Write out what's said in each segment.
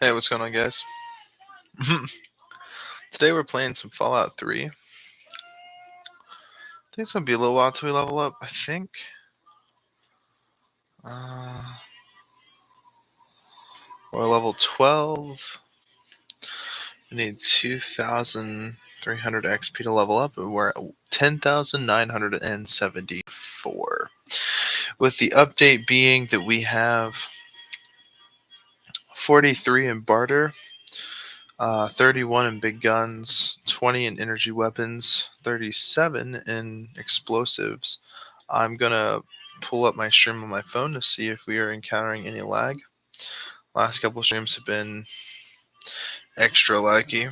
Hey, what's going on, guys? Today we're playing some Fallout 3. I think it's gonna be a little while till we level up. I think. Uh, we're level 12. We need 2,300 XP to level up, and we're at 10,974. With the update being that we have 43 in barter, 31 in big guns, 20 in energy weapons, 37 in explosives. I'm gonna pull up my stream on my phone to see if we are encountering any lag. Last couple streams have been extra laggy.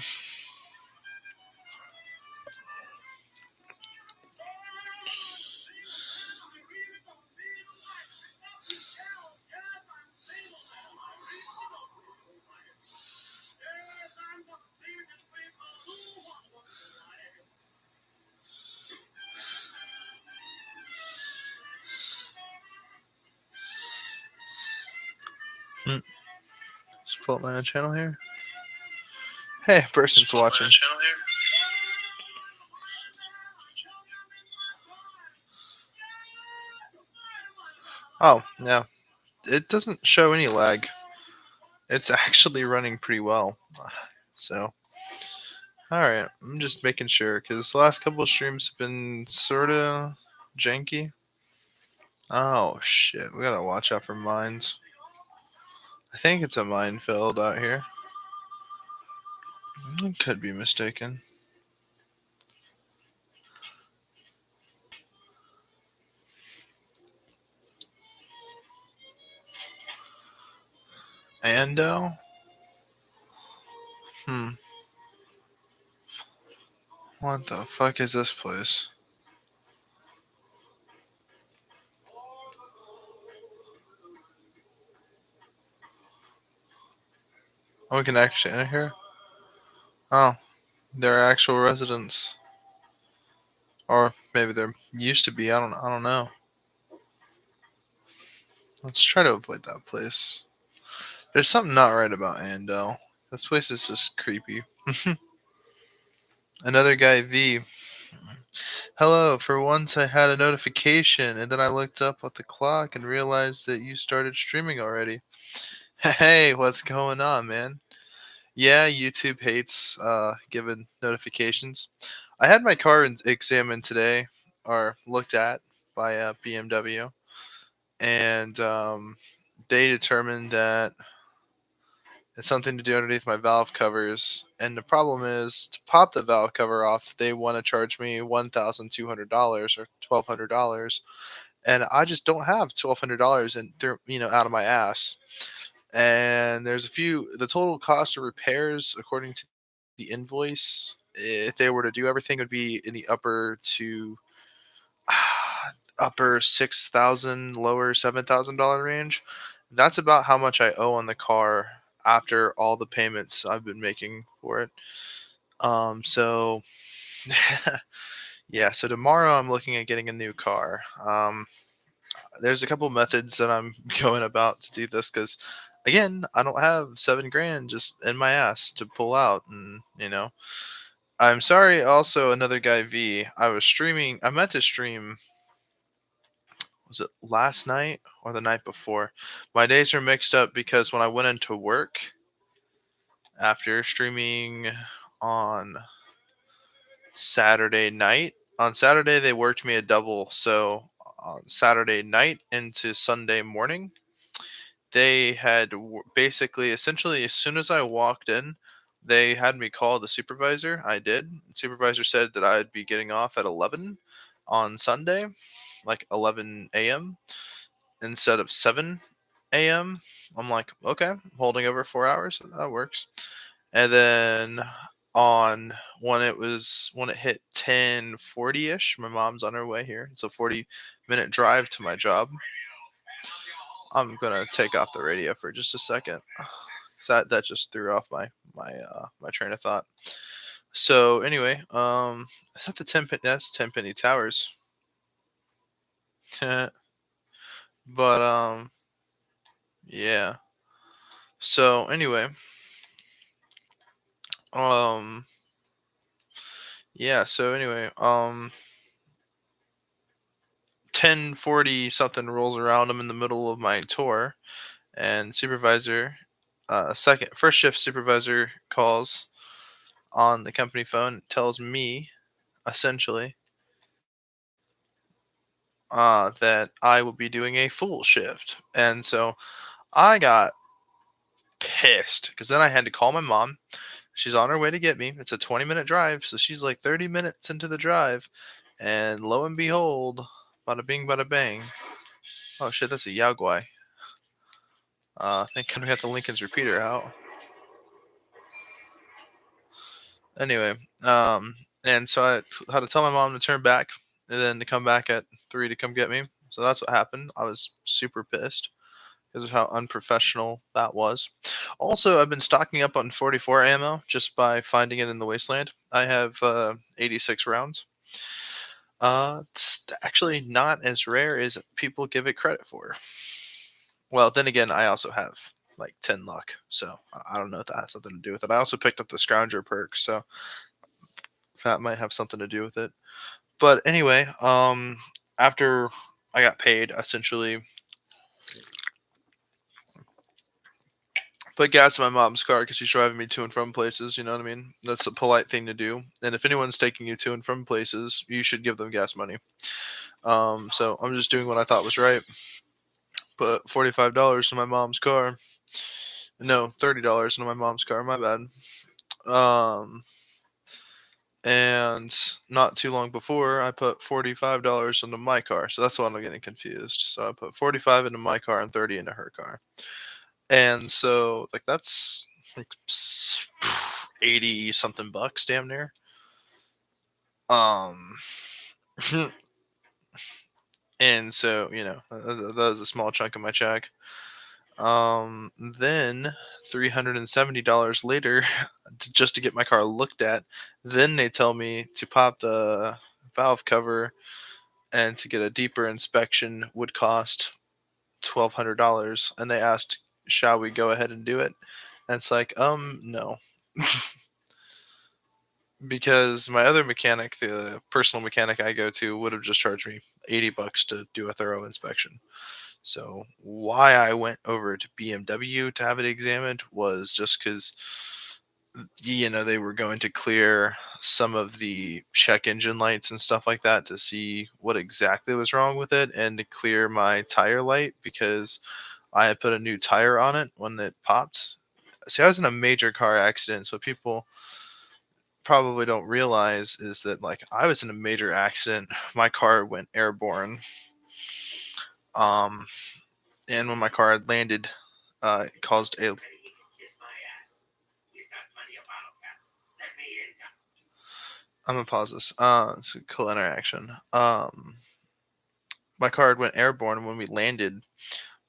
Just pull up my own channel here. Hey, person's watching. Oh, yeah. It doesn't show any lag. It's actually running pretty well. So, alright. I'm just making sure because the last couple of streams have been sort of janky. Oh, shit. We gotta watch out for mines. I think it's a minefield out here. I could be mistaken. Ando? What the fuck is this place? Oh, we can actually enter here? Oh, they're actual residents. Or maybe there used to be. I don't know. Let's try to avoid that place. There's something not right about Ando. This place is just creepy. Another guy V. Hello, for once I had a notification and then I looked up at the clock and realized that you started streaming already. Hey, what's going on, man? Yeah, YouTube hates giving notifications. I had my car examined today, or looked at by BMW, and they determined that it's something to do underneath my valve covers. And the problem is, to pop the valve cover off, they want to charge me $1,200 or $1,200, and I just don't have $1,200 and out of my ass. And there's a few. The total cost of repairs, according to the invoice, if they were to do everything, would be in the upper 6,000, lower $7,000 range. That's about how much I owe on the car after all the payments I've been making for it. So yeah, so tomorrow I'm looking at getting a new car. There's a couple methods that I'm going about to do this because, again, I don't have 7 grand just in my ass to pull out, and I'm sorry. Also, another guy V. I was streaming. I meant to stream. Was it last night or the night before? My days are mixed up because when I went into work after streaming on Saturday night, on Saturday they worked me a double. So on Saturday night into Sunday morning, they had basically, essentially, as soon as I walked in, they had me call the supervisor. I did. The supervisor said that I'd be getting off at 11 on Sunday, like 11 a.m. instead of 7 a.m. I'm like, okay, holding over 4 hours. That works. And then when it hit 10:40 ish, my mom's on her way here. It's a 40-minute drive to my job. I'm gonna take off the radio for just a second. That just threw off my train of thought. So anyway, is that the that's Tenpenny Towers. But yeah. So anyway, Um, yeah. So anyway, 10:40 something rolls around. I'm in the middle of my tour, and first shift supervisor calls on the company phone, tells me essentially that I will be doing a full shift, and so I got pissed because then I had to call my mom. She's on her way to get me. It's a 20-minute drive, so she's like 30 minutes into the drive, and lo and behold, bada bing, bada bang. Oh shit, that's a Yaguai. Thank God we got the Lincoln's repeater out. Anyway, and so had to tell my mom to turn back and then to come back at 3 to come get me. So that's what happened. I was super pissed because of how unprofessional that was. Also, I've been stocking up on 44 ammo just by finding it in the wasteland. I have 86 rounds. It's actually not as rare as people give it credit for. Well, then again, I also have like 10 luck, so I don't know if that has something to do with it. I also picked up the Scrounger perk, so that might have something to do with it. But anyway, after I got paid, essentially put gas in my mom's car because she's driving me to and from places. You know what I mean? That's a polite thing to do. And if anyone's taking you to and from places, you should give them gas money. So I'm just doing what I thought was right. Put $45 in my mom's car. No, $30 in my mom's car. My bad. Um, and not too long before, I put $45 into my car. So that's why I'm getting confused. So I put 45 into my car and 30 into her car. And so like that's like 80 something bucks damn near. Um and so, that was a small chunk of my check. Then $370 later, just to get my car looked at, then they tell me to pop the valve cover and to get a deeper inspection would cost $1,200. And they asked, shall we go ahead and do it? And it's like, no. Because my other mechanic, the personal mechanic I go to, would have just charged me 80 bucks to do a thorough inspection. So why I went over to BMW to have it examined was just because they were going to clear some of the check engine lights and stuff like that to see what exactly was wrong with it, and to clear my tire light because I had put a new tire on it when it popped. See, I was in a major car accident, so people probably don't realize is that like I was in a major accident. My car went airborne. Um, and when my car had landed, it caused a. I'm gonna pause this. It's a cool interaction. My car had went airborne, and when we landed,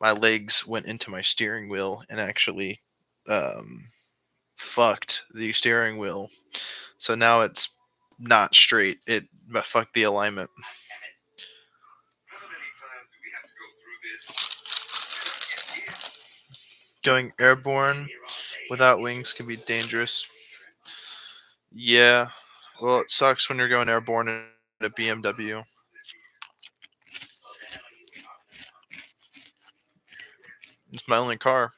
my legs went into my steering wheel and actually um, fucked the steering wheel. So now it's not straight. It fucked the alignment. Going airborne without wings can be dangerous. Yeah. Well, it sucks when you're going airborne in a BMW. It's my only car.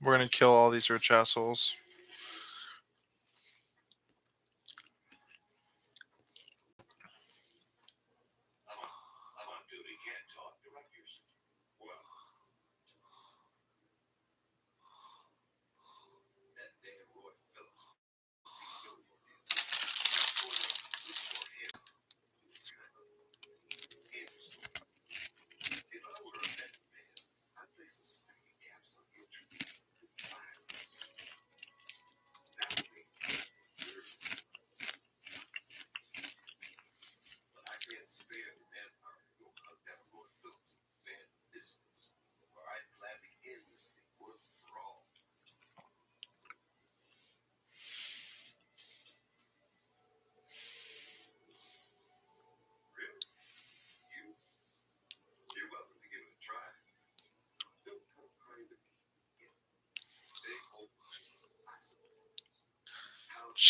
We're gonna kill all these rich assholes.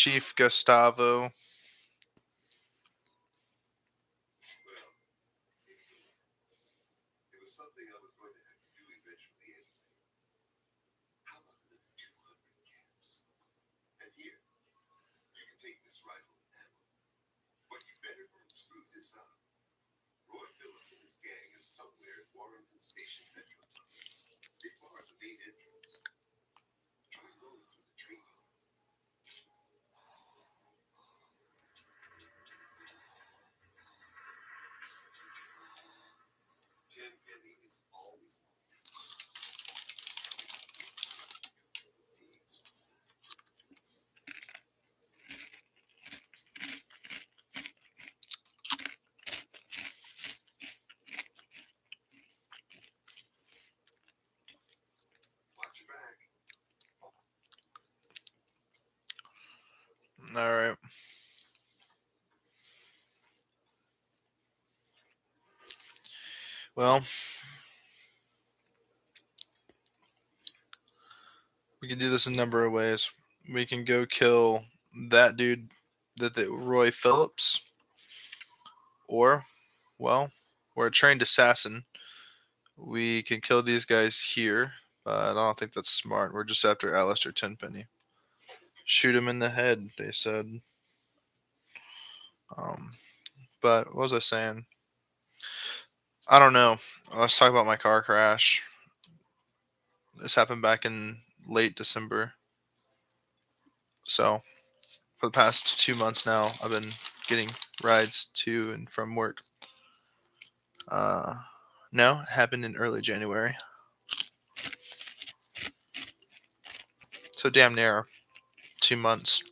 Chief Gustavo. All right. Well, we can do this a number of ways. We can go kill that dude, the Roy Phillips, or, well, we're a trained assassin. We can kill these guys here, but I don't think that's smart. We're just after Alistair Tenpenny. Shoot him in the head, they said. Um, but what was I saying? I don't know. Let's talk about my car crash. This happened back in late December. So for the past 2 months now, I've been getting rides to and from work. Uh, no, it happened in early January. So damn near 2 months.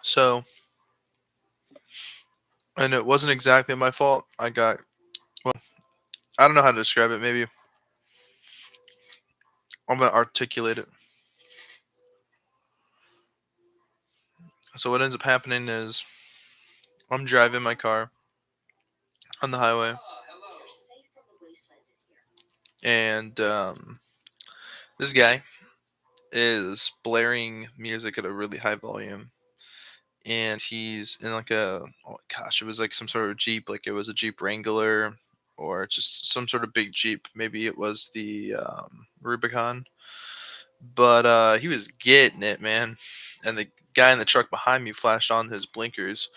So, and it wasn't exactly my fault. Well, I don't know how to describe it. Maybe I'm going to articulate it. So, what ends up happening is I'm driving my car on the highway, and this guy is blaring music at a really high volume. And he's in like oh gosh, it was like some sort of Jeep, like it was a Jeep Wrangler or just some sort of big Jeep. Maybe it was the Rubicon, but he was getting it, man. And the guy in the truck behind me flashed on his blinkers,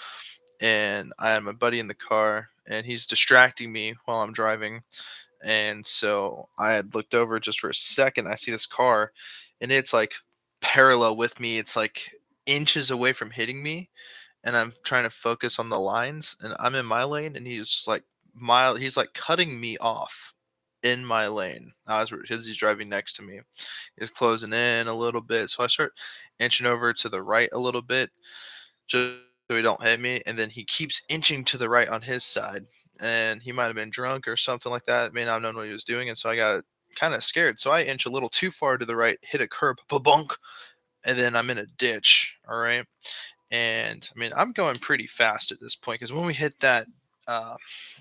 and I had my buddy in the car, and he's distracting me while I'm driving. And so I had looked over just for a second. I see this car, and it's like parallel with me. It's like inches away from hitting me, and I'm trying to focus on the lines, and I'm in my lane, and he's like cutting me off in my lane as he's driving next to me. He's closing in a little bit, so I start inching over to the right a little bit just so he don't hit me, and then he keeps inching to the right on his side, and he might have been drunk or something like that. May not have known what he was doing, and so I got kind of scared. So I inch a little too far to the right, hit a curb, bunk, and then I'm in a ditch. All right. And I mean, I'm going pretty fast at this point because when we hit uh,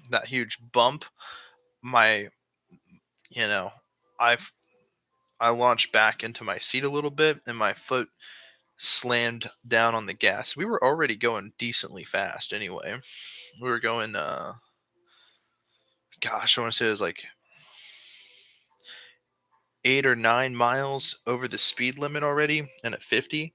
that huge bump, my you know, I've I launched back into my seat a little bit, and my foot slammed down on the gas. We were already going decently fast anyway. We were going, gosh, I want to say it was like 8 or 9 miles over the speed limit already and at 50.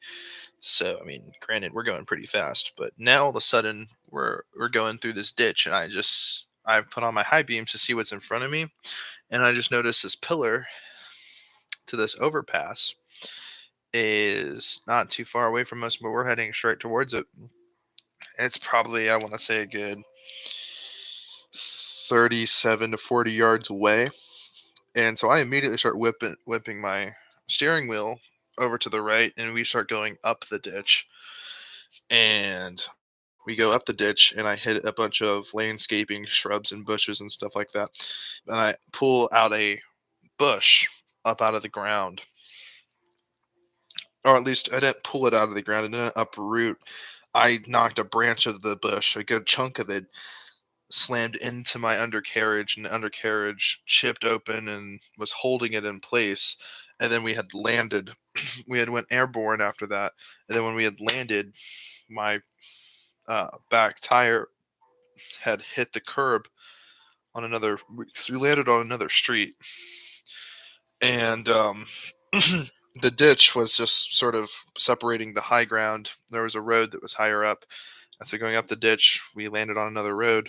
So, I mean, granted, we're going pretty fast, but now all of a sudden we're going through this ditch, and I put on my high beams to see what's in front of me, and I just noticed this pillar to this overpass is not too far away from us, but we're heading straight towards it. It's probably, I want to say, a good 37 to 40 yards away. And so I immediately start whipping my steering wheel over to the right, and we start going up the ditch. And we go up the ditch, and I hit a bunch of landscaping shrubs and bushes and stuff like that. And I pull out a bush up out of the ground. Or at least I didn't pull it out of the ground. It didn't uproot. I knocked a branch of the bush, a good chunk of it, slammed into my undercarriage, and the undercarriage chipped open and was holding it in place. And then we had landed. We had went airborne after that. And then when we had landed, my back tire had hit the curb on another, because we landed on another street. And the ditch was just sort of separating the high ground. There was a road that was higher up. And so going up the ditch, we landed on another road.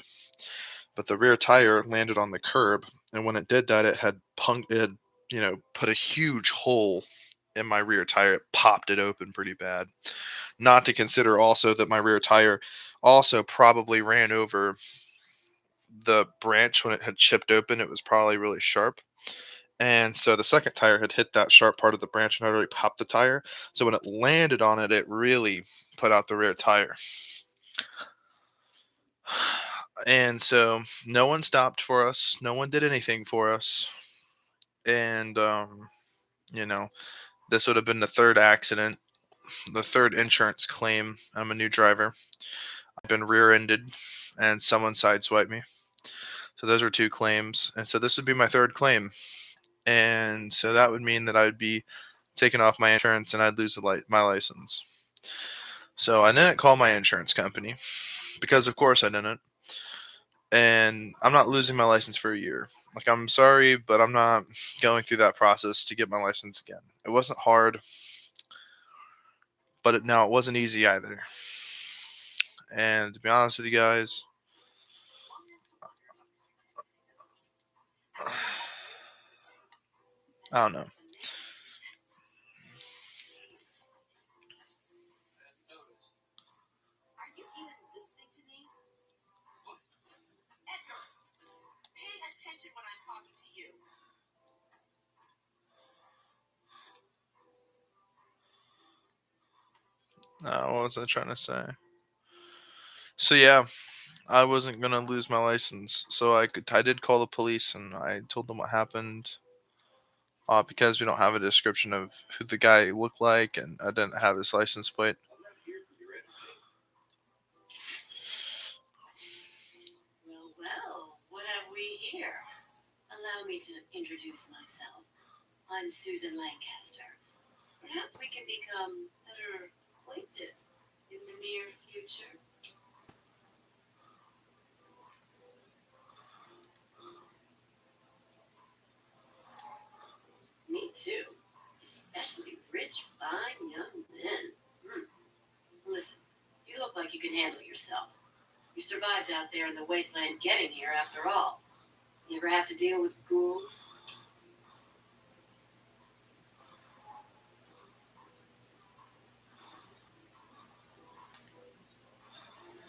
But the rear tire landed on the curb, and when it did that, it had put a huge hole in my rear tire. It popped it open pretty bad. Not to consider also that my rear tire also probably ran over the branch when it had chipped open. It was probably really sharp. And so the second tire had hit that sharp part of the branch and had already popped the tire. So when it landed on it, it really put out the rear tire. And so no one stopped for us. No one did anything for us. And, you know, this would have been the third accident, the third insurance claim. I'm a new driver. I've been rear-ended and someone sideswiped me. So those are 2 claims. And so this would be my third claim. And so that would mean that I would be taken off my insurance and I'd lose my license. So I didn't call my insurance company because, of course, I didn't. And I'm not losing my license for a year. Like, I'm sorry, but I'm not going through that process to get my license again. It wasn't hard, but it wasn't easy either. And to be honest with you guys, I don't know. Are you even listening to me? Edgar, pay attention when I'm talking to you. What was I trying to say? So yeah, I wasn't gonna lose my license, so I did call the police and I told them what happened. Because we don't have a description of who the guy looked like, and I didn't have his license plate. Well, what have we here? Allow me to introduce myself. I'm Susan Lancaster. Perhaps we can become better acquainted in the near future. Me too. Especially rich, fine young men. Listen, you look like you can handle yourself. You survived out there in the wasteland getting here after all. You ever have to deal with ghouls?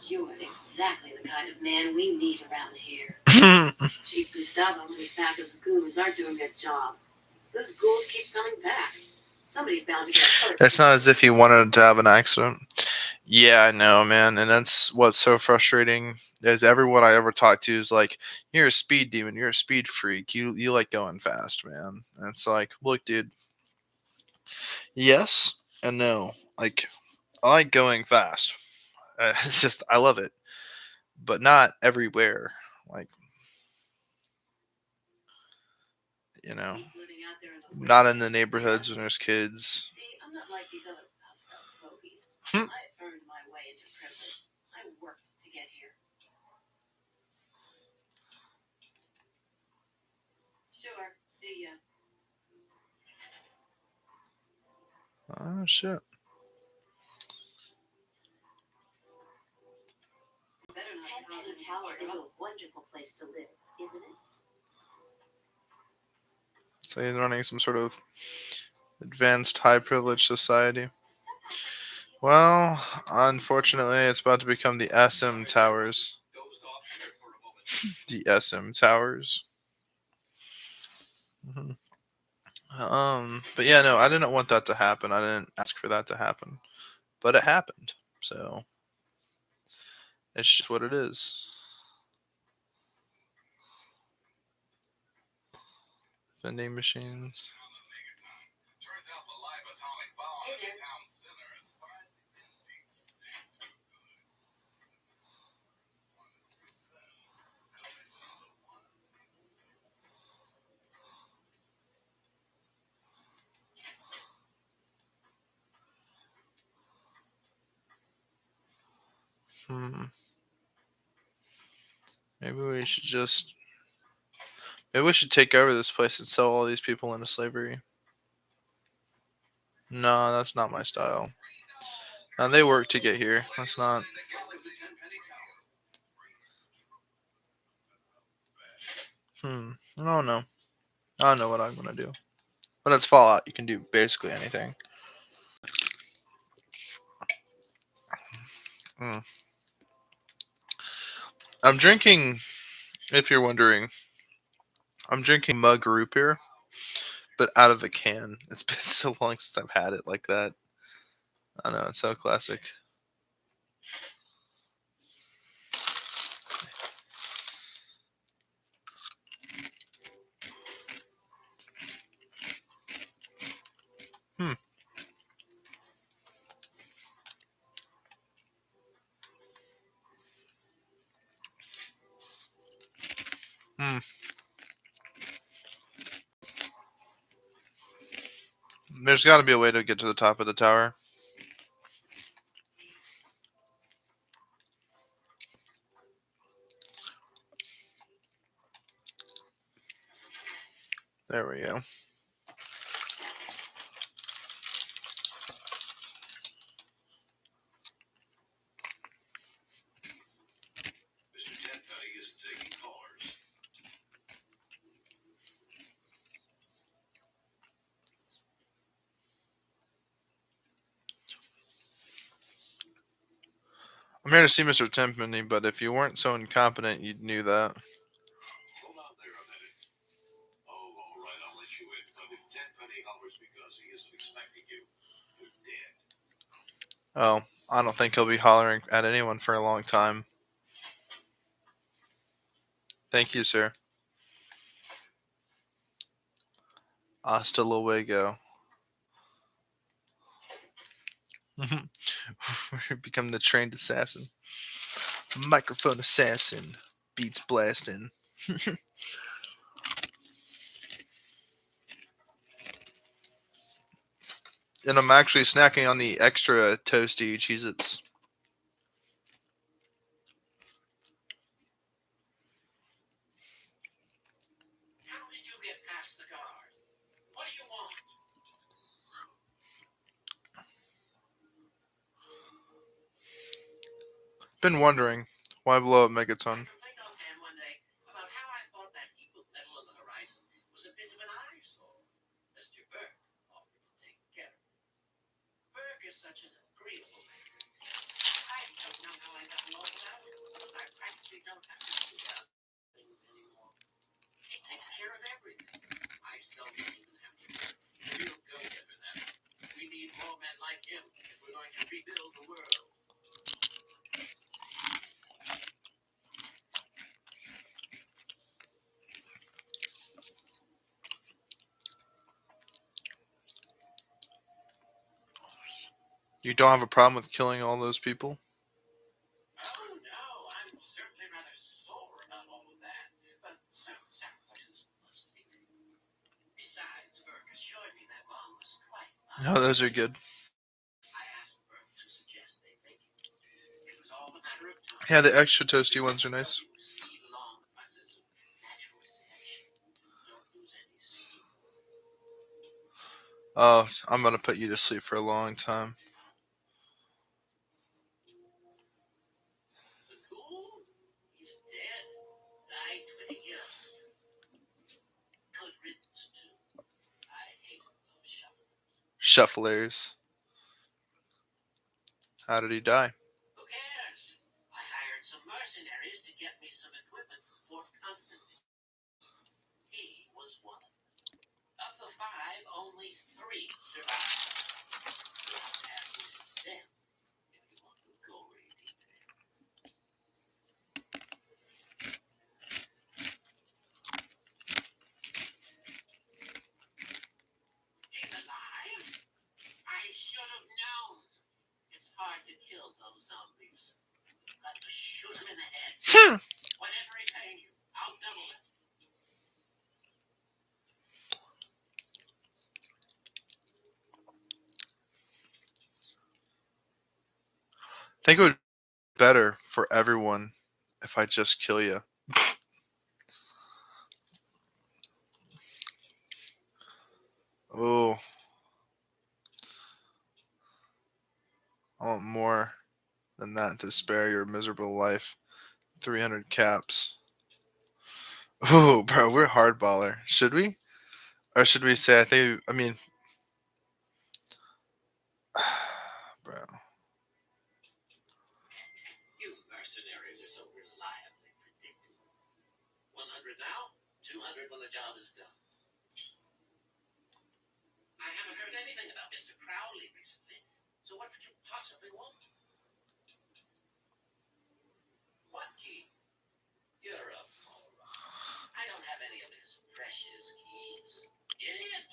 You're exactly the kind of man we need around here. Chief Gustavo and his pack of goons aren't doing their job. Those ghouls keep coming back. Somebody's bound to get hurt. It's not as if he wanted to have an accident. Yeah, I know, man, and that's what's so frustrating. Is everyone I ever talk to is like, "You're a speed demon. You're a speed freak. You like going fast, man." And it's like, look, dude. Yes and no. Like, I like going fast. It's just I love it, but not everywhere. Like, you know, Means living out there in the not in wasteland. the neighborhoods when there's kids. See, I'm not like these other puffed up fogies. Hmm. I earned my way into privilege. I worked to get here. Sure. See ya. Oh, shit. Better not Ten cause Penny any Tower is trouble. a wonderful place to live, isn't it? So he's running some sort of advanced high privilege society. Well, unfortunately, it's about to become the SM Towers. The SM Towers. Mhm. But yeah, no, I didn't want that to happen. I didn't ask for that to happen, but it happened. So it's just what it is. Vending machines. Hey there. Hmm. Maybe we should just. Maybe we should take over this place and sell all these people into slavery. No, that's not my style. Now they work to get here. That's not. I don't know. I don't know what I'm gonna do. But it's Fallout. You can do basically anything. Hmm. I'm drinking. If you're wondering, I'm drinking mug root beer, but out of a can. It's been so long since I've had it like that. I know it's so classic. Hmm. Hmm. There's got to be a way to get to the top of the tower. There we go. I'm here to see Mr. Tenpenny, but if you weren't so incompetent, you knew that. Oh, I don't think he'll be hollering at anyone for a long time. Thank you, sir. Hasta luego. Become the trained assassin. Microphone assassin. Beats blasting. And I'm actually snacking on the extra toasty Cheez-Its. How did you get past the guard? What do you want? Been wondering, why blow up I Megaton? complained offhand one day about how I thought that heap of metal on the horizon was a bit of an eyesore. Mr. Burke offered to take care of it. Burke is such an agreeable man, isn't he? I don't know how I got along without him. I practically don't have to do about things anymore. He takes care of everything. I seldom even have to work. He's a real go-getter, that. We need more men like him if we're going to rebuild the world. You don't have a problem with killing all those people? Oh, no, I'm certainly rather sore about all of that, but some sacrifices must be made. Besides, Burke assured me that bomb was quite No, those are good. I asked Burke to suggest they make it. It was all a matter of time. Yeah, the extra toasty ones are nice. Speed along the buses of natural selection. Don't lose any steam. Oh, I'm gonna put you to sleep for a long time. The ghoul? He's dead. Died 20 years ago. Good riddance, too. I hate those shufflers. Shufflers. How did he die? Who cares? I hired some mercenaries to get me some equipment from Fort Constantine. He was one of them. Of the 5, only 3 survived. You'll have to ask them if you want the gory details. He's alive? I should have known. It's hard to kill those zombies. You've got to shoot him in the head. Whatever he's paying you, I'll double it. I think it would be better for everyone if I just kill you. Oh, I want more than that to spare your miserable life. 300 caps. Oh, bro, we're hardballer. Should we? Or should we say, I mean, bro. You mercenaries are so reliably predictable. 100 now, 200 when the job is done. I haven't heard anything about Mr. Crowley recently, so what could you possibly want? What key? You're a moron. I don't have any of his precious keys. Idiot!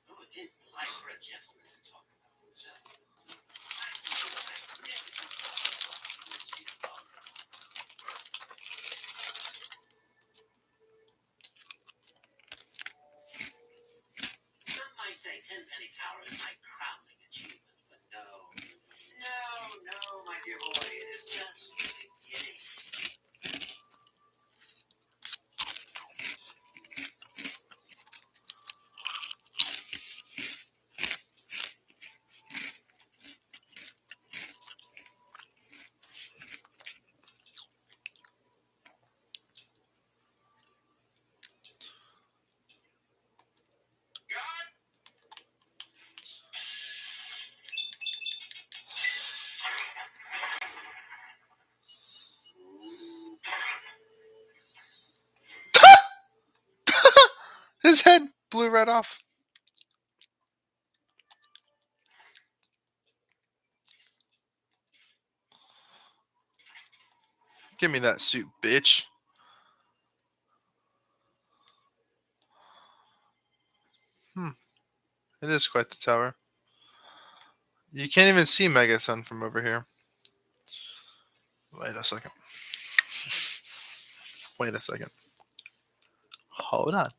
Oh, it's impolite for a gentleman to talk about himself. I know what I did. Some might say Tenpenny Tower is my crowning achievement, but no, my dear boy, it is just the beginning. God! His head blew right off. Give me that suit, bitch. It is quite the tower. You can't even see Megaton from over here. Wait a second. Wait a second. Hold on.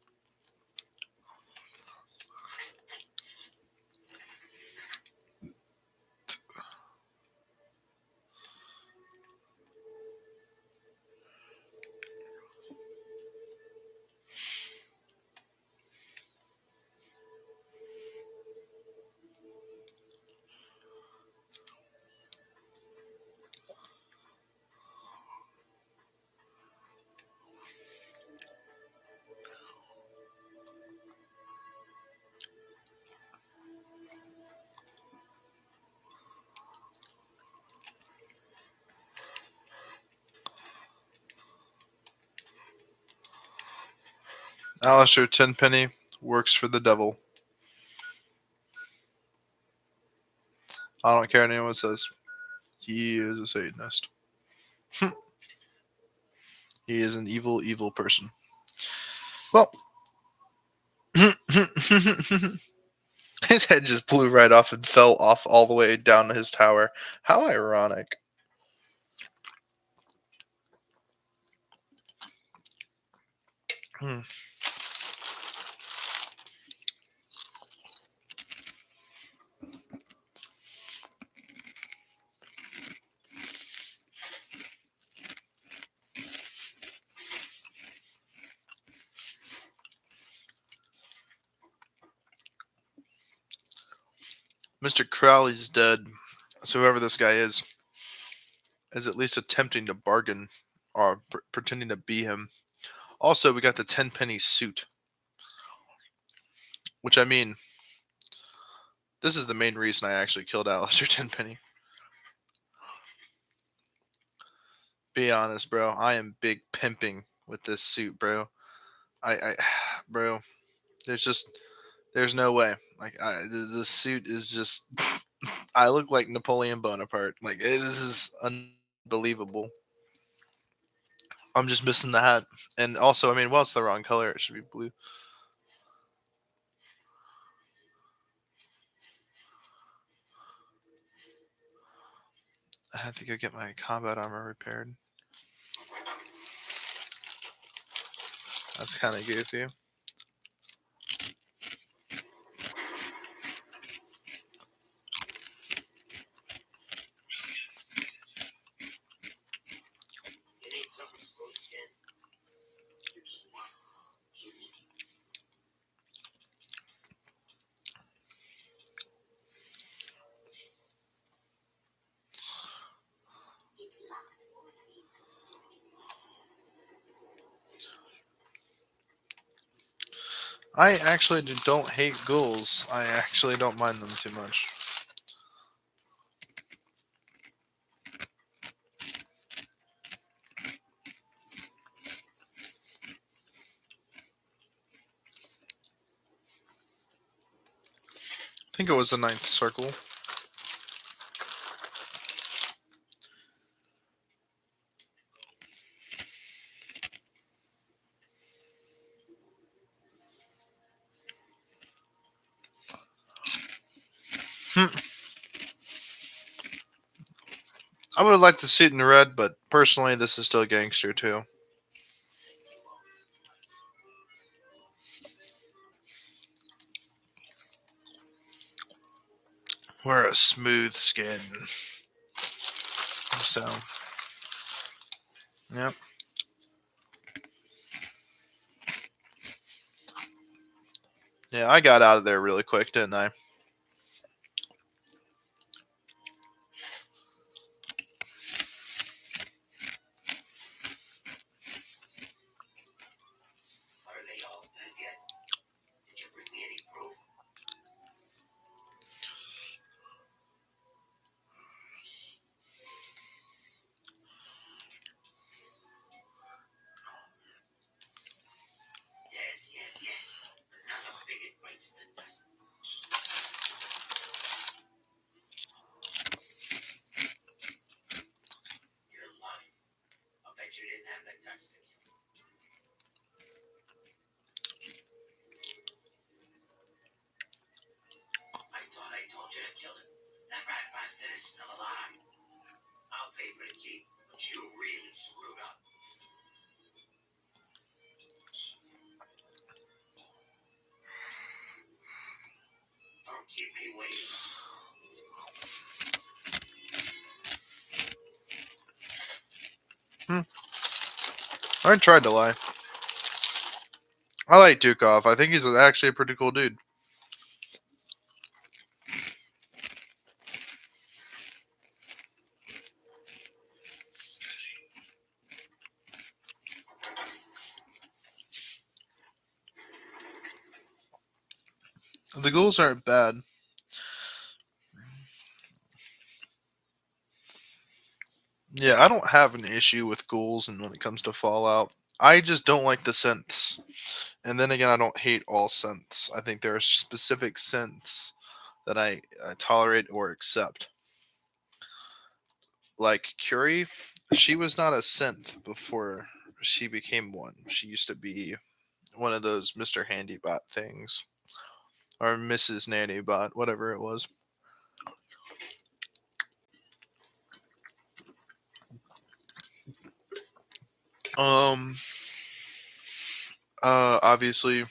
Alistair Tenpenny works for the devil. I don't care what anyone says. He is a Satanist. He is an evil, evil person. Well, his head just blew right off and fell off all the way down his tower. How ironic. Hmm. Mr. Crowley's dead. So whoever this guy is at least attempting to bargain or pretending to be him. Also, we got the Tenpenny suit, which I mean, this is the main reason I actually killed Alistair Tenpenny. Be honest, bro. I am big pimping with this suit, bro. Bro, there's no way. Like, the suit is just, I look like Napoleon Bonaparte. Like, this is unbelievable. I'm just missing the hat. And also, I mean, well, it's the wrong color. It should be blue. I have to go get my combat armor repaired. That's kind of goofy. You need something smooth skin. It's locked for a reason. I actually don't hate ghouls. I actually don't mind them too much. I think it was the ninth circle. I would have liked the suit in red, but personally, this is still gangster too. We're a smooth skin. So, yep. Yeah, I got out of there really quick, didn't I? Are they all dead yet? Did you bring me any proof? Yes. Another bigot bites the dust. You're lying. I'll bet you didn't have the guts to kill him. I thought I told you to kill him. That rat bastard is still alive. I'll pay for the keep, but you really screwed up. Don't keep me waiting. I tried to lie. I like Dukov. I think he's actually a pretty cool dude. The ghouls aren't bad. Yeah, I don't have an issue with ghouls and when it comes to Fallout. I just don't like the synths. And then again, I don't hate all synths. I think there are specific synths that I tolerate or accept. Like Curie, she was not a synth before she became one. She used to be one of those Mr. Handybot things. Or Mrs. Nannybot, whatever it was. Um obviously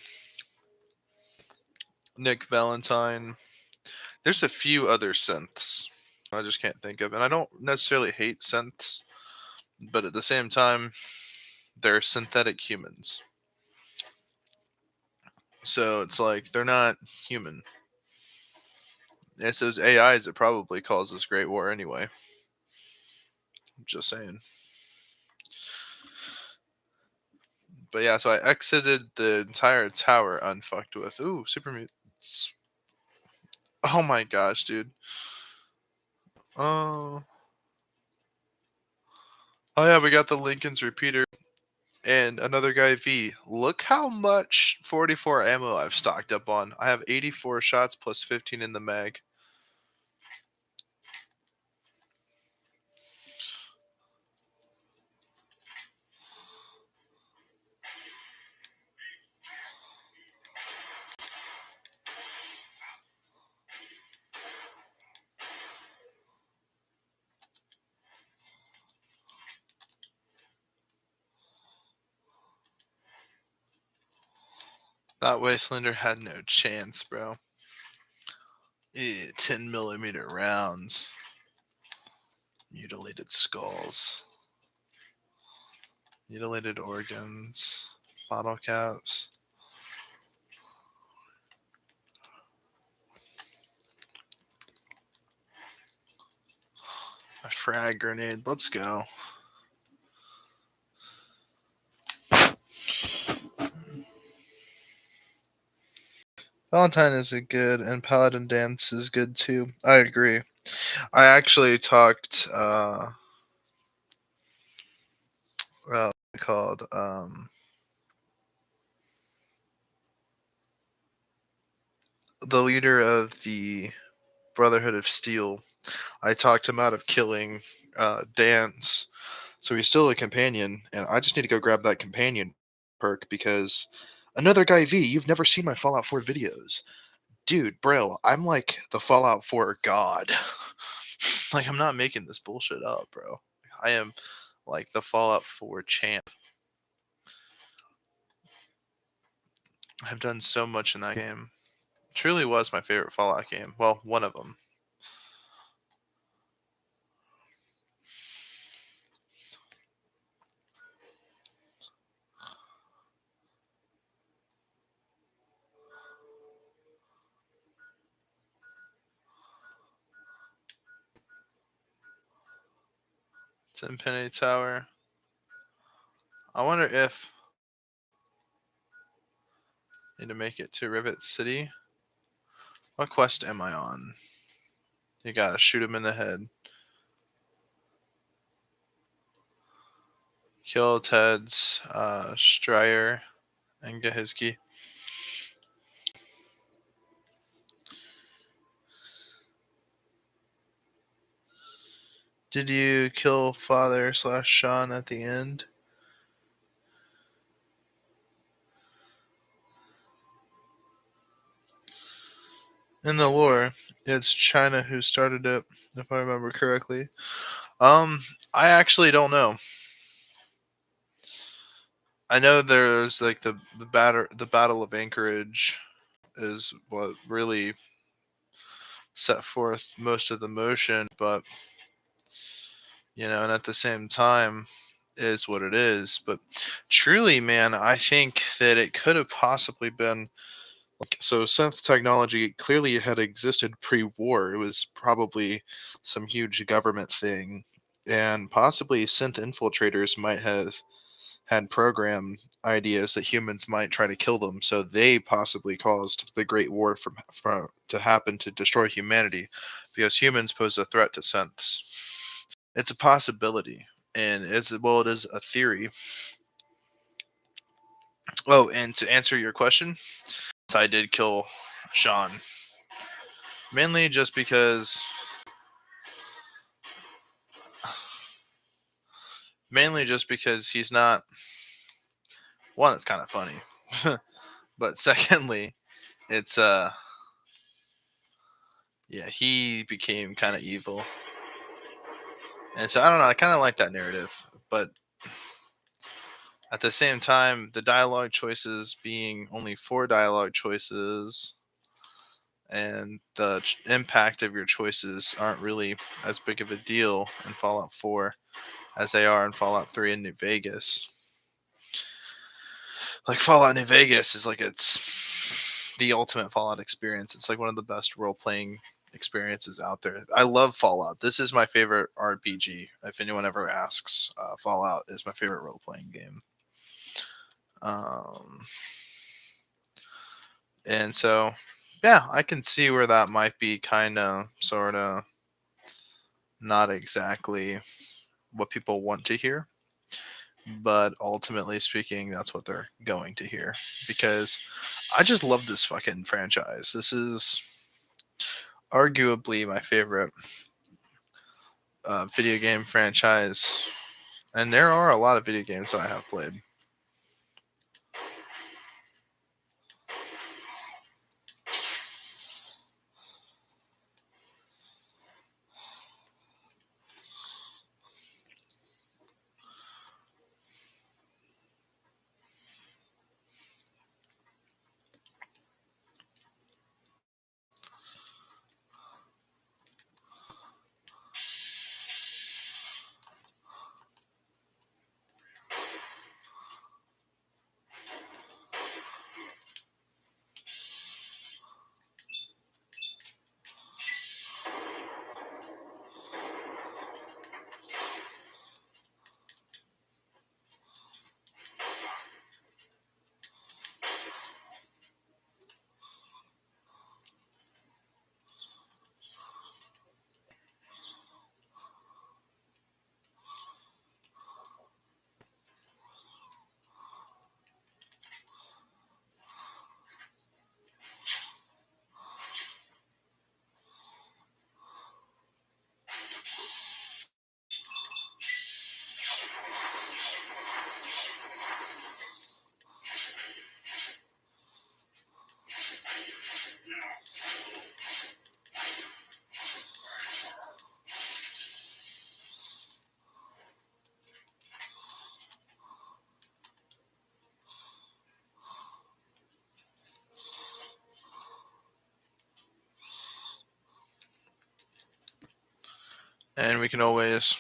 Nick Valentine. There's a few other synths I just can't think of. And I don't necessarily hate synths, but at the same time, they're synthetic humans. So it's like they're not human. It's those AIs that probably caused this Great War anyway. Just saying. But yeah, so I exited the entire tower unfucked with. Ooh, super mutants. Oh my gosh, dude. Oh. Oh yeah, we got the Lincoln's repeater and another guy V. Look how much 44 ammo I've stocked up on. I have 84 shots plus 15 in the mag. That Wastelander had no chance, bro. 10mm rounds. Mutilated skulls. Mutilated organs. Bottle caps. A frag grenade. Let's go. Valentine is a good, and Paladin Dance is good too. I agree. I actually talked, called, the leader of the Brotherhood of Steel. I talked him out of killing Dance, so he's still a companion, and I just need to go grab that companion perk because another guy V. You've never seen my Fallout 4 videos, dude, bro. I'm like the Fallout 4 god. Like I'm not making this bullshit up, bro. I am like the Fallout 4 champ. I've done so much in that game. Truly was my favorite Fallout game. Well, one of them. Infinity Tower. I wonder if I need to make it to Rivet City. What quest am I on? You gotta shoot him in the head. Kill Ted's Stryer and get his key. Did you kill Father / Sean at the end? In the lore, it's China who started it, if I remember correctly. I actually don't know. I know there's like the Battle of Anchorage is what really set forth most of the motion, but and at the same time is what it is. But truly, man, I think that it could have possibly been so synth technology clearly had existed pre-war. It was probably some huge government thing, and possibly synth infiltrators might have had program ideas that humans might try to kill them, so they possibly caused the Great War to happen to destroy humanity, because humans pose a threat to synths. It's a possibility, and it is a theory. Oh, and to answer your question, I did kill Sean. Mainly just because he's not one, it's kind of funny. But secondly, it's he became kind of evil. And so I don't know, I kind of like that narrative, but at the same time, the dialogue choices being only 4 dialogue choices and the impact of your choices aren't really as big of a deal in Fallout 4 as they are in Fallout 3 and New Vegas. Like Fallout New Vegas is like it's the ultimate Fallout experience. It's like one of the best role-playing experiences out there. I love Fallout. This is my favorite RPG. If anyone ever asks, Fallout is my favorite role playing game. And so, yeah, I can see where that might be kind of, sort of, not exactly what people want to hear. But ultimately speaking, that's what they're going to hear. Because I just love this fucking franchise. This is arguably my favorite video game franchise. And there are a lot of video games that I have played. And we can always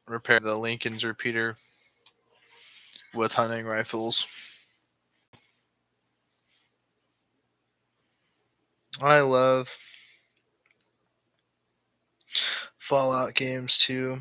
repair the Lincoln's repeater with hunting rifles. I love Fallout games too.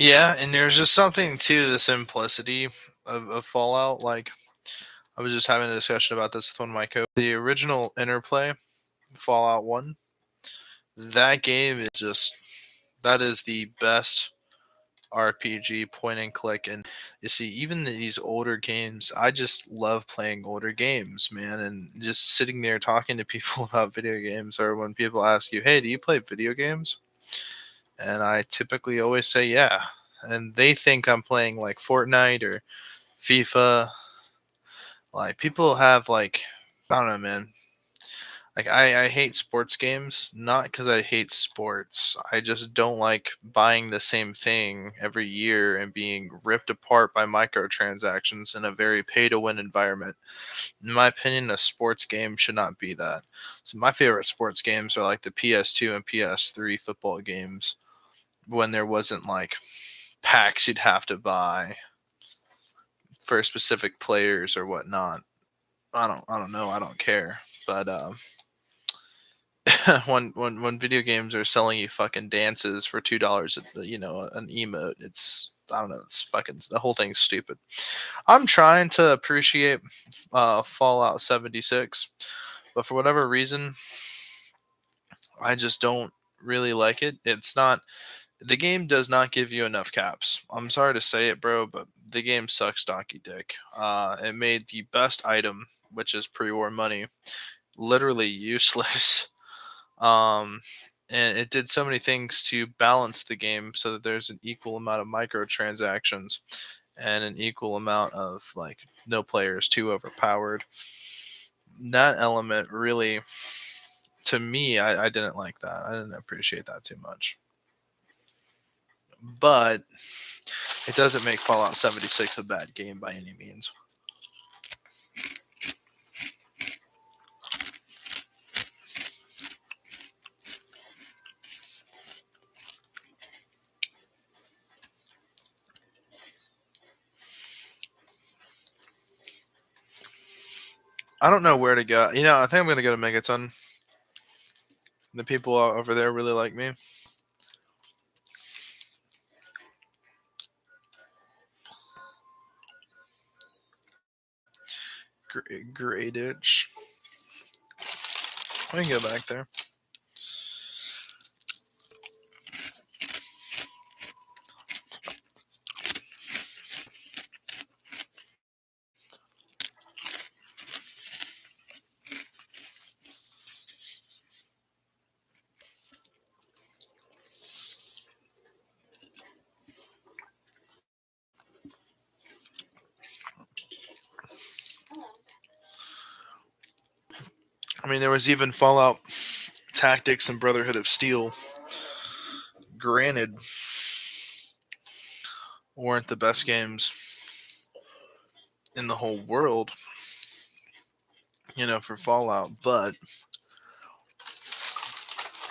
Yeah, and there's just something to the simplicity of Fallout. Like, I was just having a discussion about this with one of my co. The original Interplay, Fallout 1, that game is just, that is the best RPG point and click. And you see, even these older games, I just love playing older games, man. And just sitting there talking to people about video games, or when people ask you, hey, do you play video games? And I typically always say, yeah. And they think I'm playing like Fortnite or FIFA. Like, people have, like, I don't know, man. Like, I hate sports games, not because I hate sports. I just don't like buying the same thing every year and being ripped apart by microtransactions in a very pay to win environment. In my opinion, a sports game should not be that. So my favorite sports games are like the PS2 and PS3 football games, when there wasn't like packs you'd have to buy for specific players or whatnot. I don't know. I don't care. But when video games are selling you fucking dances for $2, an emote, it's, I don't know. It's fucking, the whole thing's stupid. I'm trying to appreciate Fallout 76, but for whatever reason, I just don't really like it. It's not. The game does not give you enough caps. I'm sorry to say it, bro, but the game sucks donkey dick. It made the best item, which is pre-war money, literally useless. Um, and it did so many things to balance the game so that there's an equal amount of microtransactions and an equal amount of, like, no player is too overpowered. That element really to me, I didn't like that. I didn't appreciate that too much. But it doesn't make Fallout 76 a bad game by any means. I don't know where to go. I think I'm going to go to Megaton. The people over there really like me. Gray Ditch. I can go back there. I mean, there was even Fallout Tactics and Brotherhood of Steel. Granted, weren't the best games in the whole world, for Fallout, but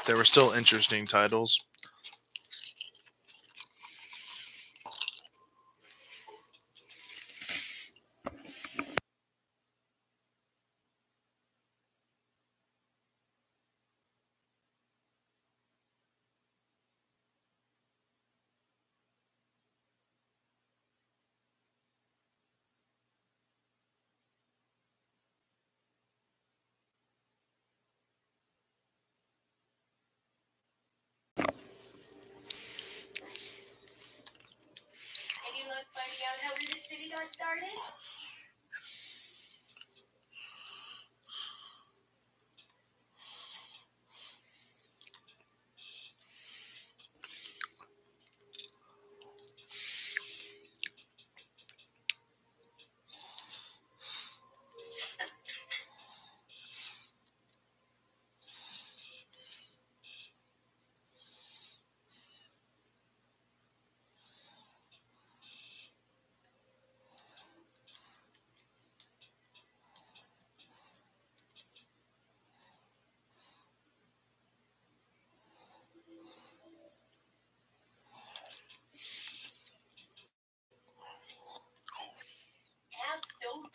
they were still interesting titles. Any luck finding out how Rivet City got started? Absolutely.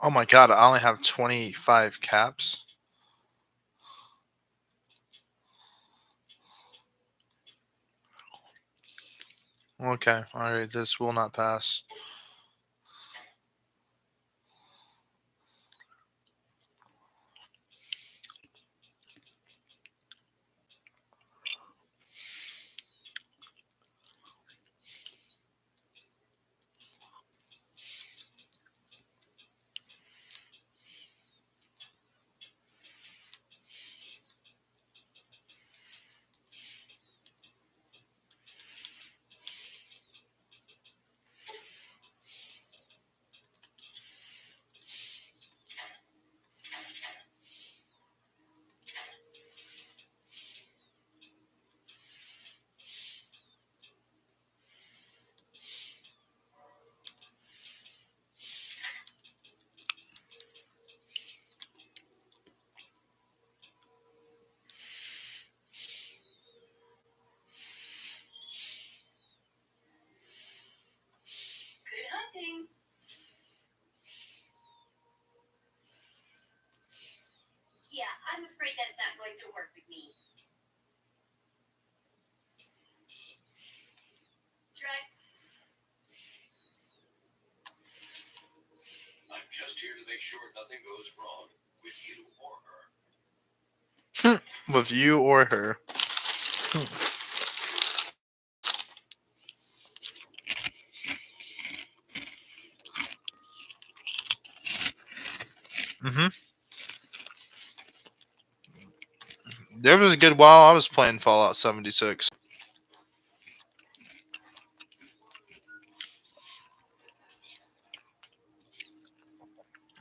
Oh my god, I only have 25 caps. Okay, alright, this will not pass. Good hunting. Yeah, I'm afraid that's not going to work with me. Try. I'm just here to make sure nothing goes wrong with you or her. With you or her. Mm-hmm. There was a good while I was playing Fallout 76.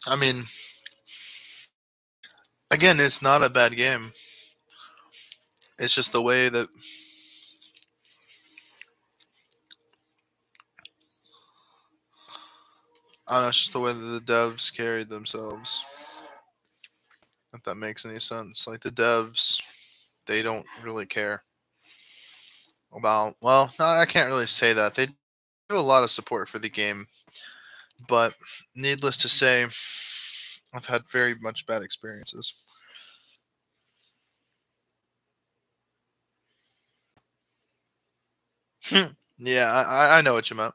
I mean, Again, it's not a bad game. It's just the way that I don't know. It's just the way that the devs carried themselves. If that makes any sense. Like the devs, they don't really care about. Well, no, I can't really say that. They do a lot of support for the game, but needless to say, I've had very much bad experiences. Yeah, I know what you meant.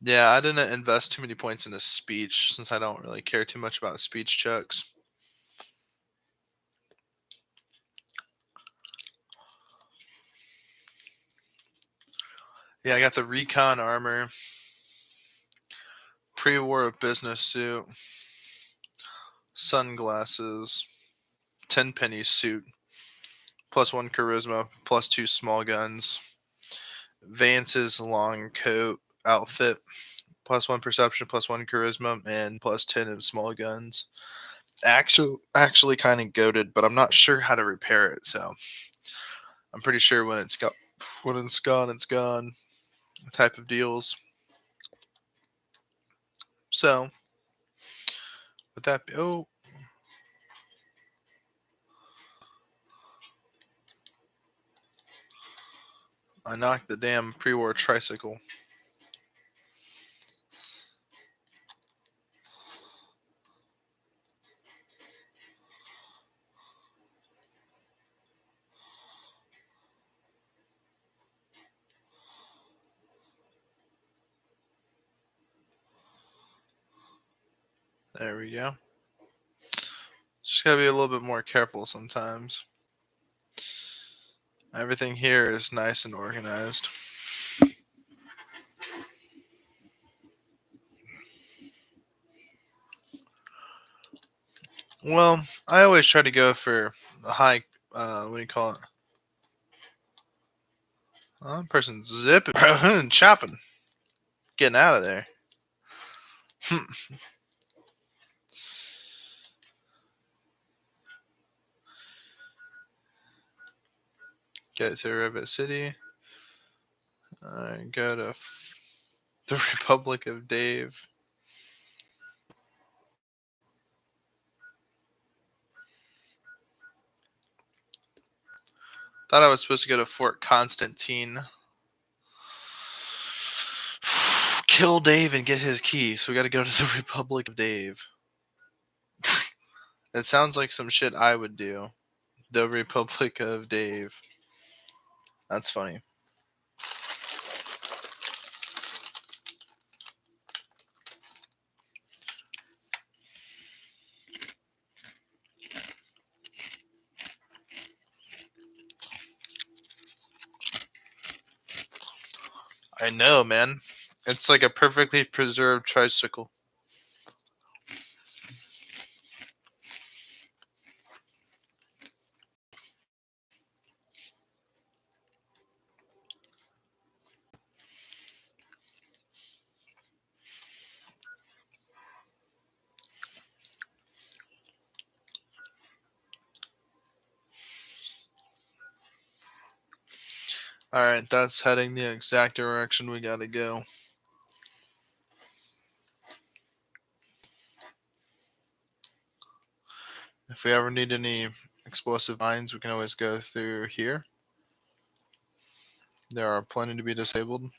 Yeah, I didn't invest too many points in a speech since I don't really care too much about speech checks. Yeah, I got the recon armor, pre-war business suit, sunglasses, 10 penny suit, plus 1 charisma, plus 2 small guns, Vance's long coat outfit, plus 1 perception, plus 1 charisma, and plus 10 in small guns. Actually kind of goated, but I'm not sure how to repair it, so I'm pretty sure when it's gone, it's gone. Type of deals. So, would that be? Oh, I knocked the damn pre-war tricycle. There we go. Just gotta be a little bit more careful sometimes. Everything here is nice and organized. Well, I always try to go for a high. What do you call it? That person's zipping, and chopping, getting out of there. Get to Rivet City. Go to the Republic of Dave. Thought I was supposed to go to Fort Constantine. Kill Dave and get his key. So we got to go to the Republic of Dave. It sounds like some shit I would do. The Republic of Dave. That's funny. I know, man. It's like a perfectly preserved tricycle. Alright, that's heading the exact direction we gotta go. If we ever need any explosive mines, we can always go through here. There are plenty to be disabled.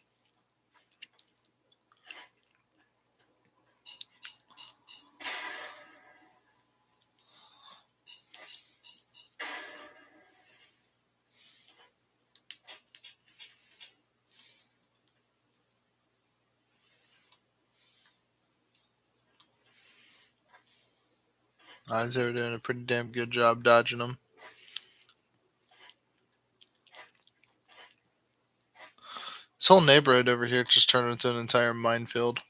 Eyes are doing a pretty damn good job dodging them. This whole neighborhood over here just turned into an entire minefield.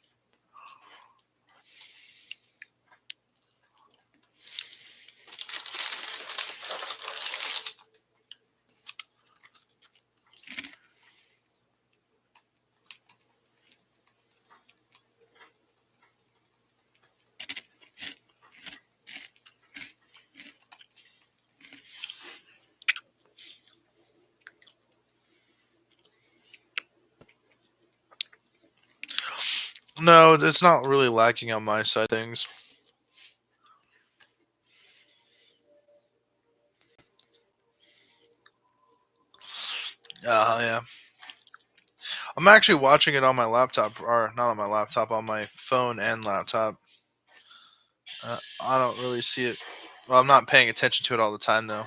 No, it's not really lacking on my side of things. Yeah. I'm actually watching it on my laptop, or not on my laptop, on my phone and laptop. I don't really see it. Well, I'm not paying attention to it all the time, though.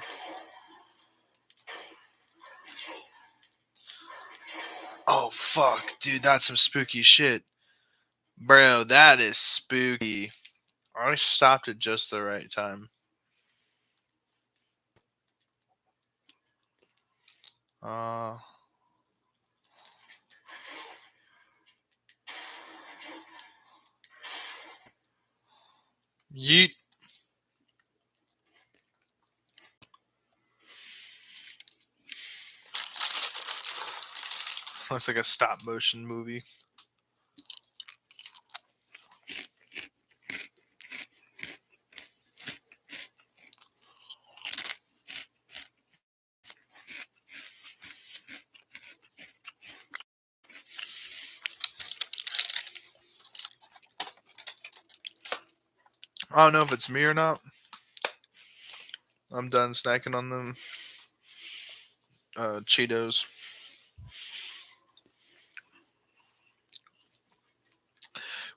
Oh, fuck. Dude, that's some spooky shit. Bro, that is spooky. I stopped at just the right time. Uh, Yeet. Looks like a stop motion movie. I don't know if it's me or not. I'm done snacking on them Cheetos.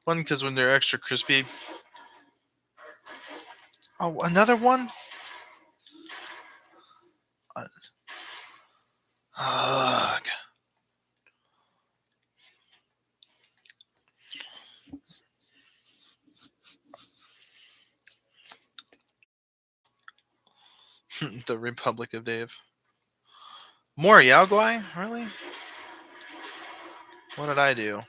One, because when they're extra crispy. Oh, another one? Ugh. The Republic of Dave. More Yao Guai? Really? What did I do?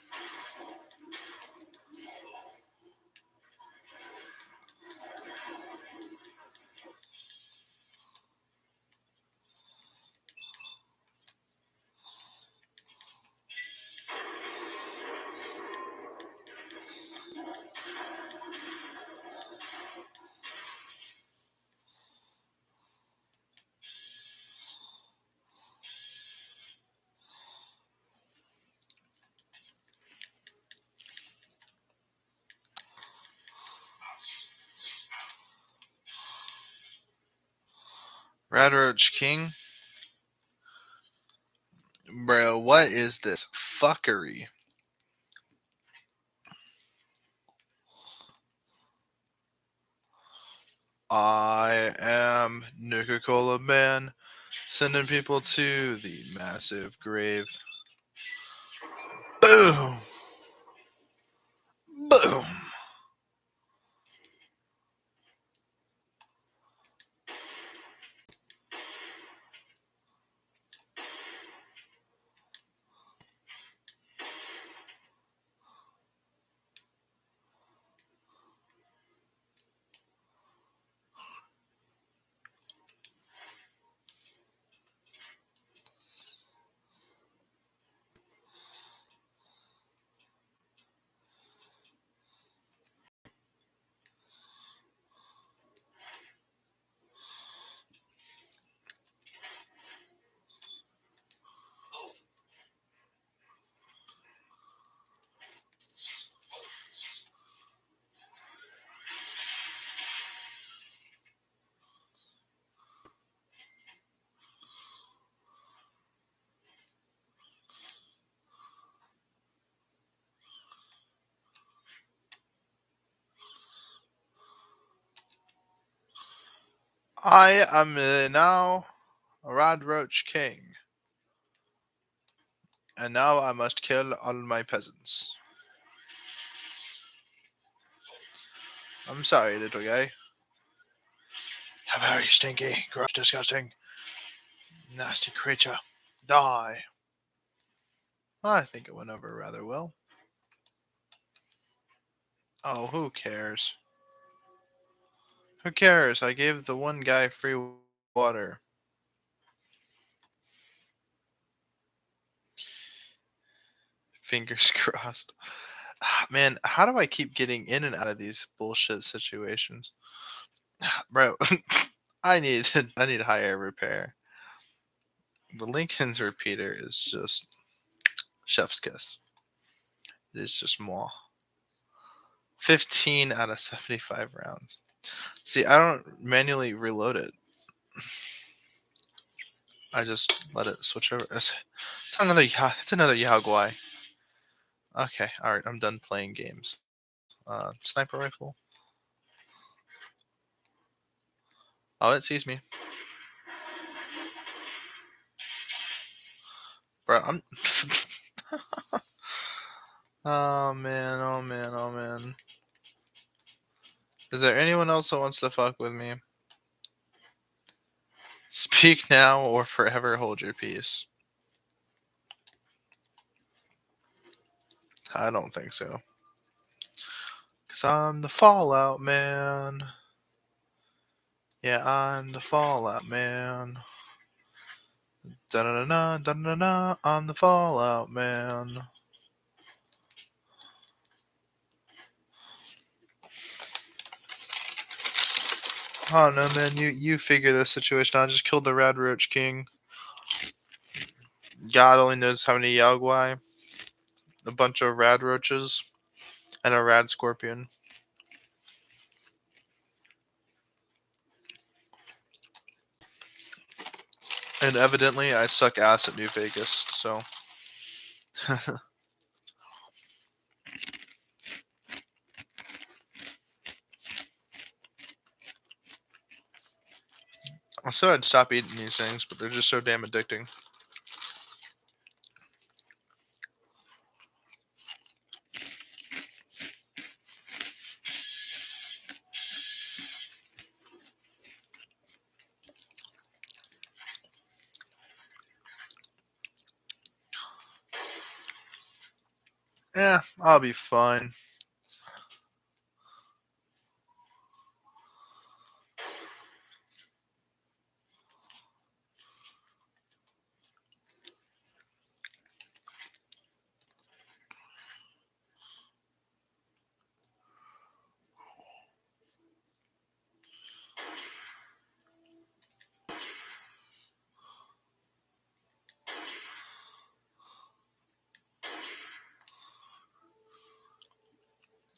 Radroach King? Bro, what is this fuckery? I am Nuka-Cola Man, sending people to the massive grave. Boom! Boom! I am now Radroach King, and now I must kill all my peasants. I'm sorry, little guy. You're very stinky, gross, disgusting, nasty creature. Die. I think it went over rather well. Oh, who cares? Who cares? I gave the one guy free water. Fingers crossed. Man, how do I keep getting in and out of these bullshit situations? Bro, I need higher repair. The Lincoln's repeater is just chef's kiss. It is just more. 15 out of 75 rounds. See, I don't manually reload it. I just let it switch over. It's another Yao Guai. Okay, alright, I'm done playing games. Sniper rifle. Oh, it sees me. Bro, I'm... oh, man, oh, man, oh, man. Is there anyone else that wants to fuck with me? Speak now or forever hold your peace. I don't think so. Cause I'm the Fallout Man. Yeah, I'm the Fallout Man. Da-da-da-da, da-da-da-da, I'm the Fallout Man. I don't know, man. You figure this situation out. I just killed the Rad Roach King. God only knows how many Yao Guai. A bunch of Rad Roaches. And a Rad Scorpion. And evidently, I suck ass at New Vegas, so... I said I'd stop eating these things, but they're just so damn addicting. Yeah, I'll be fine.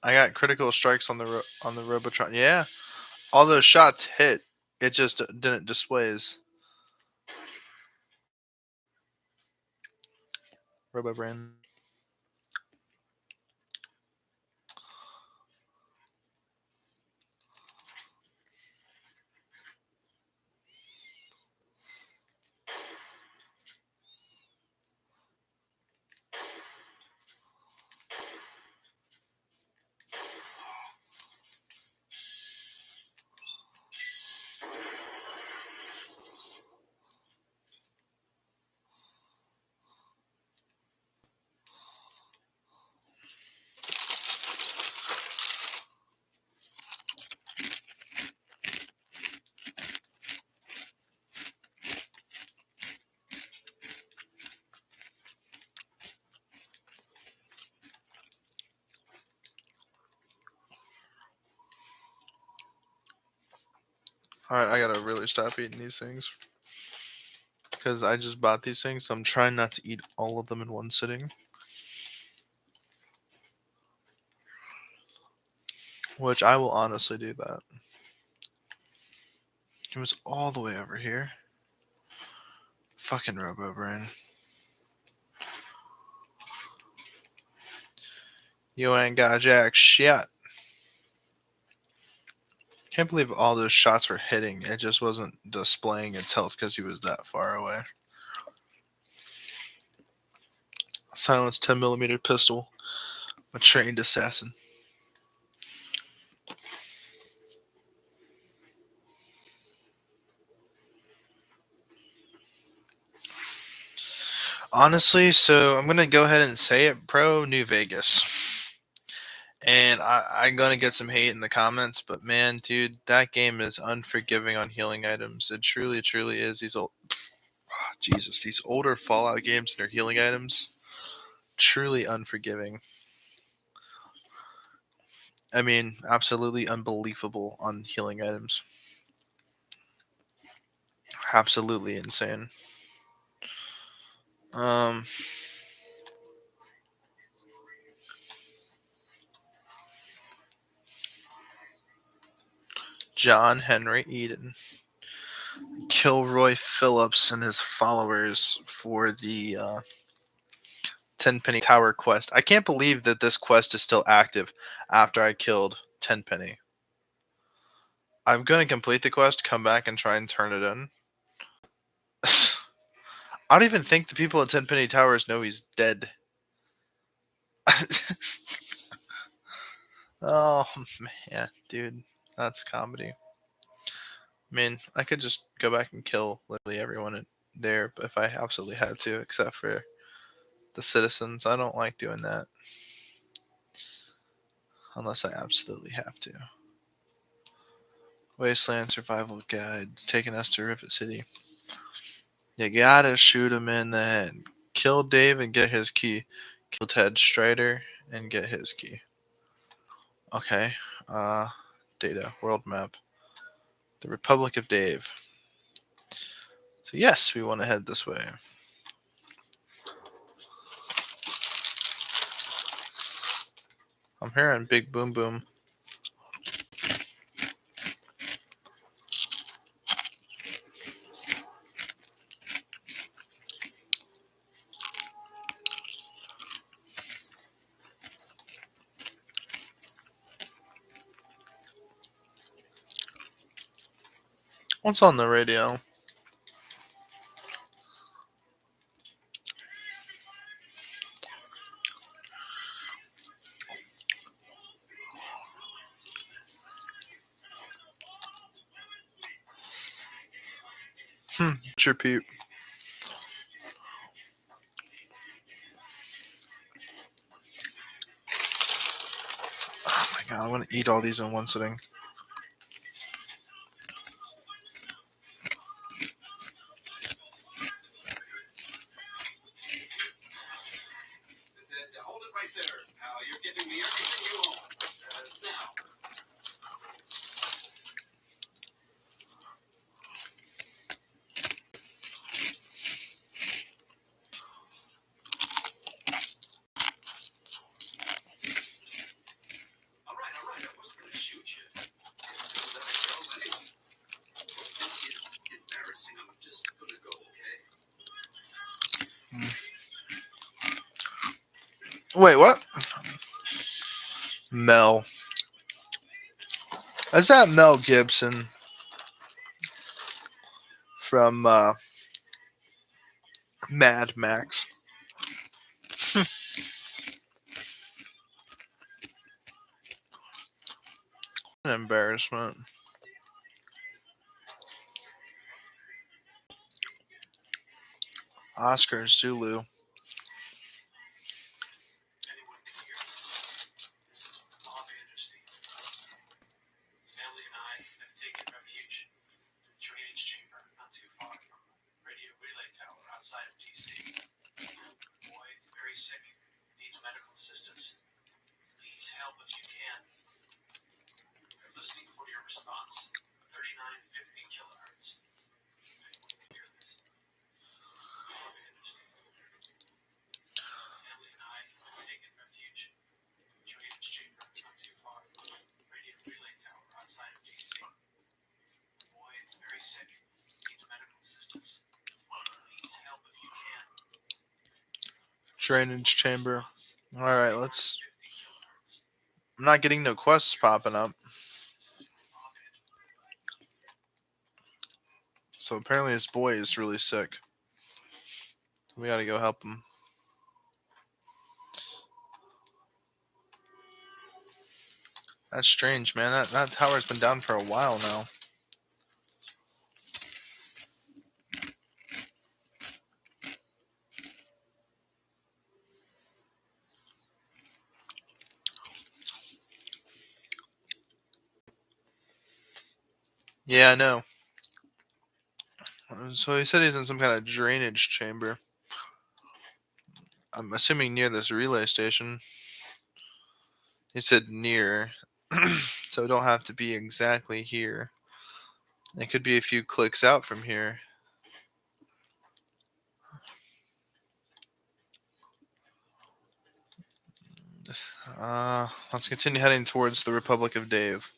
I got critical strikes on the Robotron. Yeah, all those shots hit. It just didn't displays. Robobrain. Alright, I gotta really stop eating these things. Because I just bought these things, so I'm trying not to eat all of them in one sitting. Which I will honestly do that. It was all the way over here. Fucking Robobrain. You ain't got jack shit. Can't believe all those shots were hitting. It just wasn't displaying its health because he was that far away. Silenced 10mm pistol. A trained assassin. Honestly, so I'm going to go ahead and say it. Pro New Vegas. And I'm going to get some hate in the comments, but man, dude, that game is unforgiving on healing items. It truly, truly is. These these older Fallout games and their healing items, truly unforgiving. I mean, absolutely unbelievable on healing items. Absolutely insane. John Henry Eden. Kilroy Phillips and his followers for the Tenpenny Tower quest. I can't believe that this quest is still active after I killed Tenpenny. I'm going to complete the quest, come back, and try and turn it in. I don't even think the people at Tenpenny Towers know he's dead. Oh, man, dude. That's comedy. I mean, I could just go back and kill literally everyone there if I absolutely had to, except for the citizens. I don't like doing that. Unless I absolutely have to. Wasteland Survival Guide. Taking us to Rivet City. You gotta shoot him in the head. Kill Dave and get his key. Kill Ted Strider and get his key. Okay. Data. World map. The Republic of Dave. So yes, we want to head this way. I'm hearing Big Boom Boom. What's on the radio? What's your peep? Oh my god, I want to eat all these in one sitting. Hold it right there, pal. You're giving me everything you own. Now. All right. I wasn't going to shoot you. This is embarrassing. I'm just going to go, okay? Wait, what? Mel. Is that Mel Gibson from Mad Max? An embarrassment. Oscar Zulu. Anyone can hear this. This is Bob Anderson. Family and I have taken refuge in a drainage chamber not too far from the radio relay tower outside of DC. The boy is very sick, needs medical assistance. Please help if you can. We're listening for your response. 3950 kilohertz. Anyone can hear this. This is Bob Anderson. Family and I have taken refuge in a drainage chamber not too far from the radio relay tower outside of DC. The boy is very sick, needs medical assistance. Please help if you can. Drainage chamber. Alright, let's... I'm not getting no quests popping up. So apparently his boy is really sick. We gotta go help him. That's strange, man. That tower's been down for a while now. Yeah, I know. So he said he's in some kind of drainage chamber. I'm assuming near this relay station. He said near. So it don't have to be exactly here. It could be a few clicks out from here. Let's continue heading towards the Republic of Dave.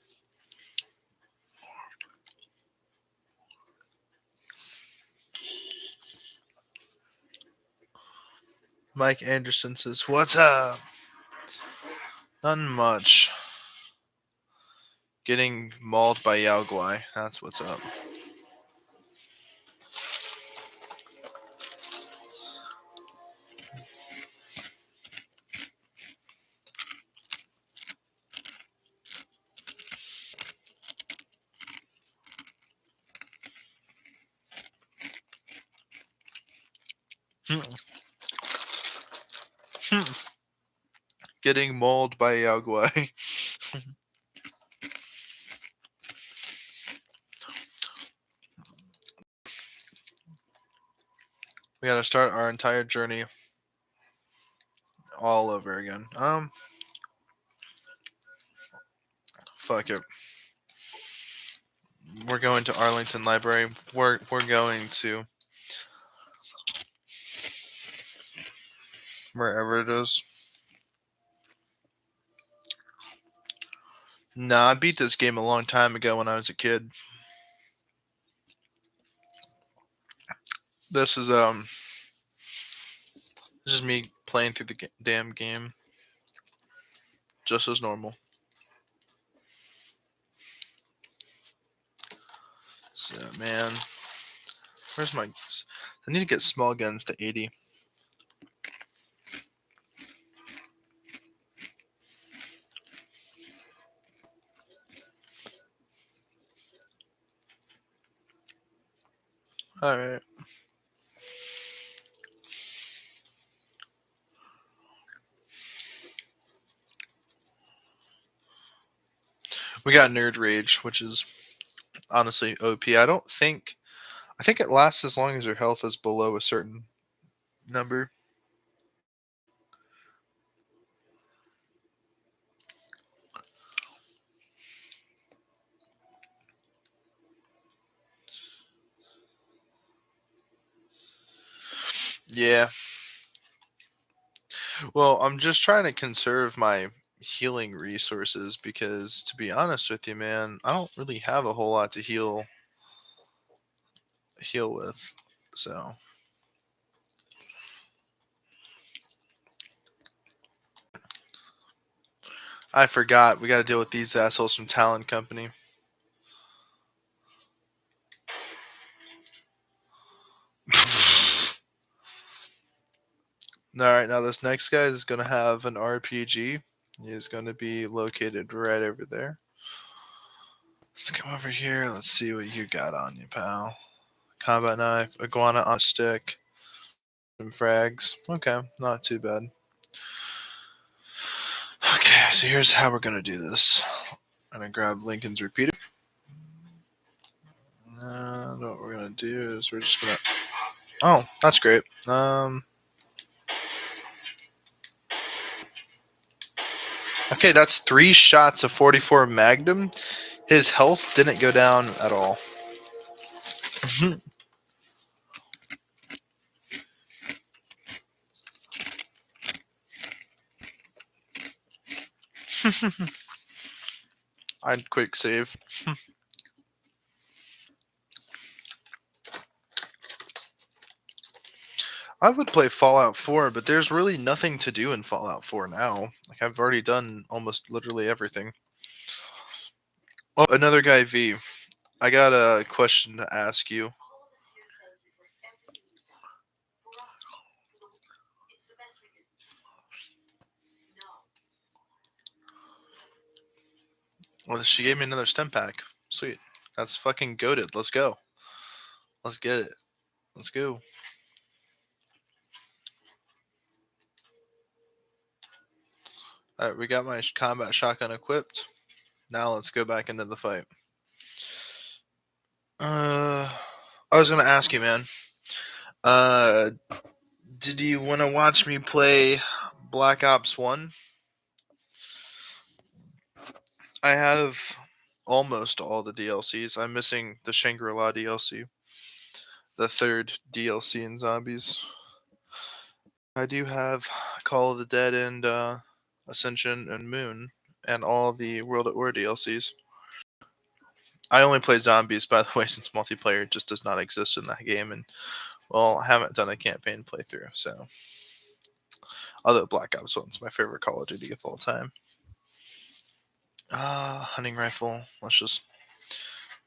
Mike Anderson says, "What's up?" Nothing much. Getting mauled by Yao Guai. That's what's up. Hmm. Hmm. Getting mauled by Yao Guai. We gotta start our entire journey all over again. Fuck it. We're going to Arlington Library. We're going to wherever it is. Nah, I beat this game a long time ago when I was a kid. This is this is me playing through the damn game, just as normal. So man, where's my? I need to get small guns to 80. All right. We got Nerd Rage, which is honestly OP. I think it lasts as long as your health is below a certain number. Yeah. Well, I'm just trying to conserve my healing resources because, to be honest with you, man, I don't really have a whole lot to heal with. So I forgot we got to deal with these assholes from Talon Company. All right, now this next guy is going to have an RPG. He is going to be located right over there. Let's come over here. Let's see what you got on you, pal. Combat knife, iguana on a stick, some frags. Okay, not too bad. Okay, so here's how we're gonna do this. I'm gonna grab Lincoln's repeater. And what we're gonna do is we're just gonna. Oh, that's great. Okay, that's 3 shots of 44 Magnum. His health didn't go down at all. I'd quick save. I would play Fallout 4, but there's really nothing to do in Fallout 4 now. Like, I've already done almost literally everything. Oh, another guy, V. I got a question to ask you. All of us here thank you for everything you've done. For us. It's the best we can do. No. Well, she gave me another stem pack. Sweet. That's fucking goated. Let's go. Let's get it. Let's go. Alright, we got my combat shotgun equipped. Now let's go back into the fight. I was gonna ask you, man. Did you want to watch me play Black Ops 1? I have almost all the DLCs. I'm missing the Shangri-La DLC. The third DLC in Zombies. I do have Call of the Dead and Ascension and Moon and all the World at War DLCs. I only play Zombies, by the way, since multiplayer just does not exist in that game, and well, I haven't done a campaign playthrough, so Although Black Ops 1's my favorite Call of Duty of all time. Hunting rifle. Let's just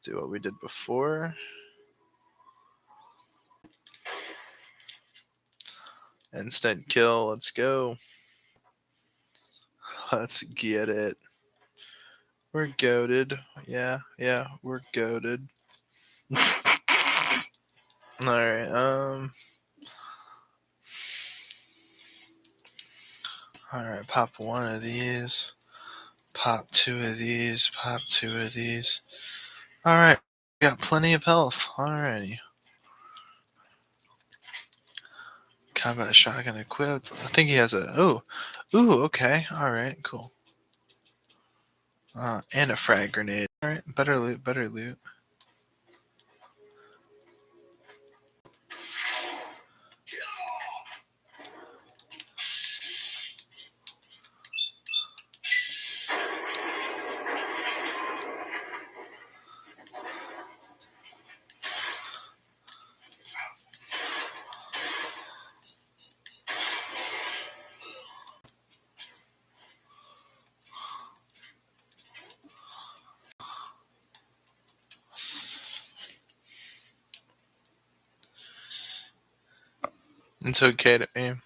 do what we did before. Instant kill. Let's go. Let's get it. We're goated. Yeah, we're goated. Alright, alright, pop one of these. Pop two of these. Pop two of these. Alright, we got plenty of health. Alrighty. Combat shotgun equipped. I think he has a. Ooh, okay. Alright, cool. And a frag grenade. Alright, better loot, better loot. It's okay to aim.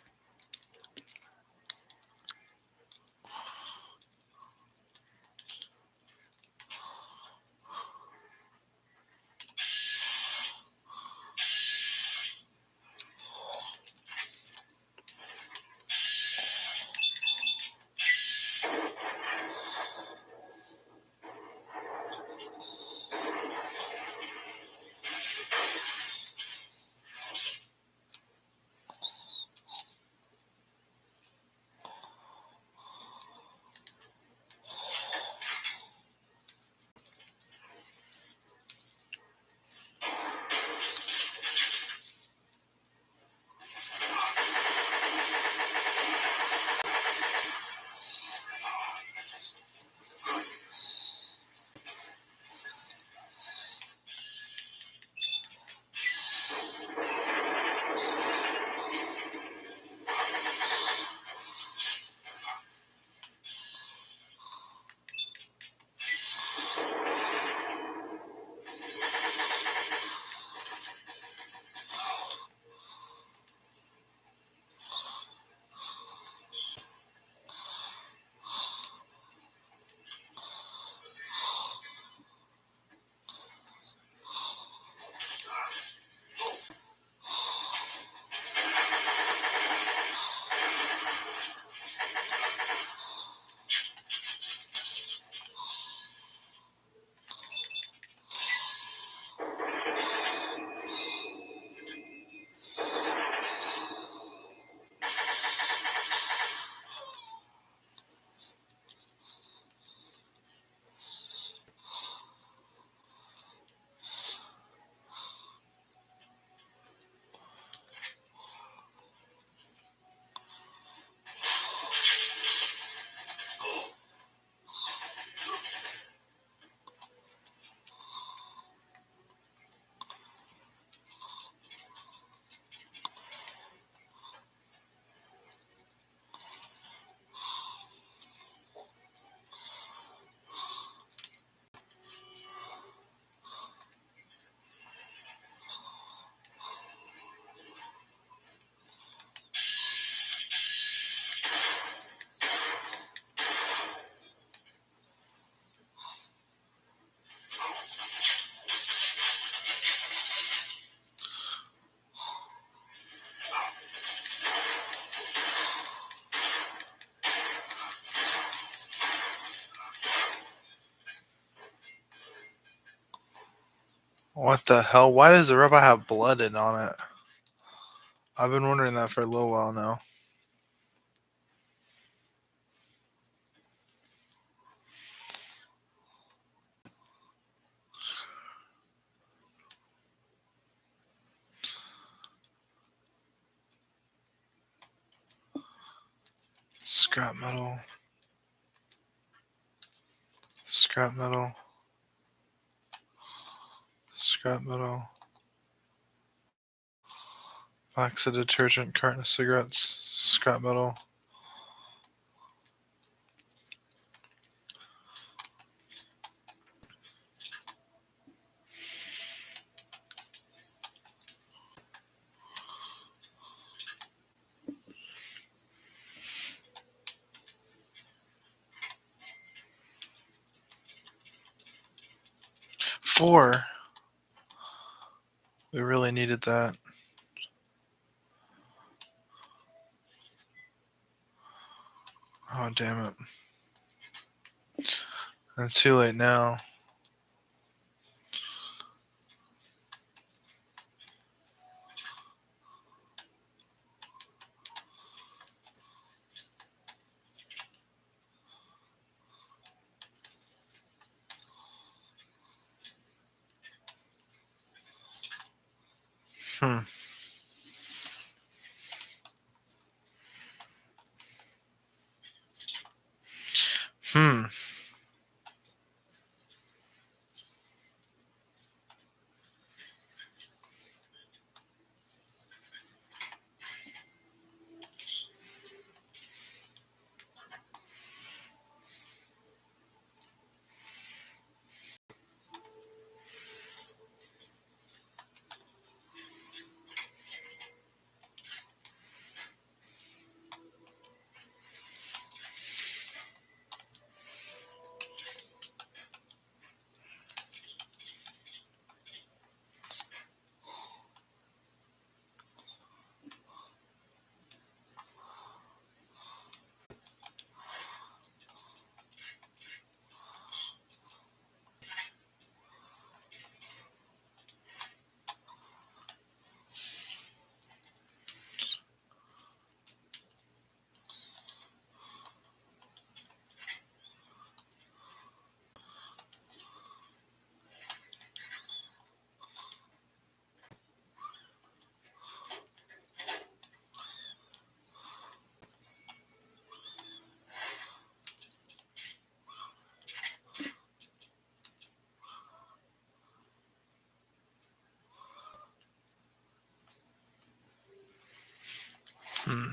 What the hell? Why does the robot have blood on it? I've been wondering that for a little while now. Scrap metal. Scrap metal. Scrap metal. Box of detergent, carton of cigarettes, scrap metal. 4. We really needed that. Oh, damn it. It's too late now. Hmm. Hmm. Hmm.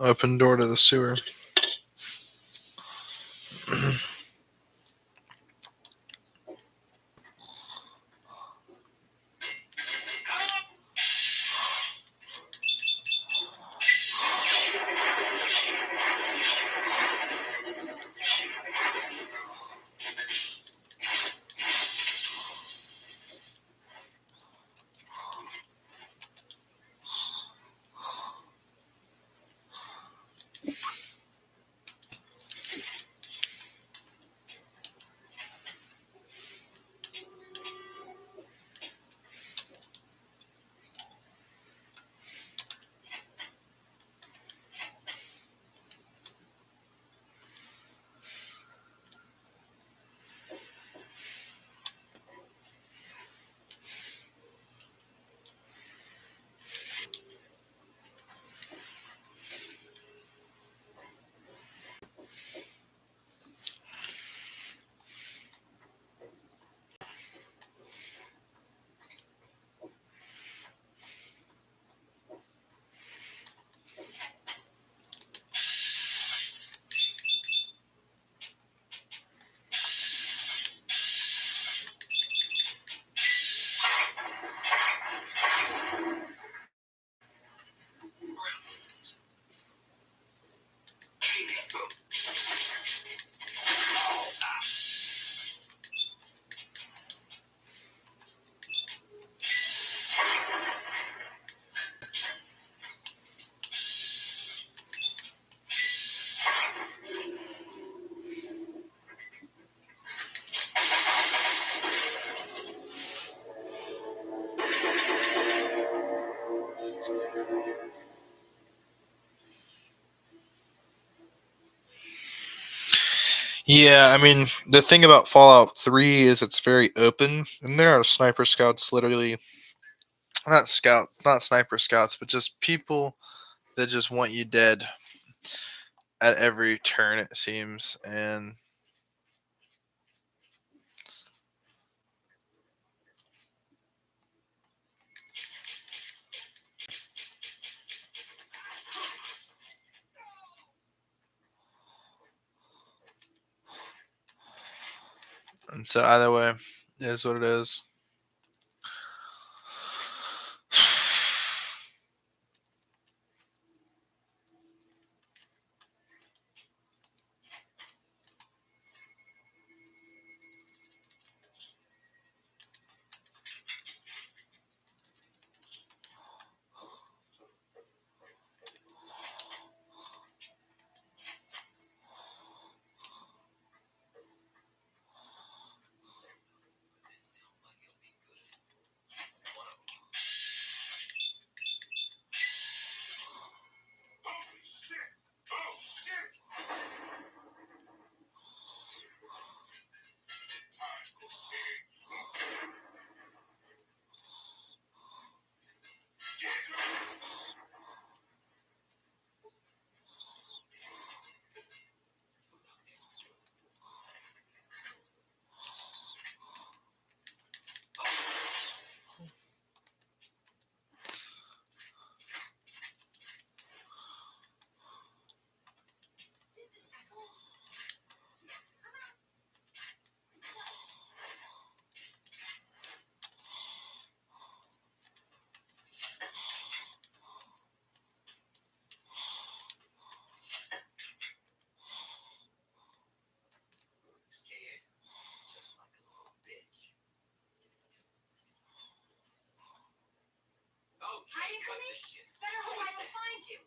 Open door to the sewer. Yeah, I mean, the thing about Fallout 3 is it's very open, and there are sniper scouts literally, not sniper scouts, but just people that just want you dead at every turn, it seems. And so either way, it is what it is. Scared? Just like a little bitch. Oh, Hiding from me? shit. Better hope I don't find you.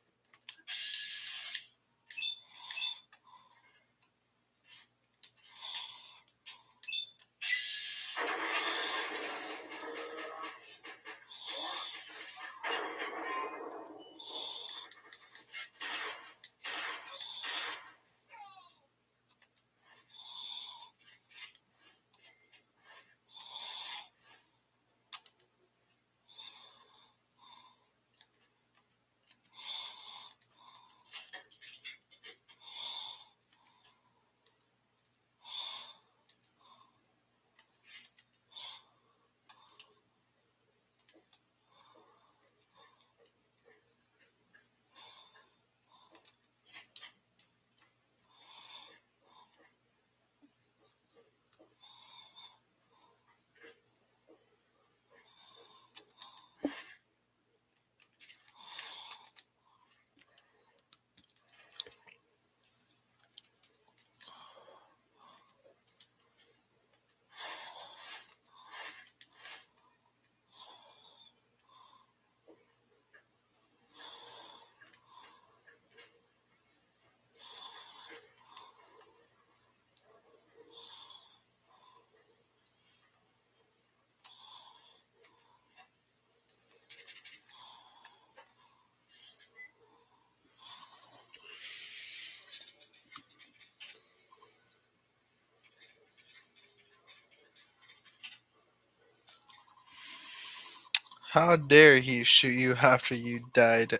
How dare he shoot you after you died?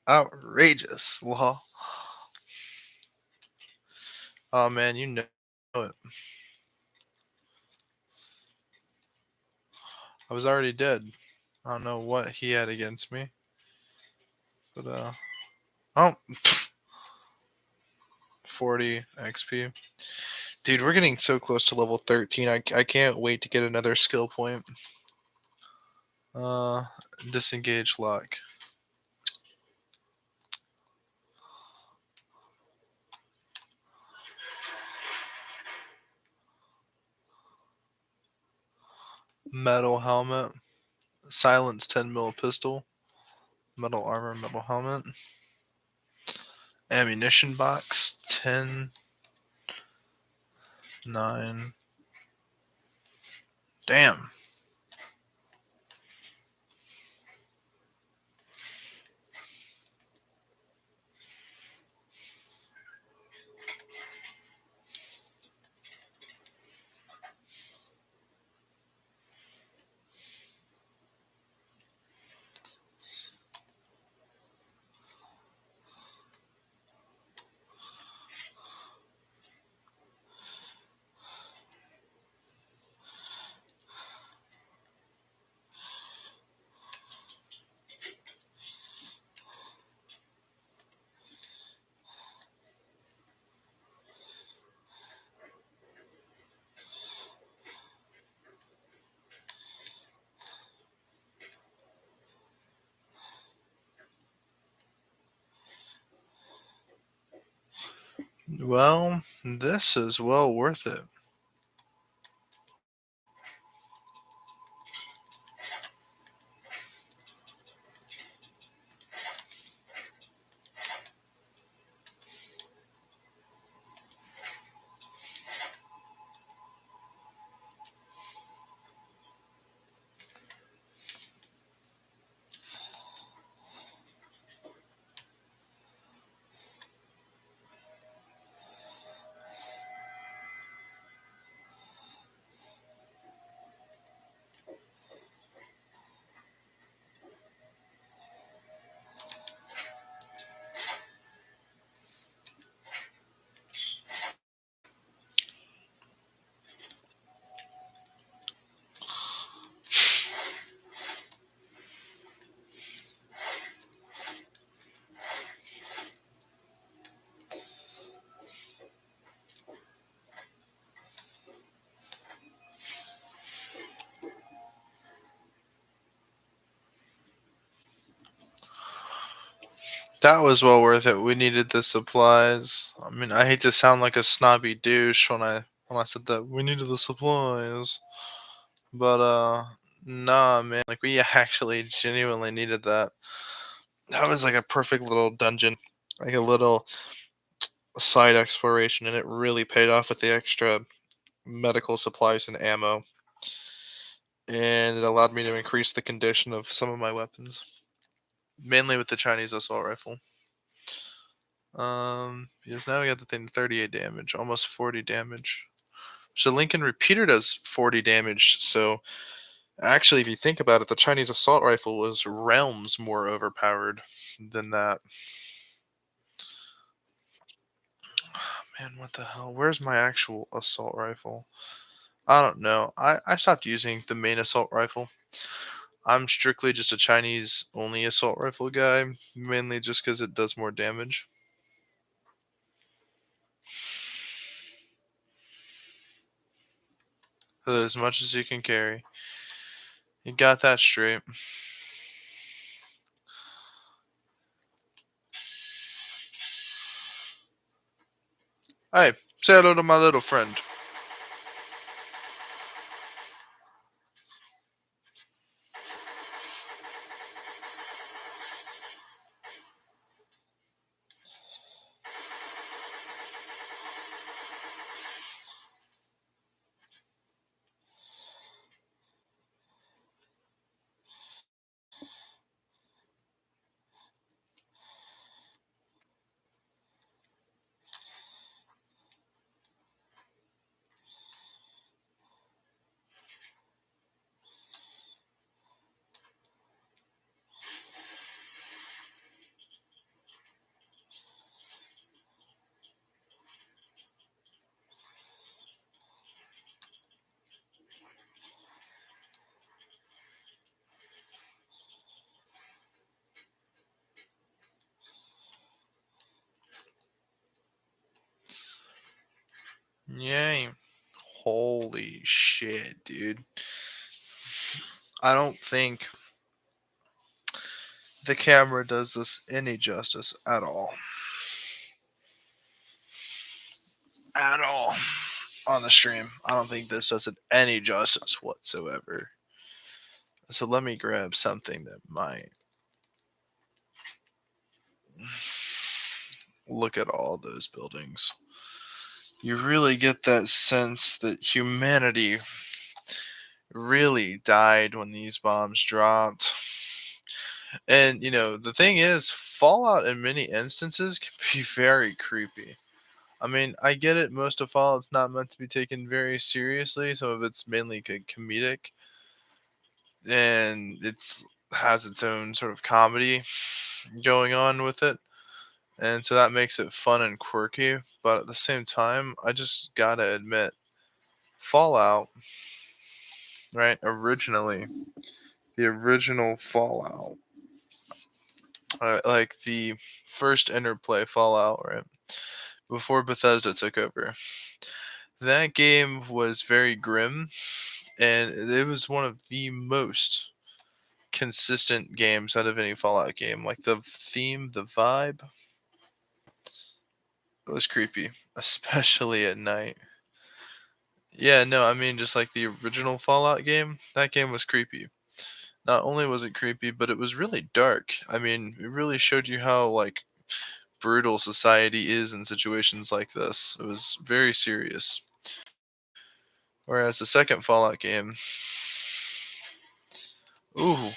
Outrageous, law. Oh man, you know it. I was already dead. I don't know what he had against me. But, oh, 40 XP. Dude, we're getting so close to level 13. I can't wait to get another skill point. Uh, disengage lock. Metal helmet. Silence 10 mil pistol. Metal armor, metal helmet. Ammunition box 10, 9. Damn. Well, this is well worth it. That was well worth it. We needed the supplies. I mean, I hate to sound like a snobby douche when I said that we needed the supplies, but nah, man. Like we actually genuinely needed that. That was like a perfect little dungeon, like a little side exploration, and it really paid off with the extra medical supplies and ammo, and it allowed me to increase the condition of some of my weapons, mainly with the Chinese assault rifle. Because now we got the thing 38 damage, almost 40 damage. So Lincoln Repeater does 40 damage. So actually, if you think about it, the Chinese assault rifle is realms more overpowered than that. Man, what the hell? Where's my actual assault rifle? I don't know. I stopped using the main assault rifle. I'm strictly just a Chinese only assault rifle guy, mainly just because it does more damage. As much as you can carry. You got that straight. Hey, say hello to my little friend. Yay. Holy shit, dude. I don't think the camera does this any justice at all. At all. On the stream. I don't think this does it any justice whatsoever. So let me grab something that might. Look at all those buildings. You really get that sense that humanity really died when these bombs dropped. And, the thing is, Fallout in many instances can be very creepy. I mean, I get it. Most of Fallout's not meant to be taken very seriously. Some of it's mainly comedic, and it's has its own sort of comedy going on with it, and so that makes it fun and quirky. But at the same time, I just gotta admit, Fallout, right? Originally, the original Fallout, like the first Interplay Fallout, right? Before Bethesda took over. That game was very grim, and it was one of the most consistent games out of any Fallout game. Like the theme, the vibe, it was creepy. especially at night. Yeah, no, I mean just like the original Fallout game, that game was creepy. Not only was it creepy, but it was really dark. I mean, it really showed you how like brutal society is in situations like this. It was very serious. Whereas the second Fallout game, ooh,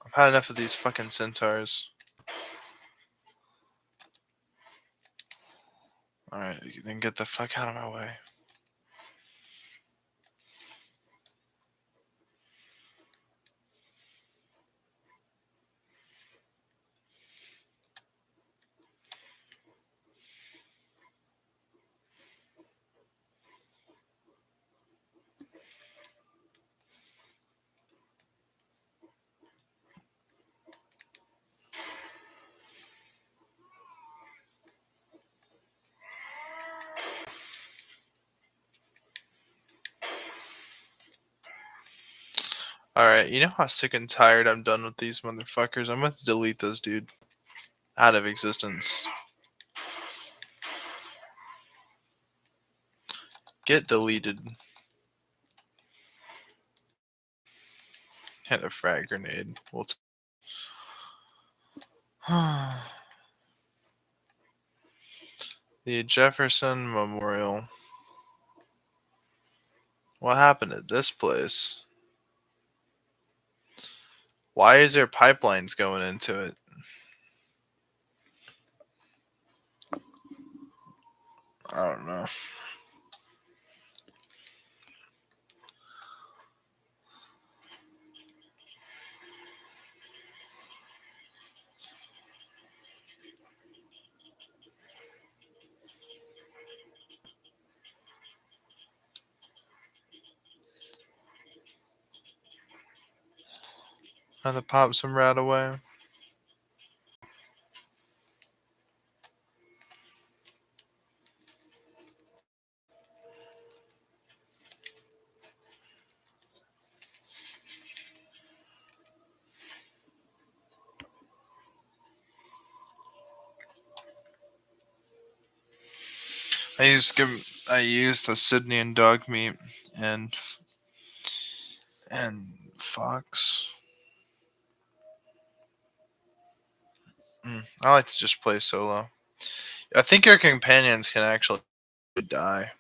I've had enough of these fucking centaurs. Alright, then get the fuck out of my way. Alright, you know how sick and tired I'm done with these motherfuckers? I'm going to delete this dude out of existence. Get deleted. Hit a frag grenade. The Jefferson Memorial. What happened at this place? Why is there pipelines going into it? I don't know. How to pop some rat away. I used the Sydney and dog meat and fox. I like to just play solo. I think your companions can actually die.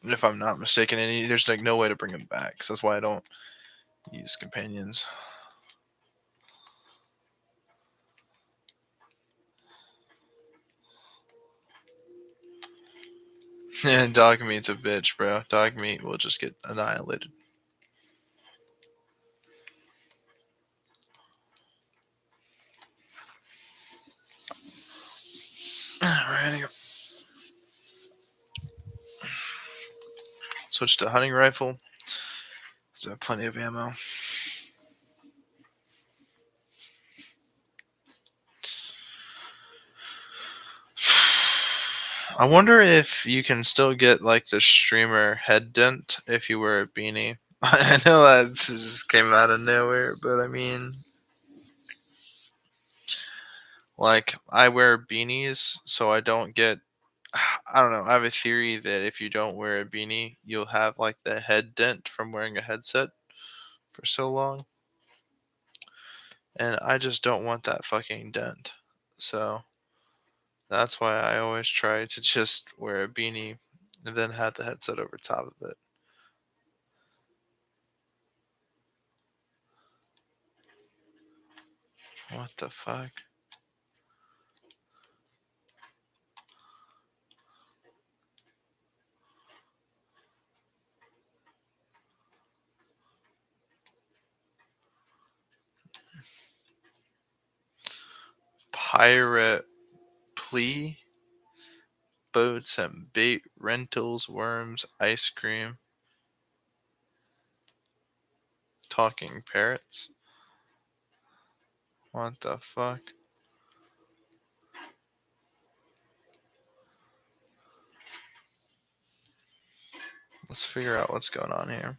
If I'm not mistaken, there's like no way to bring them back. So that's why I don't use companions. And dog meat's a bitch, bro. Dog meat will just get annihilated. Alrighty. Switch to hunting rifle. So I have plenty of ammo. I wonder if you can still get like the streamer head dent if you wear a beanie. I know that just came out of nowhere, but I mean, like I wear beanies so I don't get. I don't know. I have a theory that if you don't wear a beanie, you'll have like the head dent from wearing a headset for so long. And I just don't want that fucking dent. So That's why I always try to just wear a beanie and then have the headset over top of it. What the fuck? Pirate plea? Boats and bait rentals, worms, ice cream, talking parrots. What the fuck? Let's figure out what's going on here.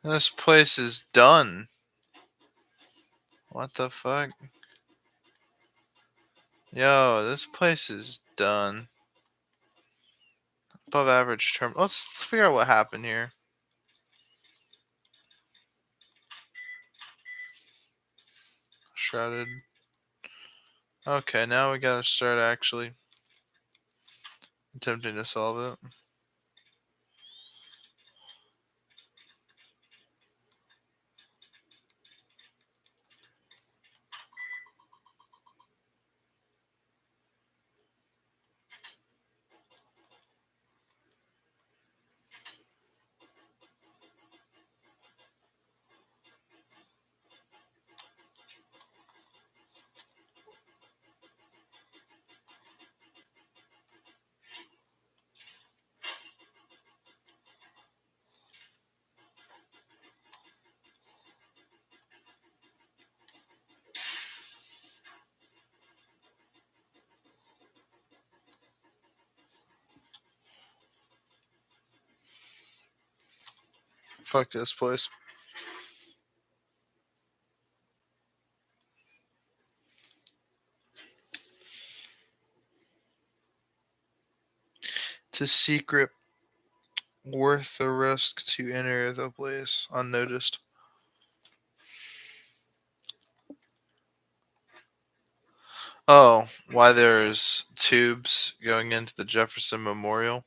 This place is done. What the fuck? Yo, this place is done. Above average term. Let's figure out what happened here. Shrouded. Okay, now we gotta start actually attempting to solve it. Fuck this place. It's a secret worth the risk to enter the place unnoticed. Oh, why there's tubes going into the Jefferson Memorial?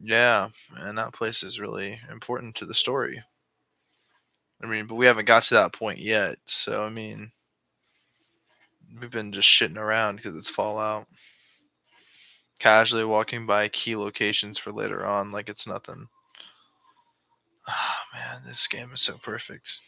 Yeah, and that place is really important to the story. I mean, but we haven't got to that point yet. So, I mean, we've been just shitting around because it's Fallout. Casually walking by key locations for later on like it's nothing. Ah, man, this game is so perfect.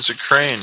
There's a crane.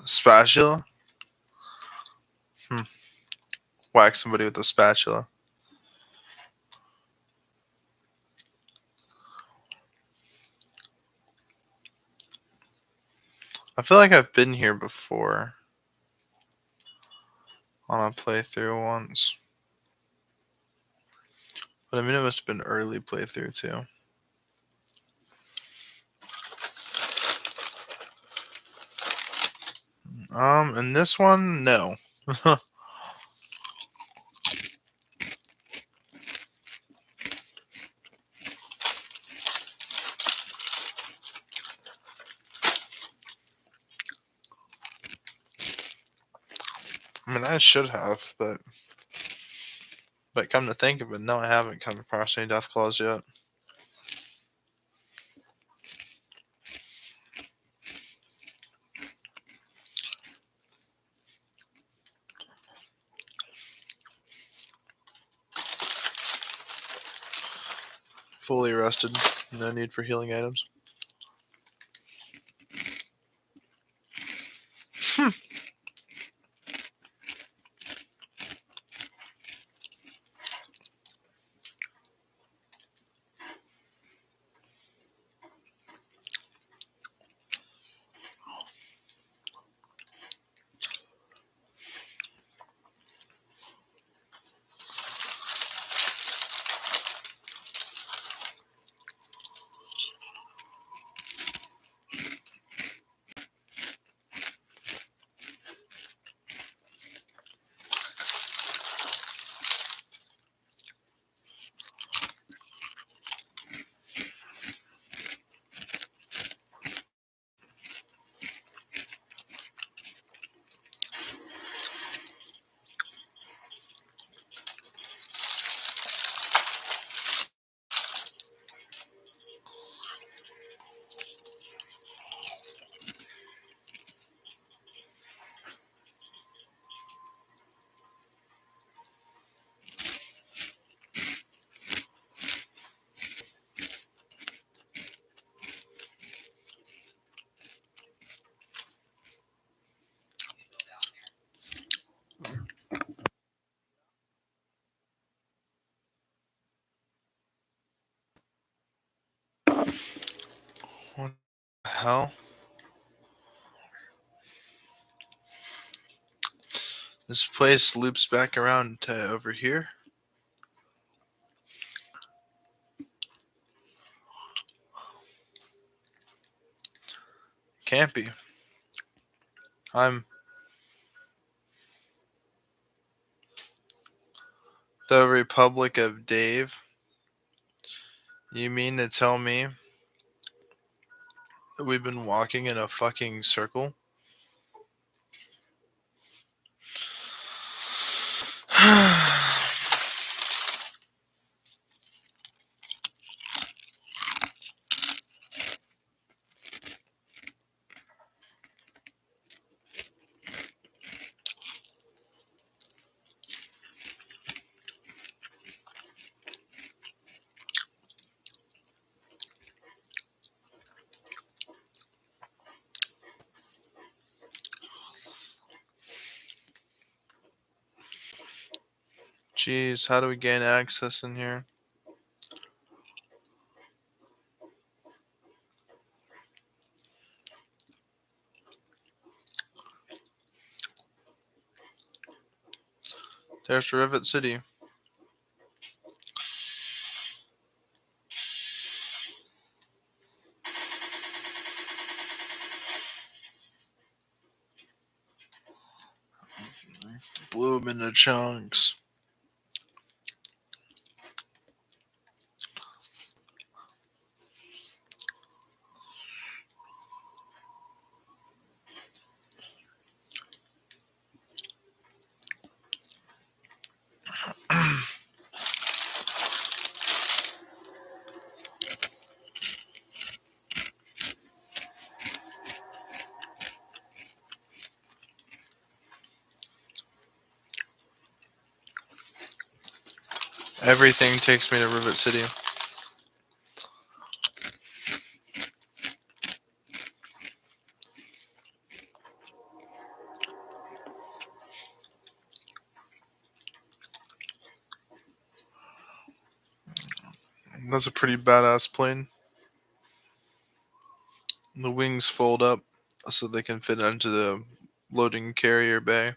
Spatula? Whack somebody with a spatula. I feel like I've been here before. On a playthrough once. But I mean, it must have been early playthrough too. And this one, no. I mean, I should have, but come to think of it, no, I haven't come across any Deathclaws yet. Fully rested, no need for healing items. What the hell? This place loops back around to over here. Can't be. I'm the Republic of Dave. You mean to tell me that we've been walking in a fucking circle? Jeez, how do we gain access in here? There's Rivet City. Blew them into chunks. Everything takes me to Rivet City. That's a pretty badass plane. The wings fold up so they can fit into the loading carrier bay.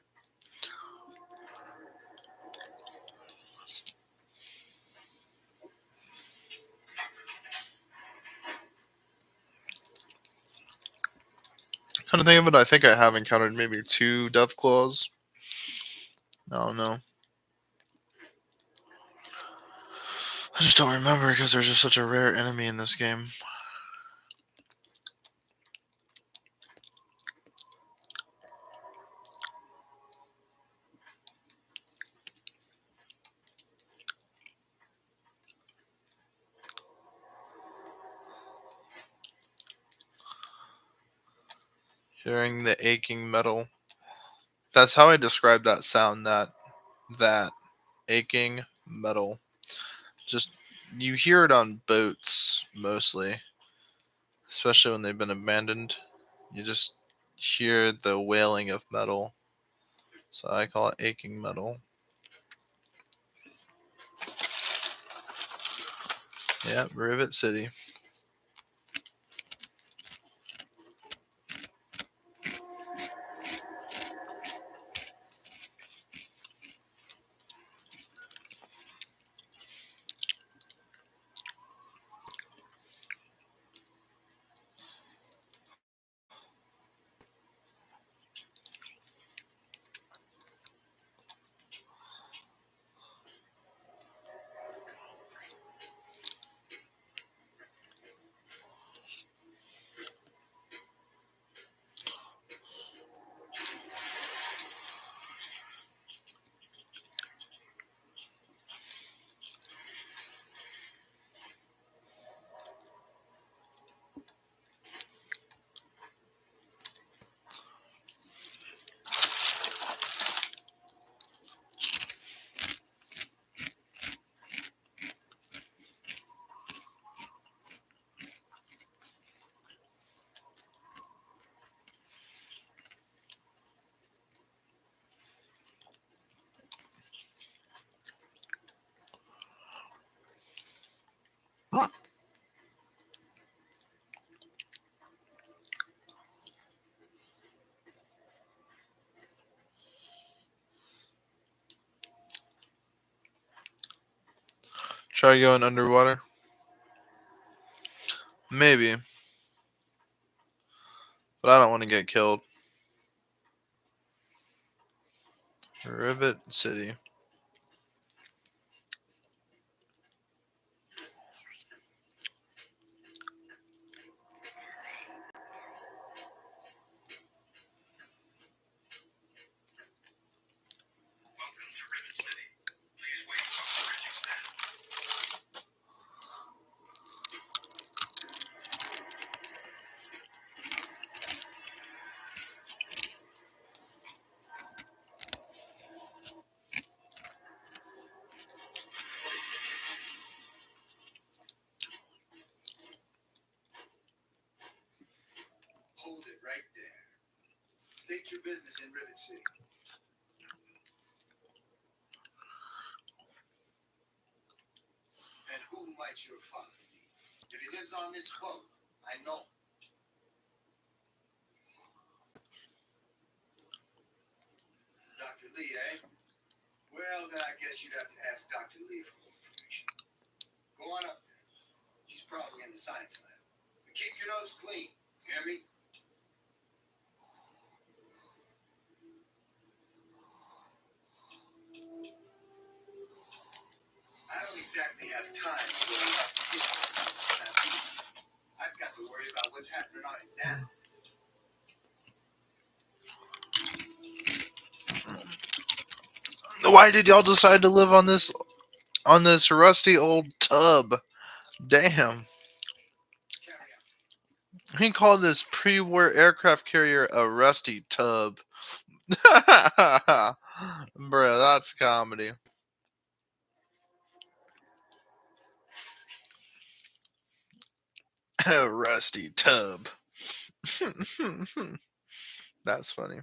Kind of think of it, I think I have encountered maybe 2 death claws. I don't know. I just don't remember because there's just such a rare enemy in this game. Hearing the aching metal. That's how I describe that sound. That aching metal. Just you hear it on boats mostly, especially when they've been abandoned. You just hear the wailing of metal. So I call it aching metal. Yeah, Rivet City. Try going underwater? Maybe. But I don't want to get killed. Rivet City. Welcome to Rivet City. Please wait while the bridge extends. Hold it right there. State your business in Rivet City. What's your father need? If he lives on this boat, I know. Dr. Lee, eh? Well, then I guess you'd have to ask Dr. Lee for more information. Go on up there. She's probably in the science lab. But keep your nose clean. Hear me? I don't exactly have time to worry about the history. I've got to worry about what's happening on it now. Why did y'all decide to live on this rusty old tub? Damn. Carry on. He called this pre-war aircraft carrier a rusty tub. Bruh, that's comedy. A rusty tub. That's funny.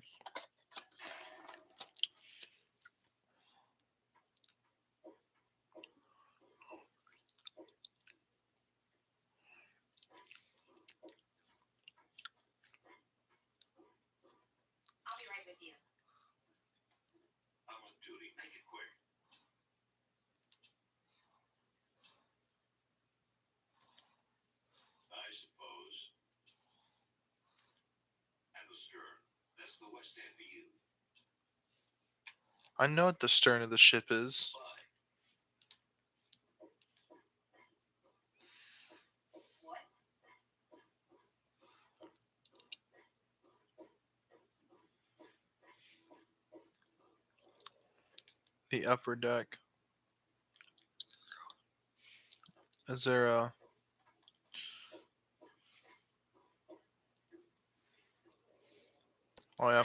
I'll be right with you. I'm on duty. Make it quick. I suppose. And the stern. That's the west end of you. I know what the stern of the ship is. Bye. What? The upper deck. Is there a... Oh yeah.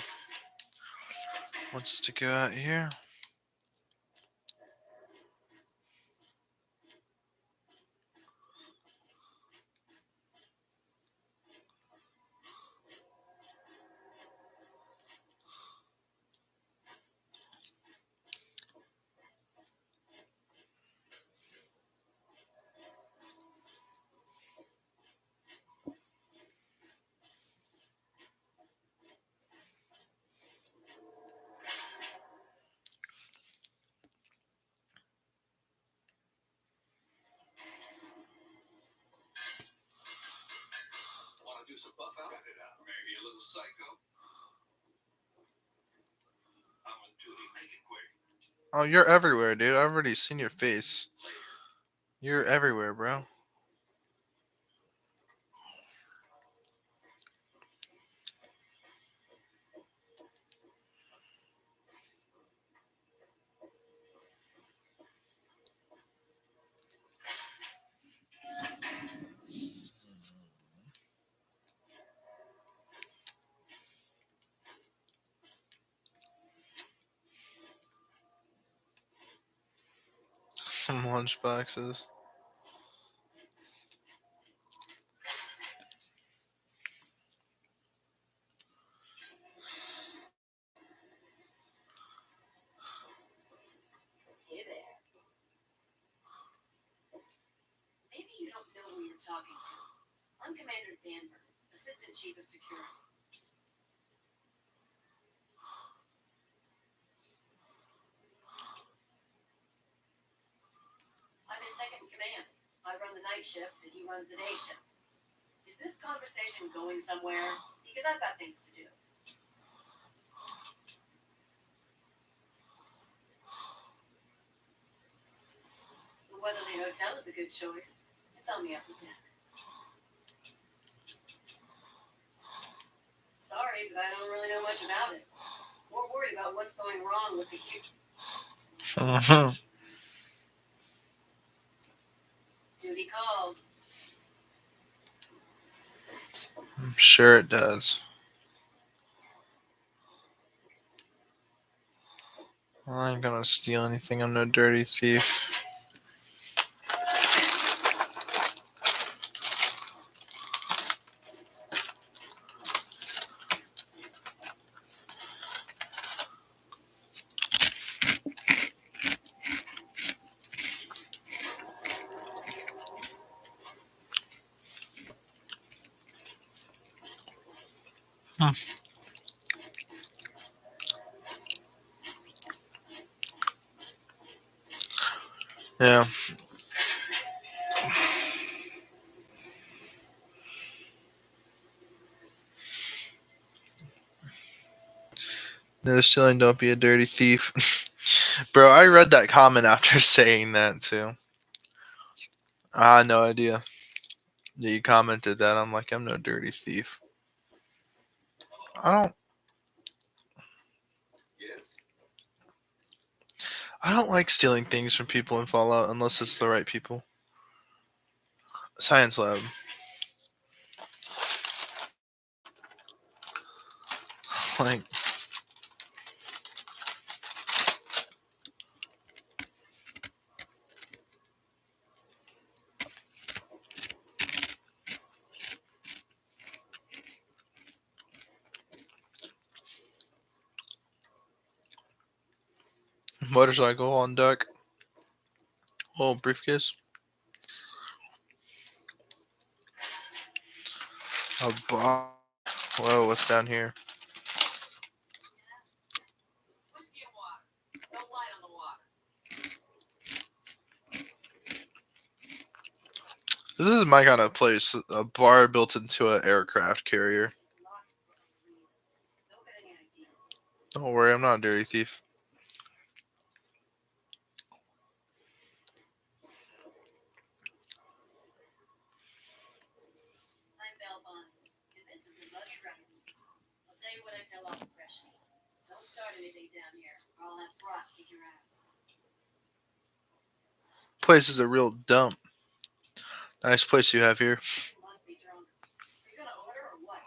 Wants us to go out here. Want to do some buff out? Cut it out. Maybe a little psycho. I'm on duty. Make it quick. Oh, you're everywhere, dude. I've already seen your face. Later. You're everywhere, bro. Some lunch boxes. Hey there. Maybe you don't know who you're talking to. I'm Commander Danvers, Assistant Chief of Security. I'm his second in command. I run the night shift and he runs the day shift. Is this conversation going somewhere? Because I've got things to do. The Weatherly Hotel is a good choice. It's on the upper deck. Sorry, but I don't really know much about it. More worried about what's going wrong with the duty calls. I'm sure it does. I ain't gonna steal anything. I'm no dirty thief. Yeah. No stealing, don't be a dirty thief. Bro, I read that comment after saying that too. I had no idea. Yeah, you commented that. I'm like, I'm no dirty thief. I don't Yes. I don't like stealing things from people in Fallout unless it's the right people. Science lab. Like motorcycle on deck. Oh, briefcase. A bar. Whoa, what's down here? Whiskey and water. No light on the water. This is my kind of place. A bar built into an aircraft carrier. Don't get any ideas. Don't worry, I'm not a dirty thief. I'm Belle Bonnie, and this is the Muddy Run. I'll tell you what I tell all the freshmen. Don't start anything down here, or I'll have Brock kick your ass. Place is a real dump. Nice place you have here. You must be drunk. Are you gonna order or what?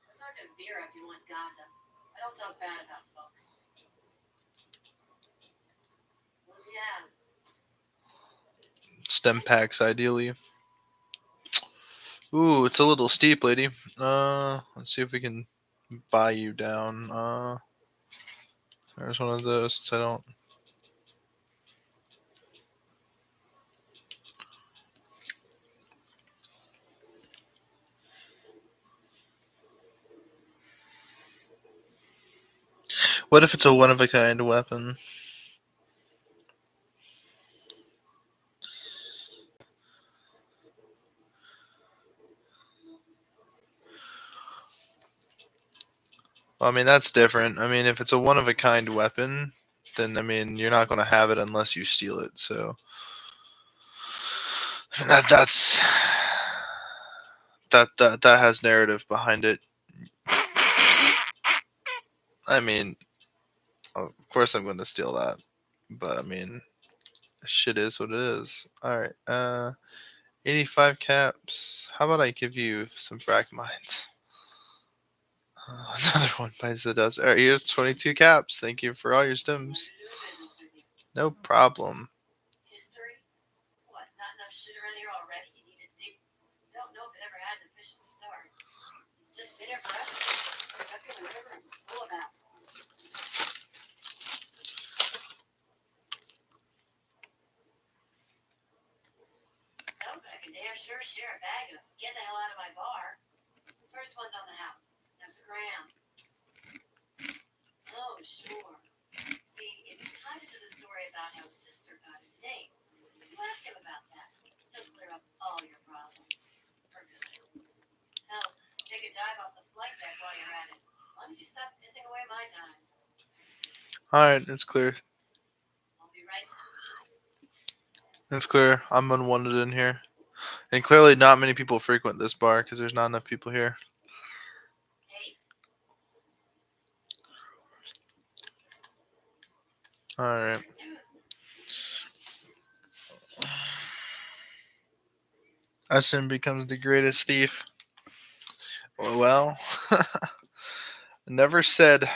Go talk to Vera if you want gossip. I don't talk bad about folks. What do you have? Stem packs, ideally. Ooh, it's a little steep, lady. Let's see if we can buy you down. There's one of those. Since I don't. What if it's a one of a kind weapon? Well, I mean, that's different. I mean, if it's a one of a kind weapon, then I mean, you're not going to have it unless you steal it. So that's that has narrative behind it. I mean, of course I'm going to steal that, but I mean, shit is what it is. All right. 85 caps. How about I give you some frag mines? Another one bites the dust. All right, here's 22 caps. Thank you for all your stems. Pleasure doing business with you. No problem. History? What, not enough shit around here already? You need to dig. Don't know if it ever had an official start. It's just been here forever. Stuck in the river and full of assholes. Oh, but I can damn sure share a bag of get the hell out of my bar. The first one's on the house. Now scram. Oh, sure. See, it's tied into the story about how Sister got his name. You ask him about that. He'll clear up all your problems. For good. Hell, take a dive off the flight deck while you're at it. As long as you stop pissing away my time. All right, it's clear. I'll be right. It's clear. I'm unwanted in here. And clearly, not many people frequent this bar because there's not enough people here. Hey, All right. Essen becomes the greatest thief. Well, never said.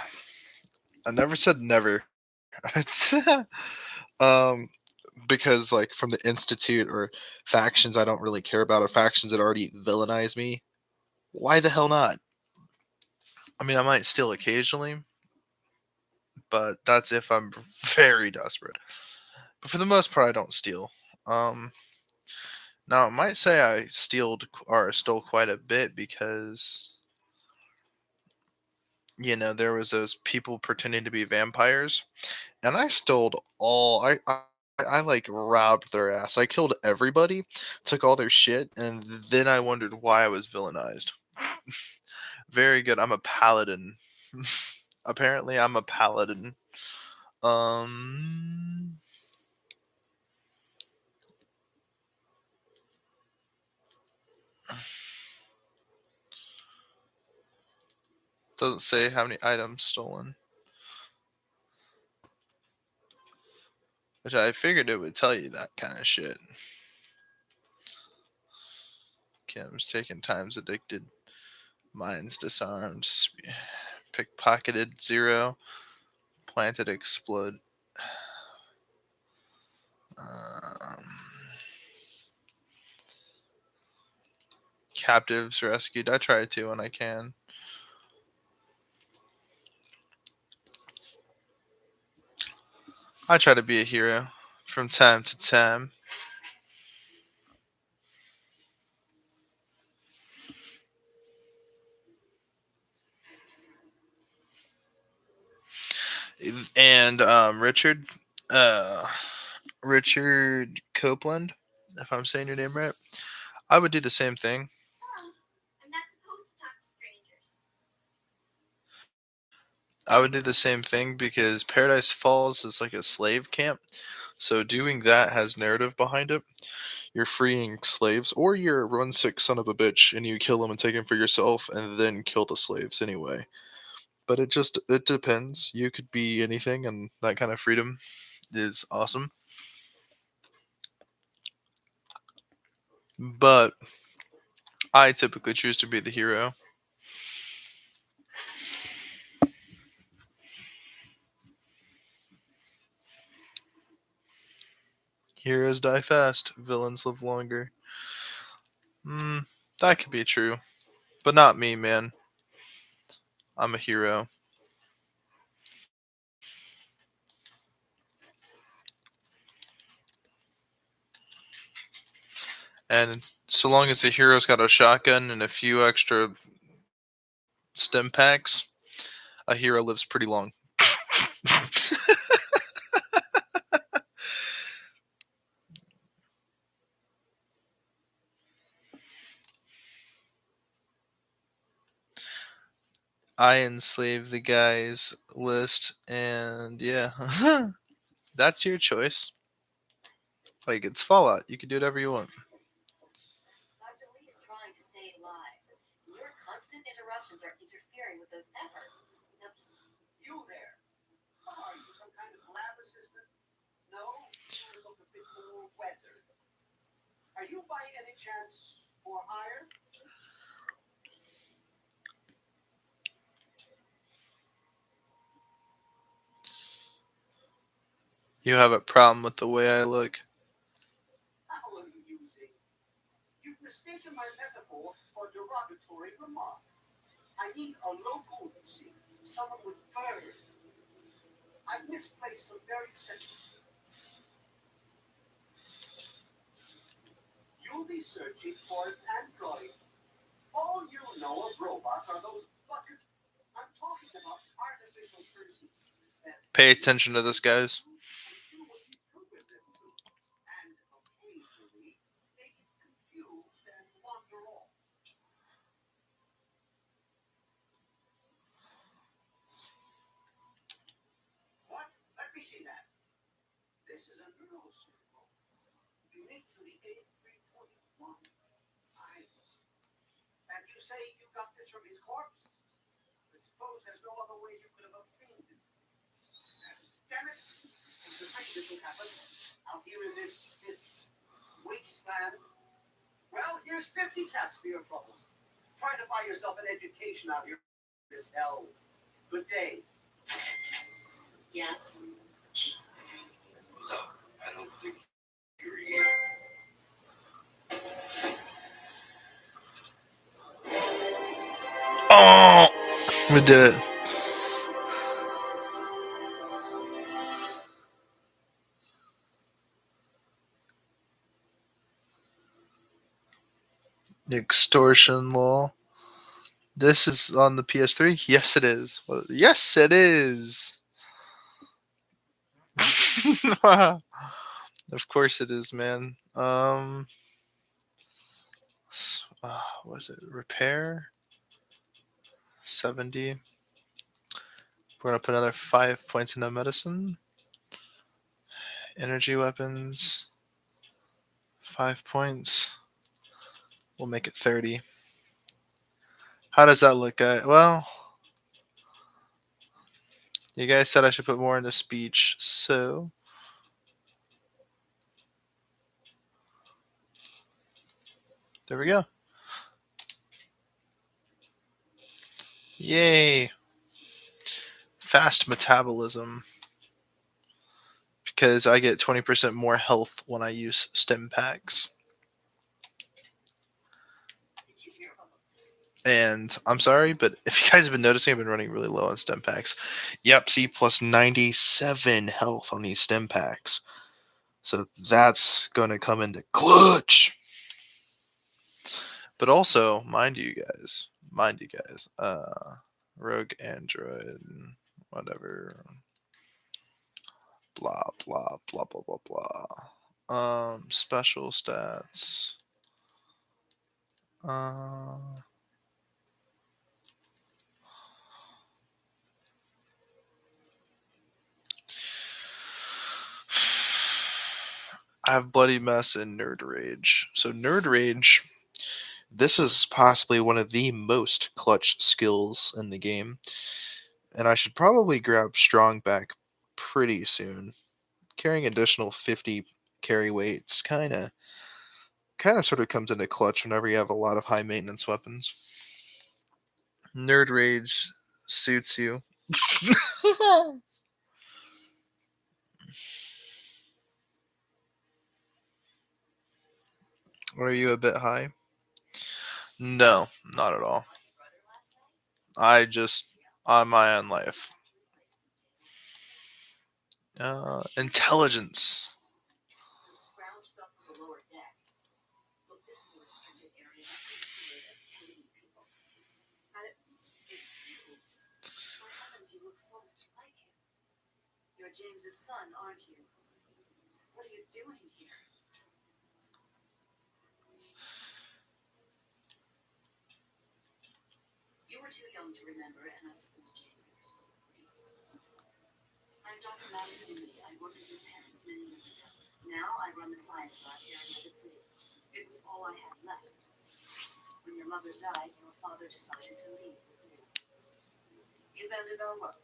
I never said never. um, because like from the institute or factions I don't really care about or factions that already villainize me. Why the hell not? I mean, I might steal occasionally, but that's if I'm very desperate. But for the most part, I don't steal. Um, Now, I might say I stole quite a bit because there was those people pretending to be vampires, and I stole all. I like robbed their ass. I killed everybody, took all their shit, and then I wondered why I was villainized. Very good. I'm a paladin. Apparently, I'm a paladin. Um, doesn't say how many items stolen, which I figured it would tell you that kind of shit. Kim's taken times addicted. Mines disarmed. Pickpocketed 0. Planted explode. Um, Captives rescued. I try to when I can. I try to be a hero from time to time. And uh, Richard Copeland, if I'm saying your name right, I would do the same thing. Hello. I'm not supposed to talk to strangers. I would do the same thing because Paradise Falls is like a slave camp. So doing that has narrative behind it. You're freeing slaves, or you're a run sick son of a bitch and you kill them and take them for yourself and then kill the slaves anyway. But it depends. You could be anything, and that kind of freedom is awesome. But I typically choose to be the hero. Heroes die fast, villains live longer. Hmm, that could be true, but not me, man. I'm a hero. And so long as the hero's got a shotgun and a few extra stim packs, a hero lives pretty long. I enslaved the guy's list, and yeah, that's your choice. Like, it's Fallout. You can do whatever you want. Dr. Lee is trying to save lives. Your constant interruptions are interfering with those efforts. Now, You there. Are you some kind of lab assistant? No? You look a bit more weathered. Are you by any chance for hire? You have a problem with the way I look. How are you using? You've mistaken my metaphor for derogatory remark. I need a local, you see. Someone with fur. I've misplaced some very sensitive. You'll be searching for an android. All you know of robots are those buckets. I'm talking about artificial persons that Pay attention to this, guys. and do what you program them to. And occasionally they get confused and wander off. What? Let me see that. This is a neurosurgical, unique to the A321. And you say you got this from his corpse? I suppose there's no other way you could have obtained it. Damn it! It's the fact this will happen out here in this wasteland. Well, here's 50 caps for your troubles. Try to buy yourself an education out here in this hell. Good day. yes. No, I don't think you're here. Oh, we did it. Extortion law. This is on the PS3? Yes, it is. Yes, it is. Of course it is, man. What is it? Repair 70. We're gonna put another 5 points into medicine. Energy weapons 5 points. We'll make it 30. How does that look, guys? Well, you guys said I should put more into speech, so there we go. Yay! Fast metabolism. Because I get 20% more health when I use stim packs. Did you hear about And I'm sorry, but if you guys have been noticing, I've been running really low on stim packs. Yep, see, plus 97 health on these stim packs. So that's going to come into clutch. But also, mind you guys, Rogue Android, whatever, blah, blah, blah, blah, blah, blah. Special stats. I have Bloody Mess and Nerd Rage. So Nerd Rage, this is possibly one of the most clutch skills in the game. And I should probably grab Strong back pretty soon. Carrying additional 50 carry weights kind of sort of comes into clutch whenever you have a lot of high maintenance weapons. Nerd Rage suits you. Are you a bit high? No, not at all. I just on my own life. Intelligence. Just scrounge stuff from the lower deck? Look, this is a restricted area that could be of 10 people. It's you. What happens? You look so much like him. You're James's son, aren't you? What are you doing here? You were too young to remember, and I suppose James never spoke for you. I'm Dr. Madison Lee. I worked with your parents many years ago. Now I run the science lab here in Rabbit City. It was all I had left. When your mother died, your father decided to leave with you. He abandoned our work.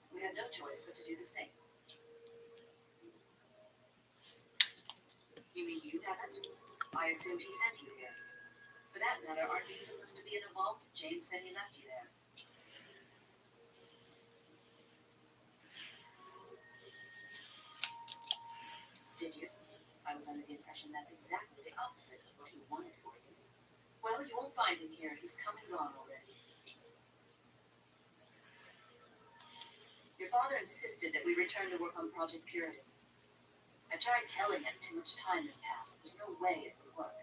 We had no choice but to do the same. You mean you haven't? I assumed he sent you here. For that matter, aren't you supposed to be involved? James said he left you there. Did you? I was under the impression that's exactly the opposite of what he wanted for you. Well, you won't find him here. He's come and gone already. Your father insisted that we return to work on Project Purity. I tried telling him too much time has passed. There's no way it will work.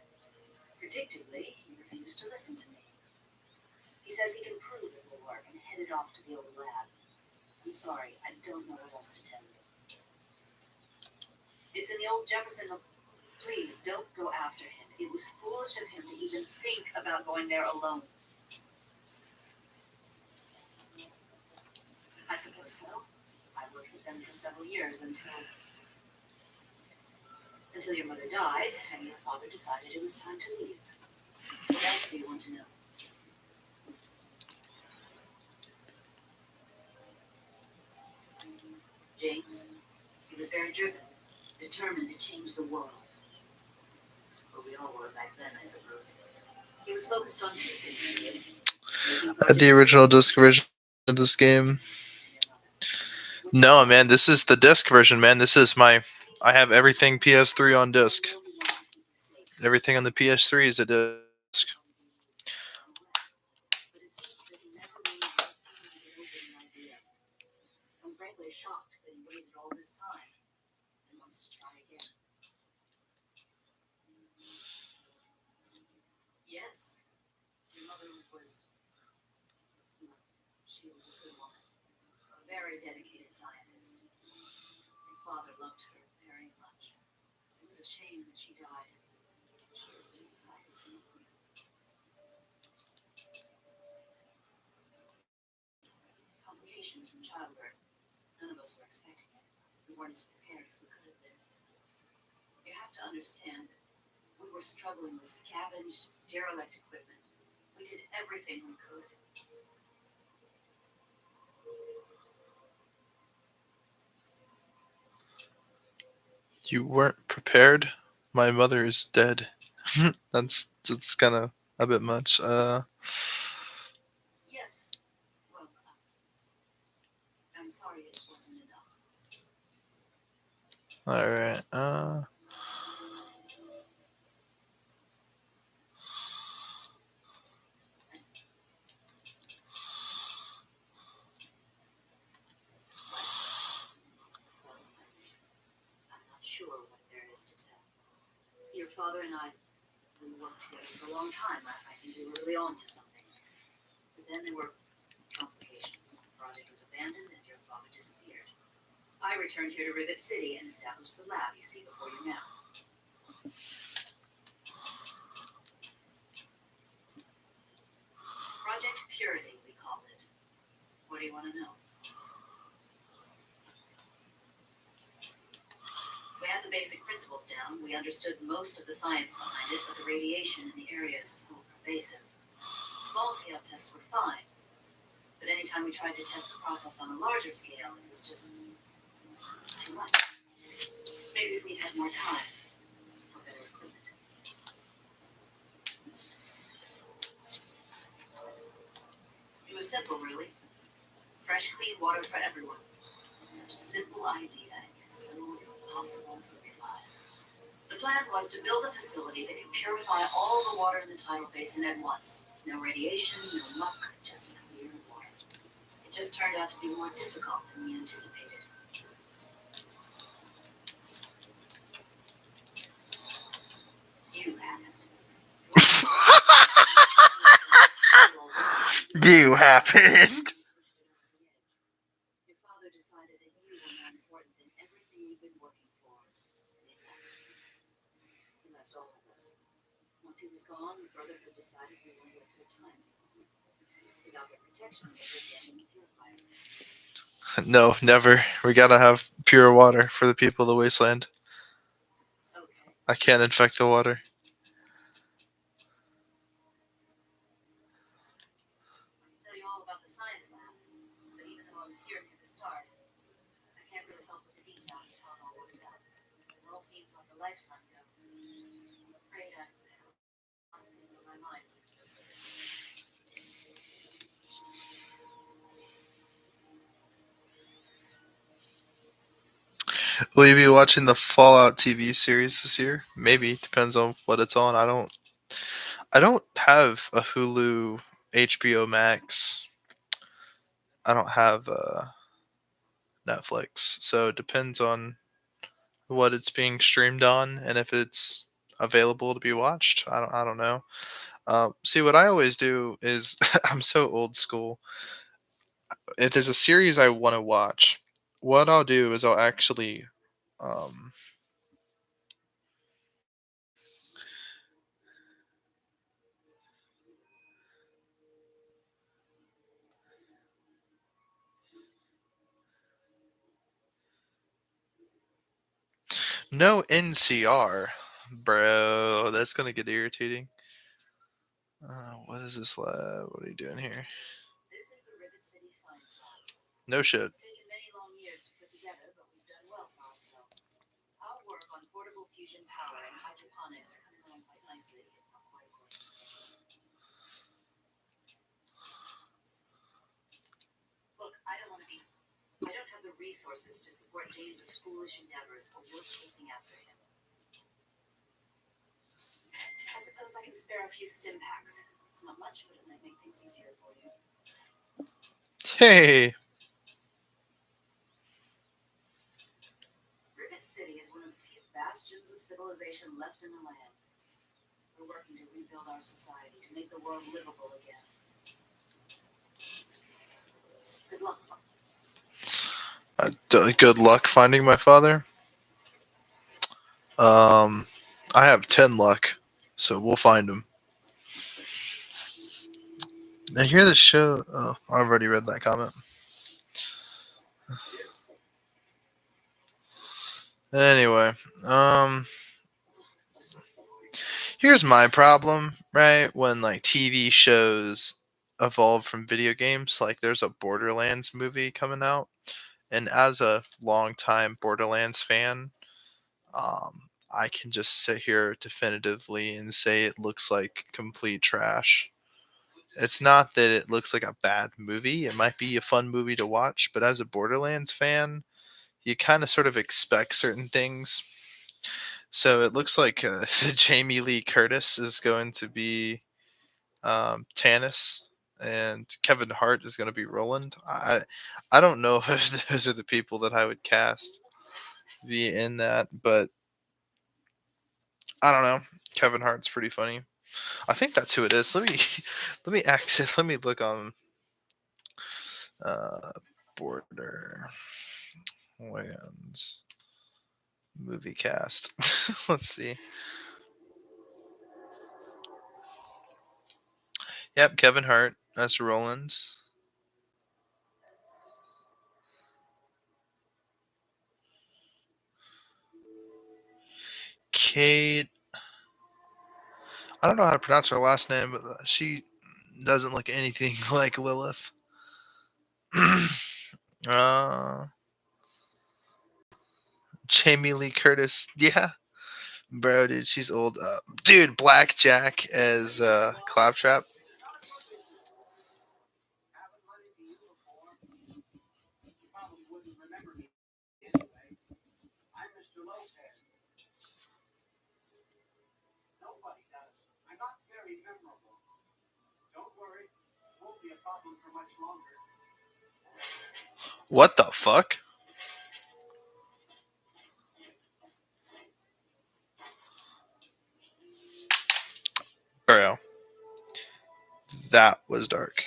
Predictably, he refused to listen to me. He says he can prove it will work and headed off to the old lab. I'm sorry, I don't know what else to tell you. It's in the old Jefferson. Please, don't go after him. It was foolish of him to even think about going there alone. I suppose so. I worked with them for several years until your mother died and your father decided it was time to leave. What else do you want to know? James, he was very driven, determined to change the world. But we all were back then, I suppose. He was focused on two things. The original disc version of this game. No, man, this is the disc version, man. This is I have everything PS3 on disc. Everything on the PS3 is a disc. But it seems that he never really was able to get over the idea. I'm frankly shocked that he waited all this time and wants to try again. Yes, Yes, your mother was. She was a good woman, a very dedicated scientist. Your father loved her very much. It was a shame that she died. She really decided to leave me. Complications from childbirth. None of us were expecting it. We weren't as prepared as we could have been. You have to understand that we were struggling with scavenged, derelict equipment. We did everything we could. You weren't prepared? My mother is dead. That's kind of a bit much. Yes. Well, I'm sorry it wasn't enough. All right. Well, I'm not sure what there is to tell. Your father and I, we worked together for a long time. I think we were really on to something. But then there were complications. The project was abandoned and your father disappeared. I returned here to Rivet City and established the lab you see before you now. Project Purity, we called it. What do you want to know? We had the basic principles down. We understood most of the science behind it, but the radiation in the area is so pervasive. Small-scale tests were fine, but anytime we tried to test the process on a larger scale, it was just too much. Maybe if we had more time for better equipment. It was simple, really. Fresh, clean water for everyone. Such a simple idea, and yet so impossible to realize. The plan was to build a facility that could purify all the water in the tidal basin at once. No radiation, no muck, just clear water. It just turned out to be more difficult than we anticipated. You happened. You happened. Your father decided that you were more important than everything we've been working for. And it happened. He left all of us. Once he was gone, the Brotherhood decided we weren't worth their time. Without their protection, they would get in the purifier. No, never. We gotta have pure water for the people of the wasteland. Okay. I can't infect the water. I can tell you all about the science lab, but even though I was here near the start, I can't really help with the details of how it all worked out. It all seems like a lifetime ago. I'm afraid I've had a lot of things on my mind since those days. Will you be watching the Fallout TV series this year? Maybe. Depends on what it's on. I don't have a Hulu, HBO Max. I don't have Netflix. So it depends on what it's being streamed on and if it's available to be watched. I don't know. See, what I always do is I'm so old school. If there's a series I want to watch, what I'll do is I'll actually um, no NCR, bro. That's gonna get irritating. What is this lab? What are you doing here? This is the Rivet City Science Lab. No shit. It's taken many long years to put together, but we've done well for ourselves. Our work on portable fusion power and hydroponics are coming along quite nicely, if not quite according to schedule. Look, I don't have the resources to support James's foolish endeavors or work chasing after him. I suppose I can spare a few stim packs. It's not much, but it might make things easier for you. Hey. Rivet City is one of the few bastions of civilization left in the land. We're working to rebuild our society, to make the world livable again. Good luck. Good luck finding my father. I have 10 luck, so we'll find him. I hear the show. Oh, I already read that comment. Yes. Anyway, here's my problem, right? When like TV shows evolve from video games, like there's a Borderlands movie coming out, and as a longtime Borderlands fan, I can just sit here definitively and say it looks like complete trash. It's not that it looks like a bad movie. It might be a fun movie to watch, but as a Borderlands fan, you kind of sort of expect certain things. So it looks like Jamie Lee Curtis is going to be Tannis, and Kevin Hart is going to be Roland. I don't know if those are the people that I would cast to be in that, but I don't know. Kevin Hart's pretty funny. I think that's who it is. Let me look on uh, Borderlands movie cast. Let's see. Yep, Kevin Hart. That's Roland. Kate. I don't know how to pronounce her last name, but she doesn't look anything like Lilith. uh, Jamie Lee Curtis. Yeah, bro, dude, she's old. Dude, Blackjack as Claptrap. Haven't run into you before. You probably wouldn't remember me anyway. I'm Mr. Lopez. Nobody does. I'm not very memorable. Don't worry. Won't be a problem for much longer. What the fuck? Bro, that was dark.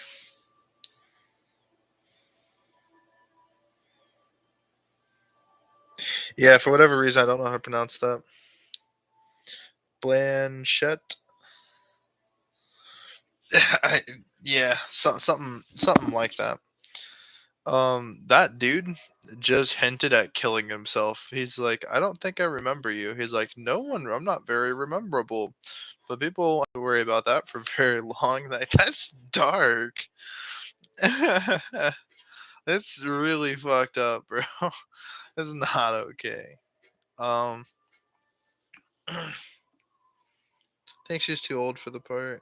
Yeah, for whatever reason, I don't know how to pronounce that. Blanchett. Yeah, something like that. That dude just hinted at killing himself. He's like, I don't think I remember you. He's like, no one. I'm not very rememberable, but people want to worry about that for very long. Like that's dark. It's really fucked up, bro. It's not okay. Um, I think she's too old for the part.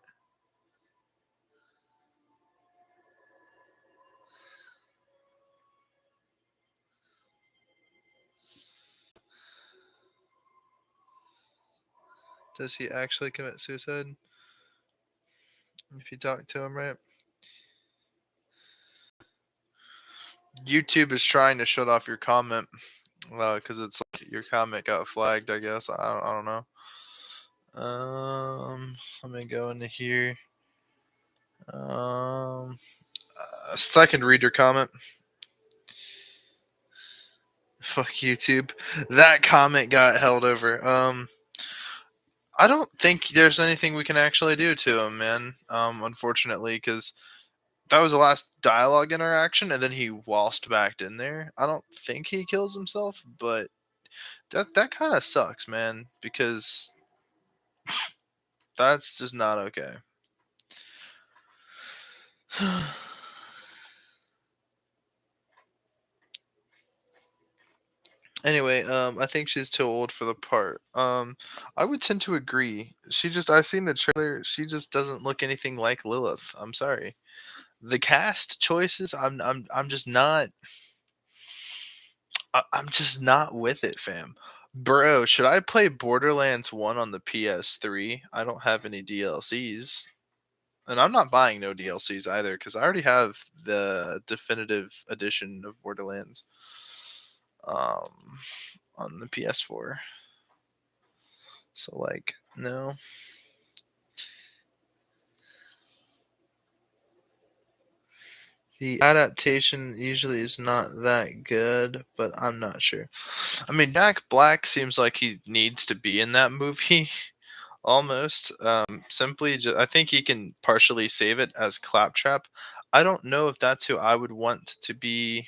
Does he actually commit suicide? If you talk to him, right? YouTube is trying to shut off your comment. Because it's like your comment got flagged, I guess. I don't know. Let me go into here. So I can read your comment. Fuck YouTube. That comment got held over. I don't think there's anything we can actually do to him, man. Unfortunately, because that was the last dialogue interaction, and then he waltzed back in there. I don't think he kills himself, but that kind of sucks, man, because that's just not okay. Anyway, I think she's too old for the part. I would tend to agree. I've seen the trailer. She just doesn't look anything like Lilith. I'm sorry. The cast choices, I'm just not. I'm just not with it, fam. Bro, should I play Borderlands 1 on the PS3? I don't have any DLCs. And I'm not buying no DLCs either because I already have the definitive edition of Borderlands on the PS4. So, like, no. The adaptation usually is not that good, but I'm not sure. I mean, Jack Black seems like he needs to be in that movie almost. I think he can partially save it as Claptrap. I don't know if that's who I would want to be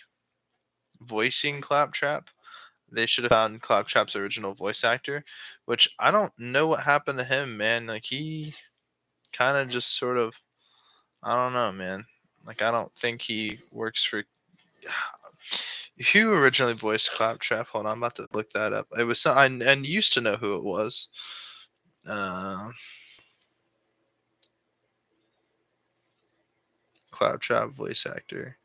voicing Claptrap. They should have found Claptrap's original voice actor, which I don't know what happened to him, man. Like he kind of just sort of, I don't know, man. Like I don't think he works for. Who originally voiced Claptrap? Hold on, I'm about to look that up. It was I and used to know who it was. Uh, Claptrap voice actor.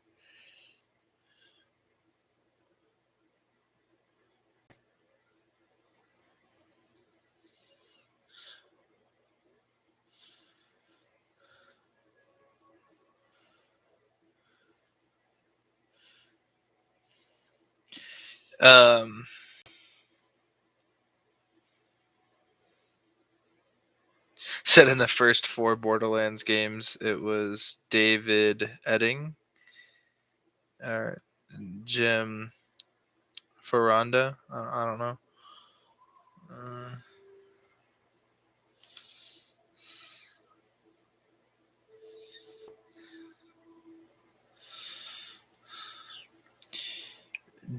Um, Said in the first 4 Borderlands games, it was David Edding or Jim Ferranda. I don't know. Uh,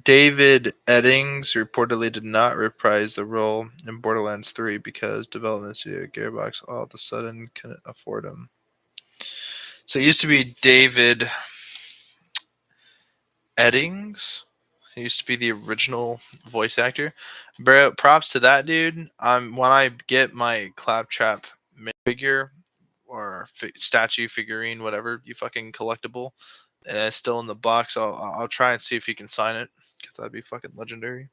David Eddings reportedly did not reprise the role in Borderlands 3 because development studio Gearbox all of a sudden couldn't afford him. So it used to be David Eddings. He used to be the original voice actor. Bro, props to that dude. When I get my Claptrap figure or statue figurine, whatever you fucking collectible, and it's still in the box, I'll try and see if he can sign it because that'd be fucking legendary.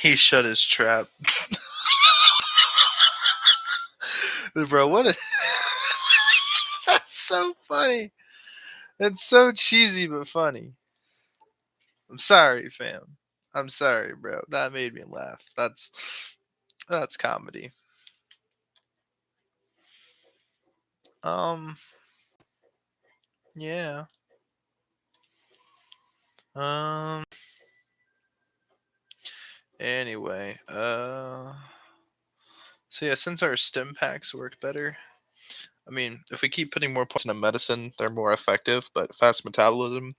He shut his trap. Bro, what a that's so funny. It's so cheesy but funny. I'm sorry, fam. I'm sorry, bro. That made me laugh. That's comedy. Um yeah. Um anyway, so yeah, since our stim packs work better, I mean, if we keep putting more points into medicine, they're more effective, but fast metabolism,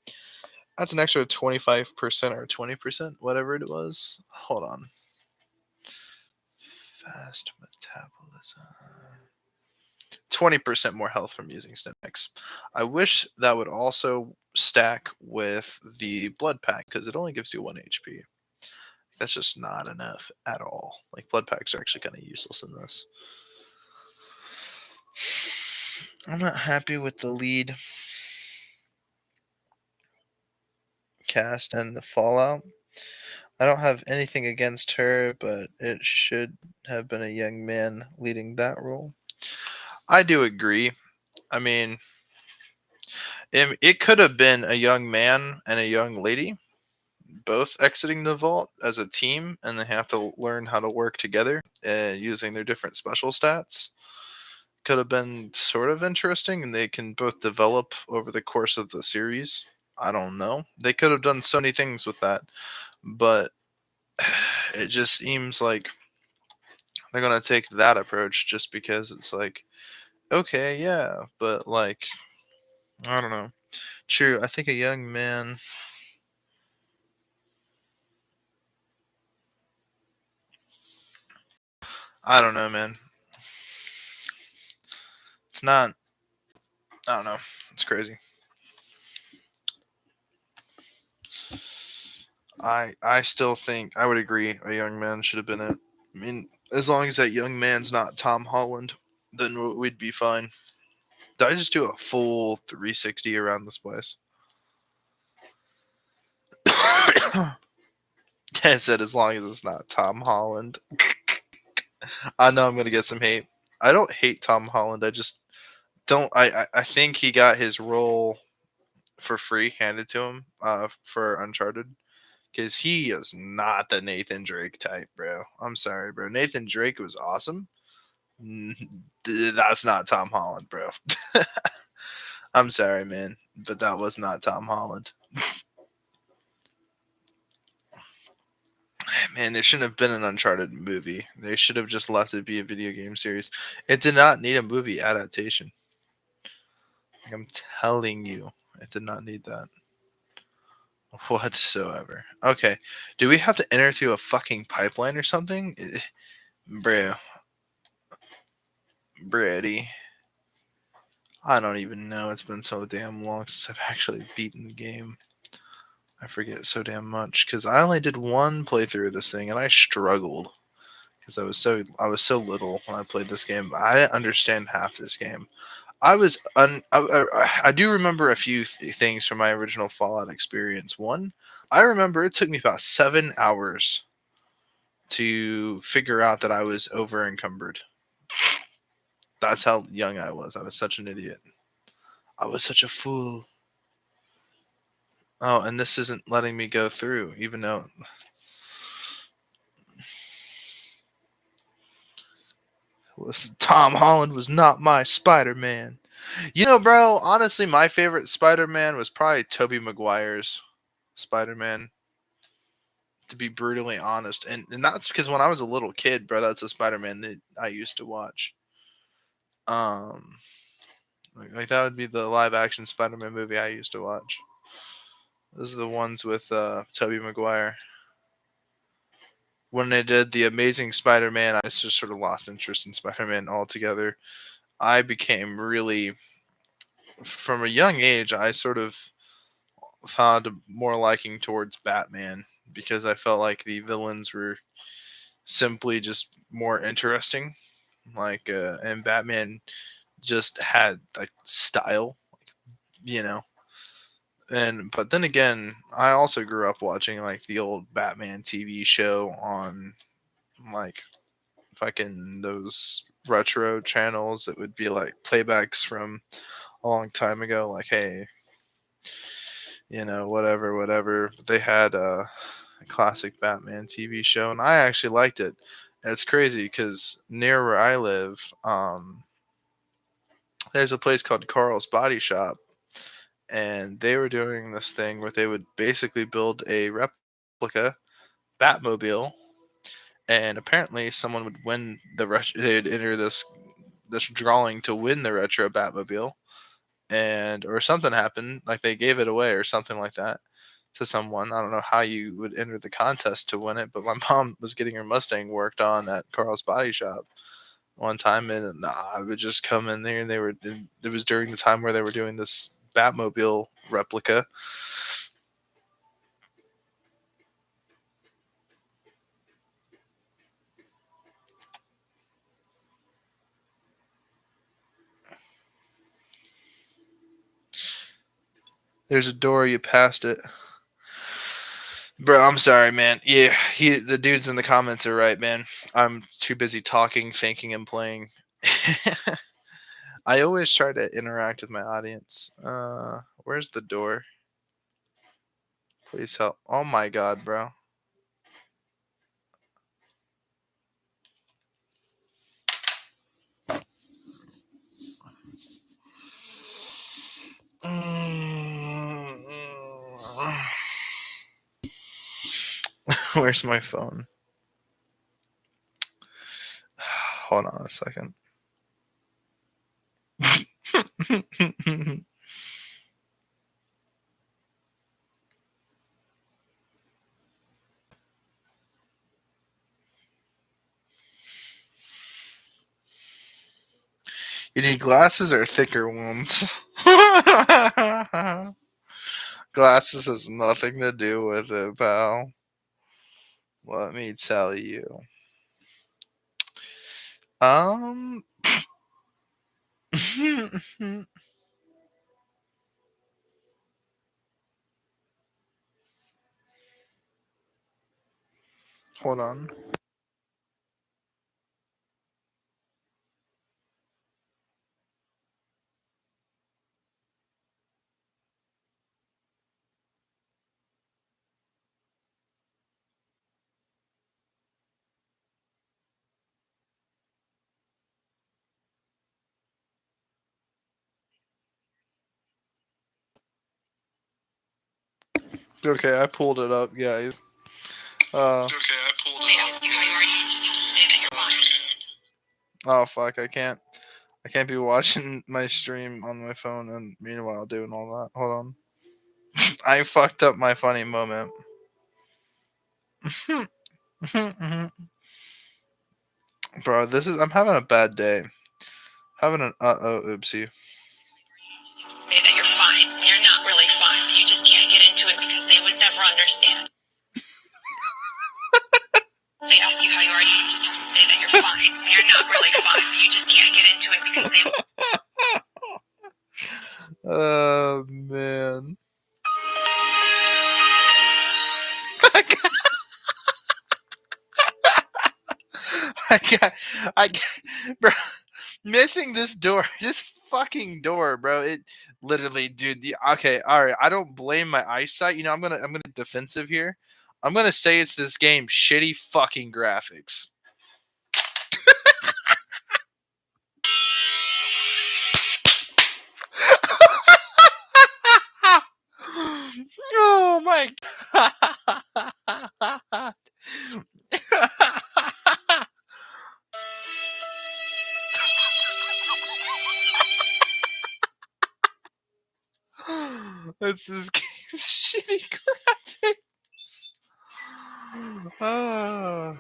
that's an extra 25% or 20%, whatever it was. Hold on. Fast metabolism. 20% more health from using Stimex. I wish that would also stack with the blood pack because it only gives you 1 HP. That's just not enough at all. Like, blood packs are actually kind of useless in this. I'm not happy with the lead cast and the Fallout. I don't have anything against her, but it should have been a young man leading that role. I do agree. I mean, it could have been a young man and a young lady both exiting the vault as a team, and they have to learn how to work together using their different special stats. Could have been sort of interesting, and they can both develop over the course of the series. I don't know. They could have done so many things with that, but it just seems like they're gonna take that approach just because it's like, okay, yeah, but like, I don't know. True, I think a young man. I don't know, man. It's not. I don't know. It's crazy. I still think I would agree a young man should have been it. I mean, as long as that young man's not Tom Holland, then we'd be fine. Did I just do a full 360 around this place? I said as long as it's not Tom Holland. I know I'm gonna get some hate. I don't hate Tom Holland. I just don't. I think he got his role for free handed to him for Uncharted because he is not the Nathan Drake type, bro. I'm sorry, bro. Nathan Drake was awesome. That's not Tom Holland, bro. I'm sorry, man, but that was not Tom Holland. Man, there shouldn't have been an Uncharted movie. They should have just left it be a video game series. It did not need a movie adaptation. Like, I'm telling you, it did not need that whatsoever. Okay, do we have to enter through a fucking pipeline or something? Bro, Brady. I don't even know. It's been so damn long since I've actually beaten the game. I forget so damn much because I only did one playthrough of this thing and I struggled because I was so little when I played this game. I didn't understand half this game. I do remember a few things from my original Fallout experience. One, I remember it took me about 7 hours to figure out that I was over encumbered. That's how young I was. I was such an idiot. I was such a fool. Oh, and this isn't letting me go through, even though Tom Holland was not my Spider-Man. You know, bro, honestly, my favorite Spider-Man was probably Tobey Maguire's Spider-Man, to be brutally honest. And that's because when I was a little kid, bro, that's a Spider-Man that I used to watch. Um, like that would be the live-action Spider-Man movie I used to watch. Those are the ones with Tobey Maguire. When they did the Amazing Spider-Man, I just sort of lost interest in Spider-Man altogether. I became really, from a young age, I sort of found more liking towards Batman because I felt like the villains were simply just more interesting. Like, and Batman just had like style, you know. And but then again, I also grew up watching like the old Batman TV show on like fucking those retro channels that would be like playbacks from a long time ago. Like, hey, whatever. But they had a classic Batman TV show, and I actually liked it. And it's crazy because near where I live, there's a place called Carl's Body Shop, and they were doing this thing where they would basically build a replica Batmobile, and apparently someone would win they'd enter this drawing to win the retro Batmobile, and or something happened, like they gave it away or something like that to someone. I don't know how you would enter the contest to win it, but my mom was getting her Mustang worked on at Carl's Body Shop one time, and I would just come in there, and it was during the time where they were doing this Batmobile replica. There's a door, you passed it. Bro, I'm sorry, man. Yeah, the dudes in the comments are right, man. I'm too busy talking, thinking, and playing. I always try to interact with my audience. Where's the door? Please help. Oh my god, bro. Where's my phone? Hold on a second. You need glasses or thicker ones? Glasses has nothing to do with it, pal. Let me tell you. Um. Hold on. Okay, I pulled it up, guys. Okay, I pulled it. They ask you how you are, you just have to say that you're fine. Oh fuck, I can't be watching my stream on my phone and meanwhile doing all that. Hold on. I fucked up my funny moment. Bro, I'm having a bad day. Having an oopsie. You just have to say that you're fine. And you're not really fine. You just can't get into it because they would never understand. They ask you how you are, you just have to say that you're fine. And you're not really fine. You just can't get into it because they Oh man. I got, bro, missing this fucking door, bro. It literally, dude. Okay, all right. I don't blame my eyesight. You know, I'm gonna defensive here. I'm gonna say it's this game shitty fucking graphics. Oh my god. It's this game's shitty graphics. Ah.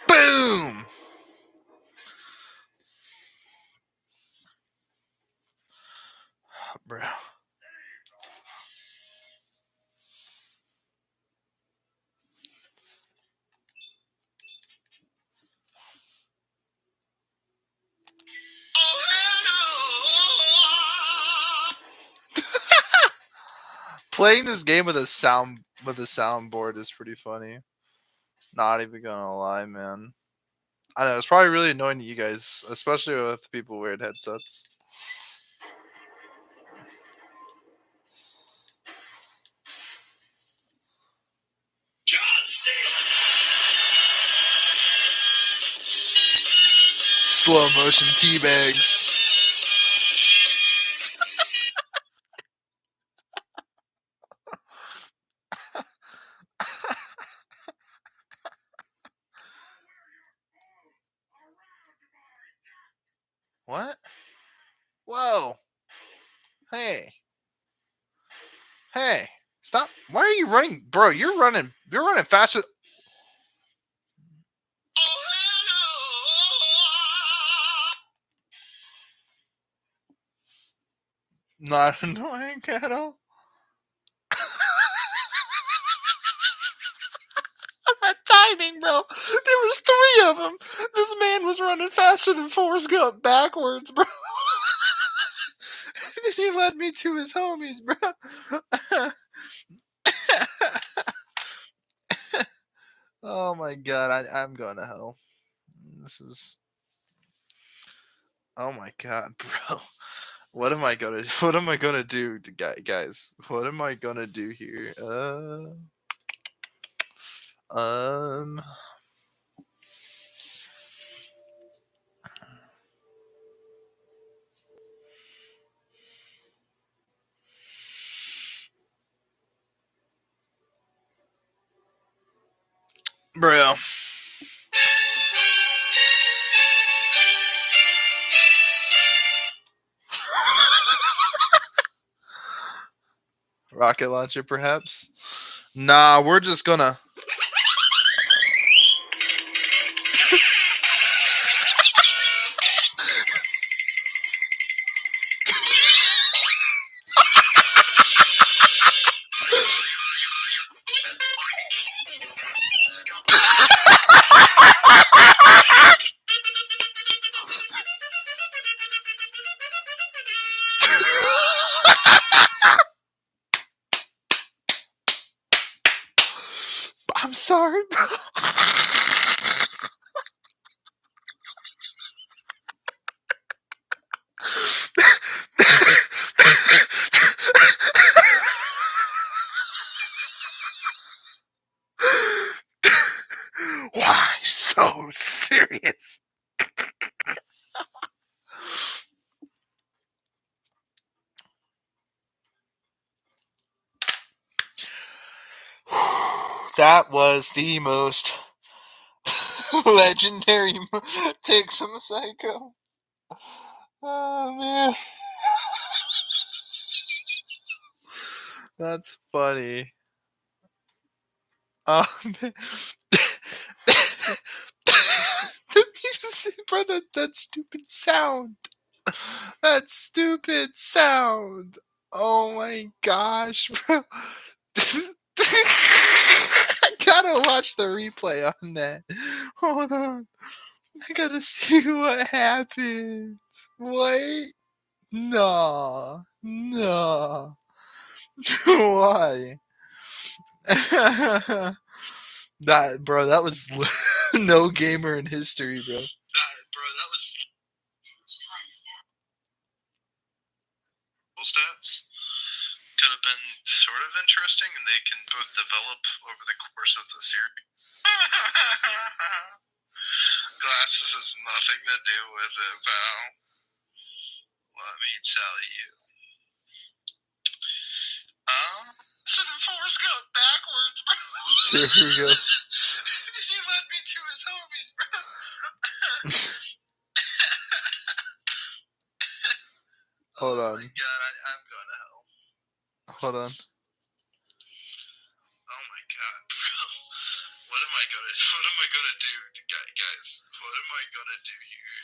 Boom! Bro. Playing this game with a soundboard is pretty funny. Not even gonna lie, man. I know it's probably really annoying to you guys, especially with people wearing headsets. Slow motion teabags. What? Whoa. Hey. Hey. Stop. Why are you running? Bro, you're running faster. Not annoying at all. That timing, bro. There was 3 of them. This man was running faster than Forrest Gump backwards, bro. He led me to his homies, bro. Oh my god, I'm going to hell. This is. Oh my god, bro. What am I gonna do, guys? What am I gonna do here? Um. Bro. Rocket launcher, perhaps? Nah, we're just gonna. I'm sorry, bro. Why so serious? That was the most legendary takes from a Psycho. Oh man, that's funny. Man. The music, bro, that stupid sound. That stupid sound. Oh my gosh, bro. I gotta watch the replay on that. Hold on. I gotta see what happened. Wait. No. No. Why? That, bro, that was no gamer in history, bro. That was stats could have been sort of interesting, and they can both develop over the course of the series. Glasses has nothing to do with it, pal. Let me tell you. So the Forrest Gump backwards, bro. Here we go. He led me to his homies, bro. Hold on. Oh my god, I'm going to hell. Hold on. Oh my god, bro. What am I gonna do, guys? What am I gonna do here?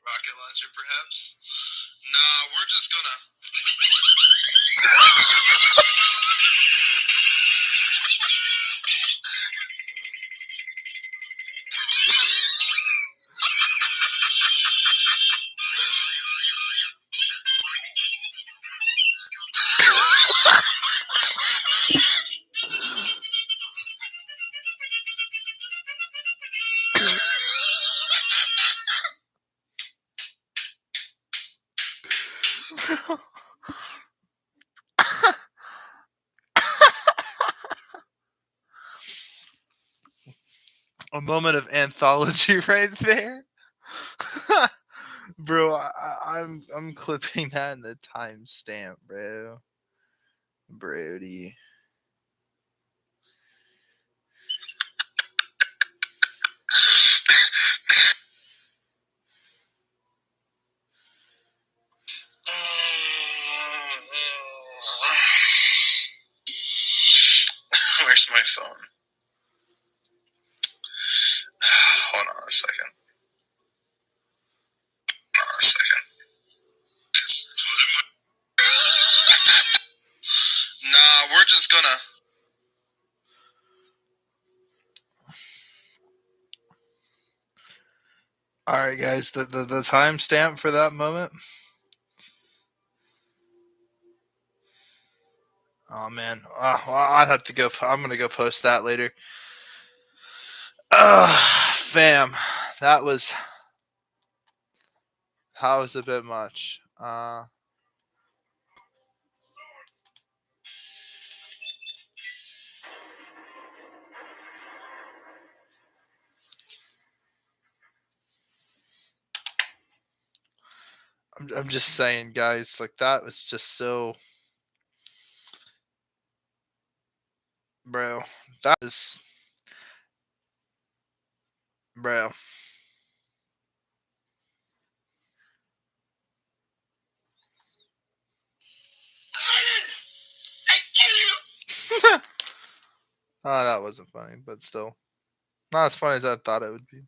Rocket launcher, perhaps? Nah, we're just gonna. A moment of anthology right there. Bro, I'm clipping that in the timestamp, bro. Brody. Where's my phone? Hold on a second. Nah, we're just gonna. All right, guys. The timestamp for that moment. Oh man. Well, I have to go. I'm gonna go post that later. Fam, that was a bit much. I'm just saying, guys. Like that was just so, bro. That is, bro. I kill you. Oh, that wasn't funny, but still, not as funny as I thought it would be.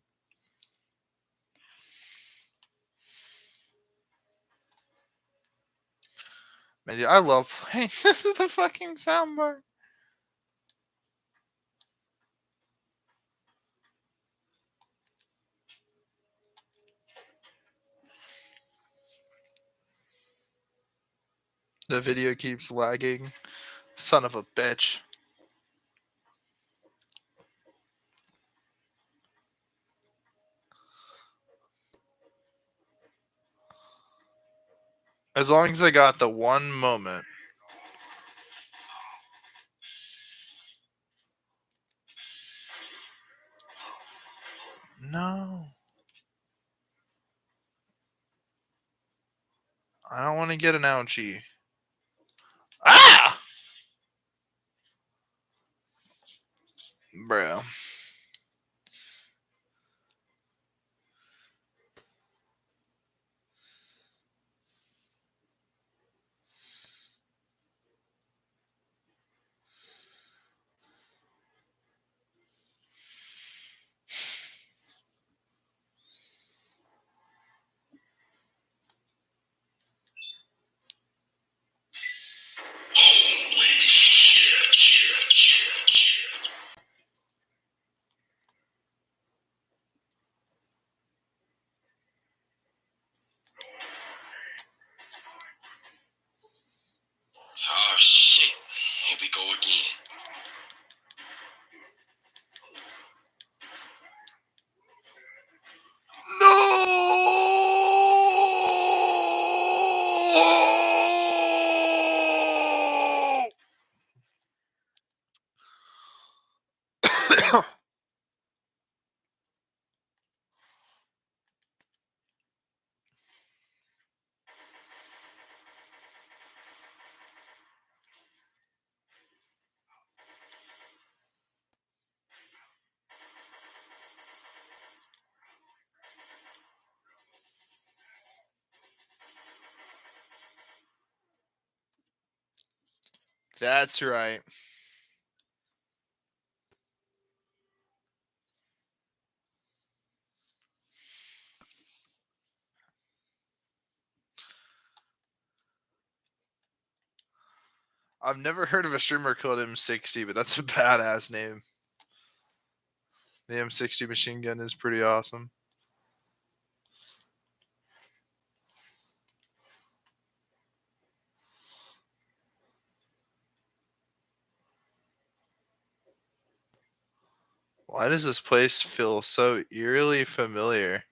Man, dude, I love playing this with a fucking soundbar. The video keeps lagging. Son of a bitch. As long as I got the one moment. No. I don't want to get an ouchie. Ah! Bro. Oh shit. Here we go again. No! That's right. I've never heard of a streamer called M60, but that's a badass name. The M60 machine gun is pretty awesome. Why does this place feel so eerily familiar?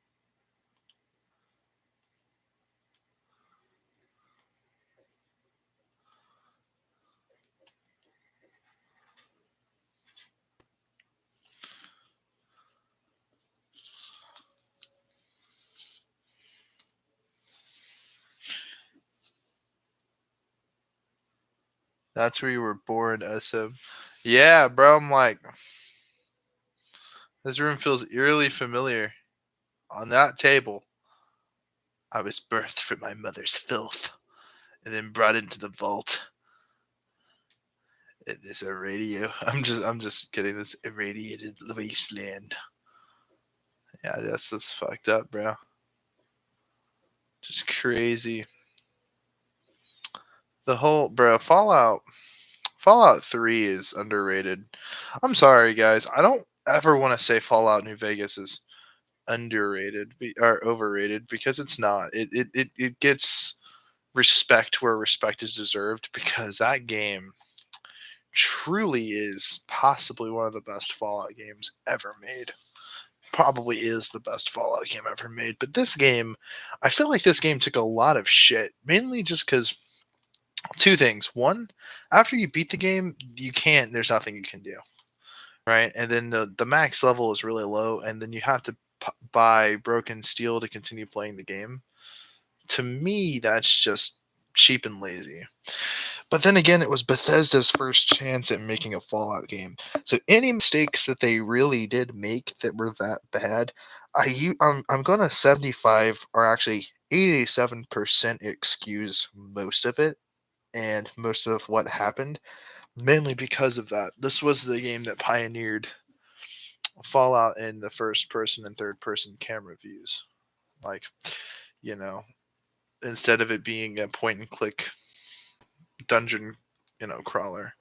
That's where you were born, SM. Yeah, bro, I'm like, this room feels eerily familiar. On that table, I was birthed from my mother's filth and then brought into the vault. It is a radio. I'm just kidding. This irradiated wasteland. Yeah, that's fucked up, bro. Just crazy. The whole bro Fallout 3 is underrated. I'm sorry, guys. I don't ever want to say Fallout New Vegas is underrated or overrated because it's not. It gets respect where respect is deserved because that game truly is possibly one of the best Fallout games ever made. Probably is the best Fallout game ever made. But this game, I feel like this game took a lot of shit, mainly just because two things. One, after you beat the game, there's nothing you can do. Right? And then the max level is really low, and then you have to buy broken steel to continue playing the game. To me, that's just cheap and lazy. But then again, it was Bethesda's first chance at making a Fallout game. So any mistakes that they really did make that were that bad, I'm gonna 75 or actually 87% excuse most of it and most of what happened, mainly because of that. This was the game that pioneered Fallout in the first person and third person camera views. Like, you know, instead of it being a point and click dungeon, crawler.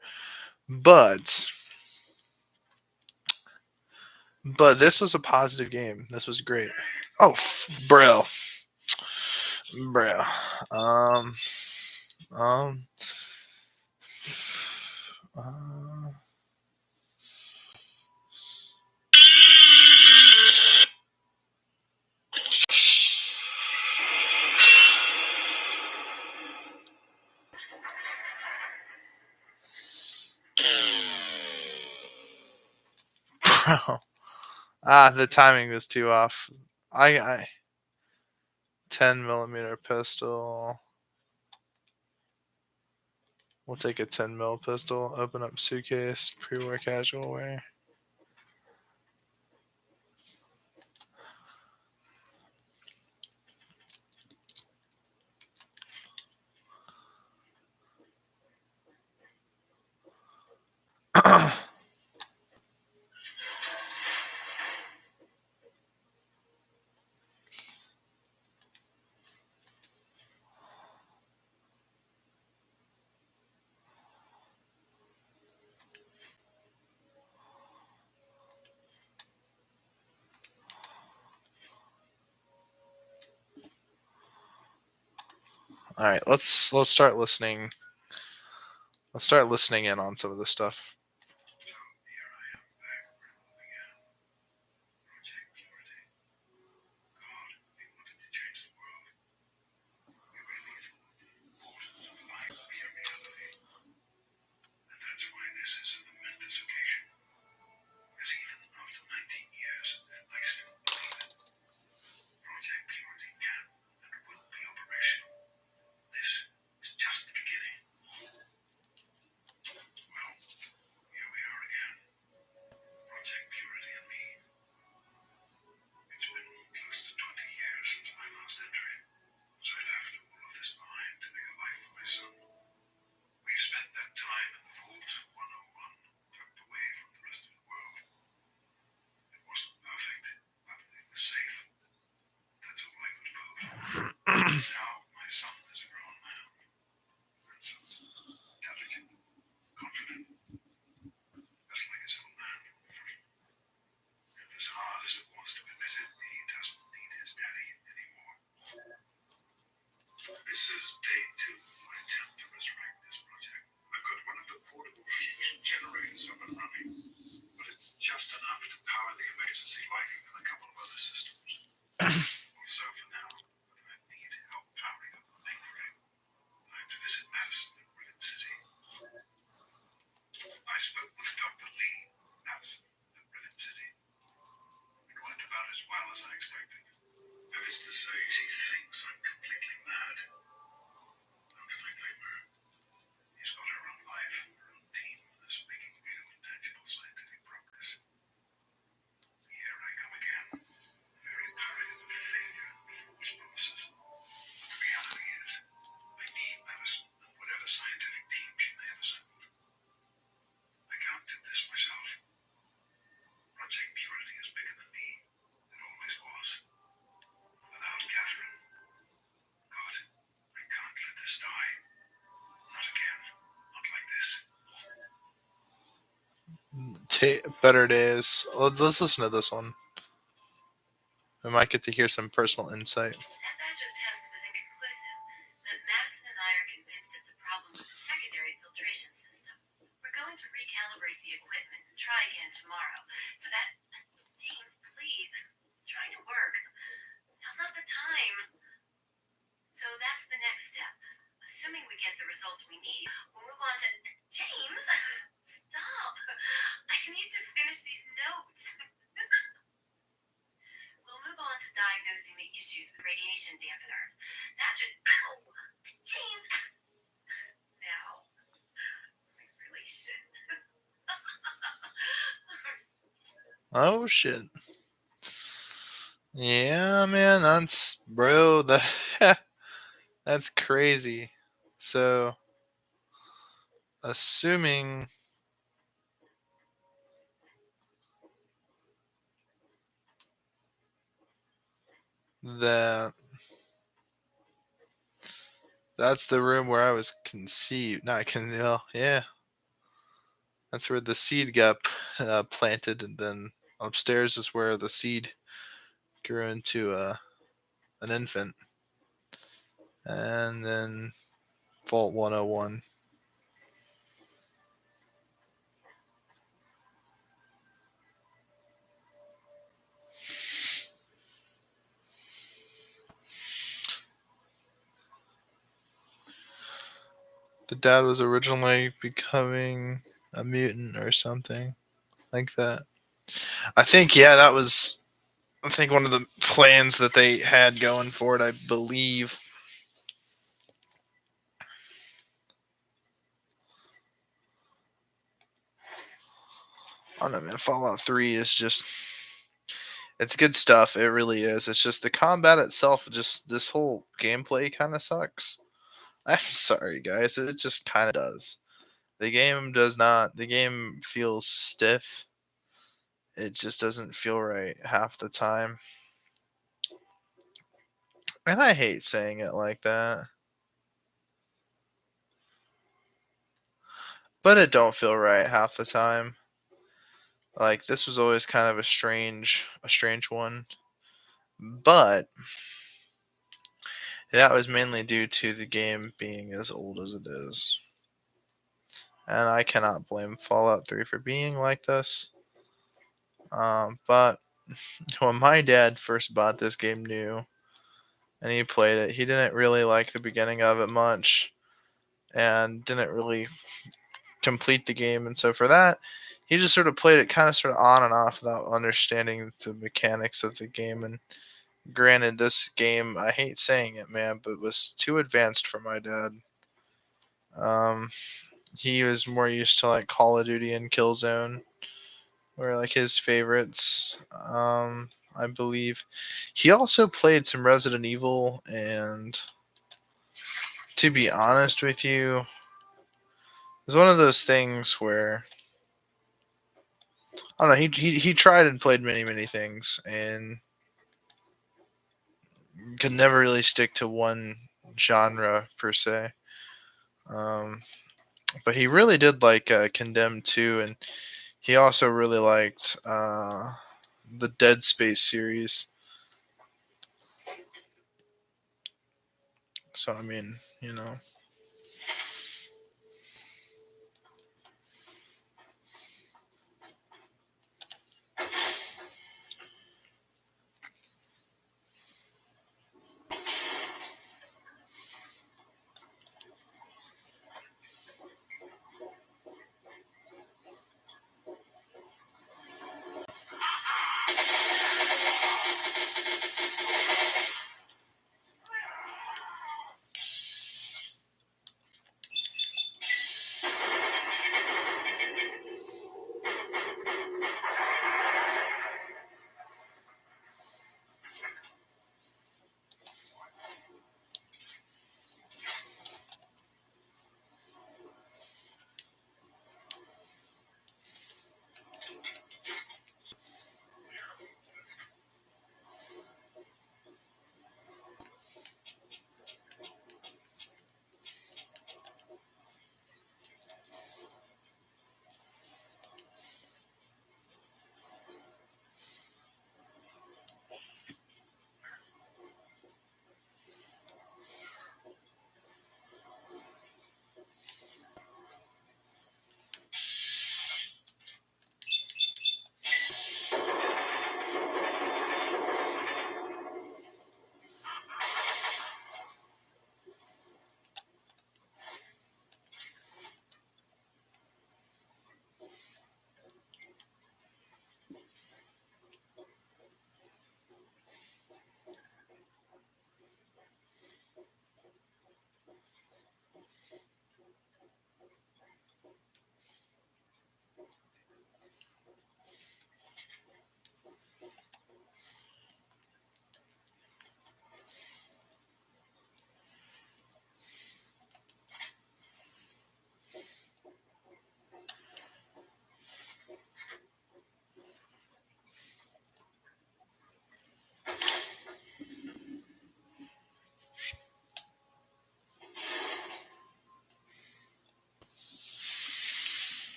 But this was a positive game. This was great. Oh, bro. Um. Uh, the timing was too off. I 10 millimeter pistol. We'll take a 10 mil pistol. Open up suitcase. Pre-war casual wear. All right, let's start listening. Let's start listening in on some of this stuff. Here I am back where it all began. Project Purity. God, we wanted to change the world. We really thought the importance of life would be a reality. And that's why this is a momentous occasion. Because even after 19 years, I still believe it. Project Purity can and will be operational. This is just the beginning. Well, here we are again. Project Purity and me. It's been close to 20 years since my last entry, so I left all of this behind to make a life for my son. We've spent that time in the Vault 101, tucked away from the rest of the world. It wasn't perfect, but it was safe. That's all I could hope for. Now, my son is a grown man. Handsome, intelligent, confident, just like his old man. And as hard as it was to admit it, he doesn't need his daddy anymore. This is day 2 of my attempt to resurrect this project. I've got one of the portable fusion generators up and running, but it's just enough to power the emergency lighting and a couple of other systems. Also, for now, I need help powering up the mainframe. I have to visit Madison in Rivet City. I spoke with Dr. Lee Madison at Rivet City. It went about as well as I expected. That is to say, she thinks I'm completely mad. How can I blame her? She's got her own life, her own team, that's making real and tangible scientific progress. Here I come again, very paranoid of failure and false promises. But the reality is, I need Madison and whatever scientific team she may have assembled. I can't do this myself. Project Purity is bigger than me. It always was. Without Catherine, God, I can't let this die. Not again. Not like this. Better days. Let's listen to this one. We might get to hear some personal insight. That batch of tests was inconclusive, but Madison and I are convinced it's a problem with the secondary filtration system. We're going to recalibrate the equipment and try again tomorrow. So that... James, please. I'm trying to work. Now's not the time. So that's the next step. Assuming we get the results we need, we'll move on to... James! Stop! I need to finish these notes. We'll move on to diagnosing the issues with radiation dampeners. That should... Ow! James! Now, I really should. Oh shit. Yeah, man, that's bro. That's crazy. So, assuming that that's the room where I was conceived, not yeah, that's where the seed got planted, and then upstairs is where the seed grew into an infant, and then Vault 101. The dad was originally becoming a mutant or something like that. I think, yeah, that was, I think, one of the plans that they had going for it, I believe. I don't know, man. Fallout 3 is just, it's good stuff. It really is. It's just the combat itself, just this whole gameplay kind of sucks. I'm sorry, guys. It just kind of does. The game does not, the game feels stiff. It just doesn't feel right half the time. And I hate saying it like that. But it don't feel right half the time. Like this was always kind of a strange one. But that was mainly due to the game being as old as it is. And I cannot blame Fallout 3 for being like this. But when my dad first bought this game new and he played it, he didn't really like the beginning of it much and didn't really complete the game. And so for that, he just sort of played it kind of sort of on and off without understanding the mechanics of the game. And granted, this game, I hate saying it, man, but was too advanced for my dad. He was more used to like Call of Duty and Killzone, were like his favorites. I believe he also played some Resident Evil, and to be honest with you, it was one of those things where I don't know. He tried and played many things, and could never really stick to one genre per se. But he really did like Condemned 2, and he also really liked the Dead Space series. So I mean, you know.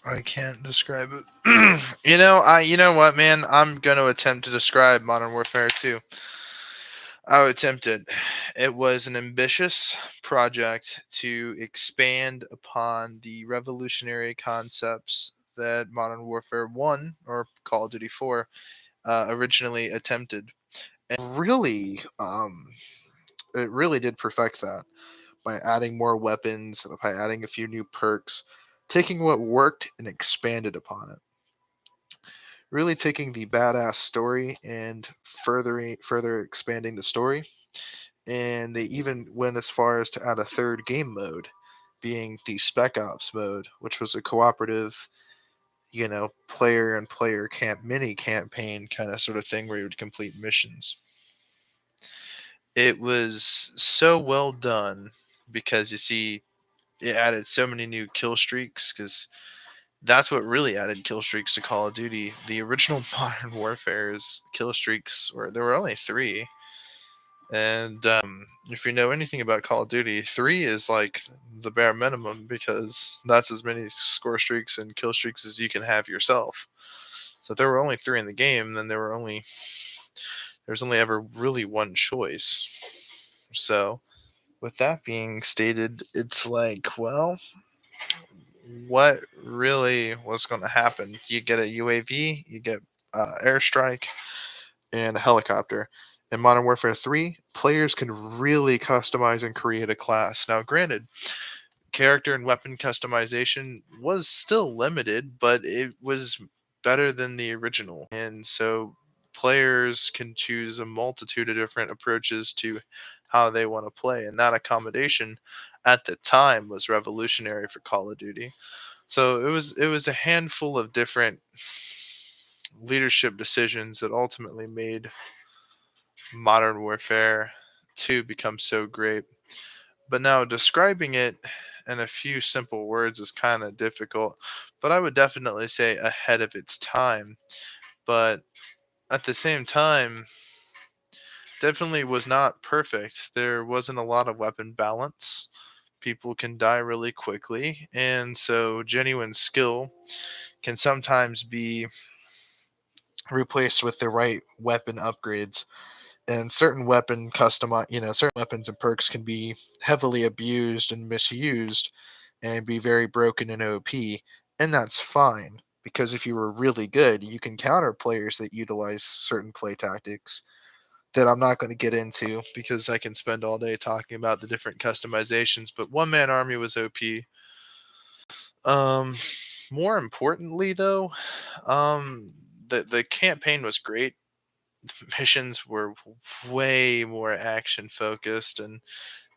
I can't describe it. You know what, man? I'm gonna attempt to describe Modern Warfare 2. I would attempt it. It was an ambitious project to expand upon the revolutionary concepts that Modern Warfare 1 or Call of Duty 4 originally attempted. And really, it really did perfect that by adding more weapons, by adding a few new perks, taking what worked and expanded upon it. Really taking the badass story and further expanding the story. And they even went as far as to add a third game mode, being the Spec Ops mode, which was a cooperative, player and player mini campaign kind of sort of thing where you would complete missions. It was so well done because you see, it added so many new kill streaks because that's what really added kill streaks to Call of Duty. The original Modern Warfare's kill streaks there were only three, and if you know anything about Call of Duty, three is like the bare minimum because that's as many score streaks and kill streaks as you can have yourself. So if there were only three in the game, then there's only ever really one choice. So with that being stated, it's like, well, what really was going to happen? You get a UAV, you get airstrike, and a helicopter. In Modern Warfare 3, players can really customize and create a class. Now, granted, character and weapon customization was still limited, but it was better than the original. And so players can choose a multitude of different approaches to how they want to play. And that accommodation at the time was revolutionary for Call of Duty. So it was a handful of different leadership decisions that ultimately made Modern Warfare 2 become so great. But now describing it in a few simple words is kind of difficult, but I would definitely say ahead of its time. But at the same time, definitely was not perfect. There wasn't a lot of weapon balance. People can die really quickly, and so genuine skill can sometimes be replaced with the right weapon upgrades. And certain weapons and perks can be heavily abused and misused and be very broken and OP, and that's fine because if you were really good, you can counter players that utilize certain play tactics that I'm not going to get into because I can spend all day talking about the different customizations. But One Man Army was OP. Um, More importantly, though, the campaign was great. Missions were way more action focused and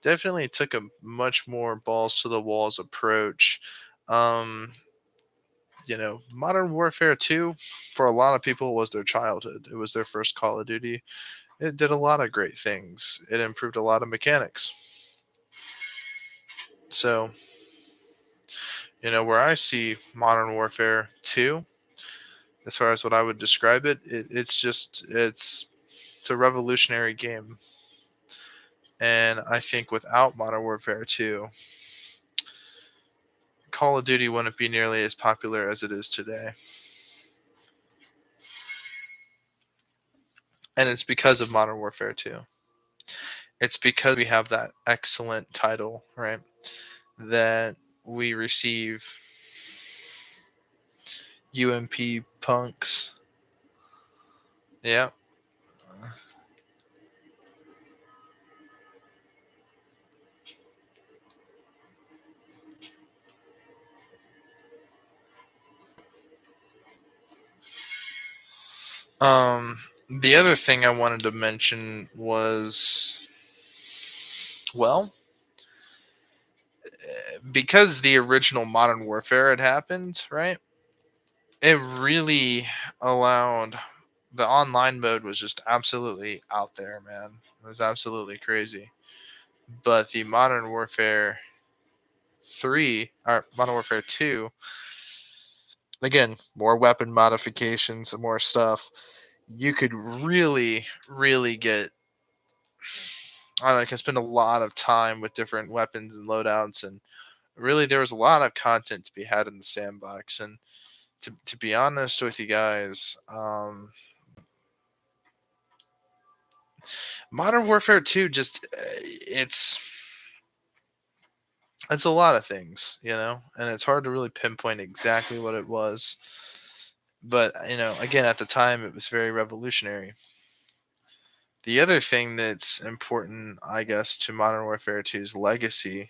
definitely took a much more balls to the walls approach. Um, Modern Warfare 2 for a lot of people was their childhood. It was their first Call of Duty. It did a lot of great things. It improved a lot of mechanics. So, where I see Modern Warfare 2, as far as what I would describe it's a revolutionary game. And I think without Modern Warfare 2, Call of Duty wouldn't be nearly as popular as it is today. And it's because of Modern Warfare 2. It's because we have that excellent title, right? That we receive UMP punks. Yeah. The other thing I wanted to mention was, well, because the original Modern Warfare had happened, right? It really allowed the online mode was just absolutely out there, man. It was absolutely crazy. But the Modern Warfare 3 or Modern Warfare 2, again, more weapon modifications and more stuff. You could really, really get. I don't know, can spend a lot of time with different weapons and loadouts and really there was a lot of content to be had in the sandbox. And to be honest with you guys, Modern Warfare 2 just it's a lot of things, and it's hard to really pinpoint exactly what it was. But, again, at the time, it was very revolutionary. The other thing that's important, I guess, to Modern Warfare 2's legacy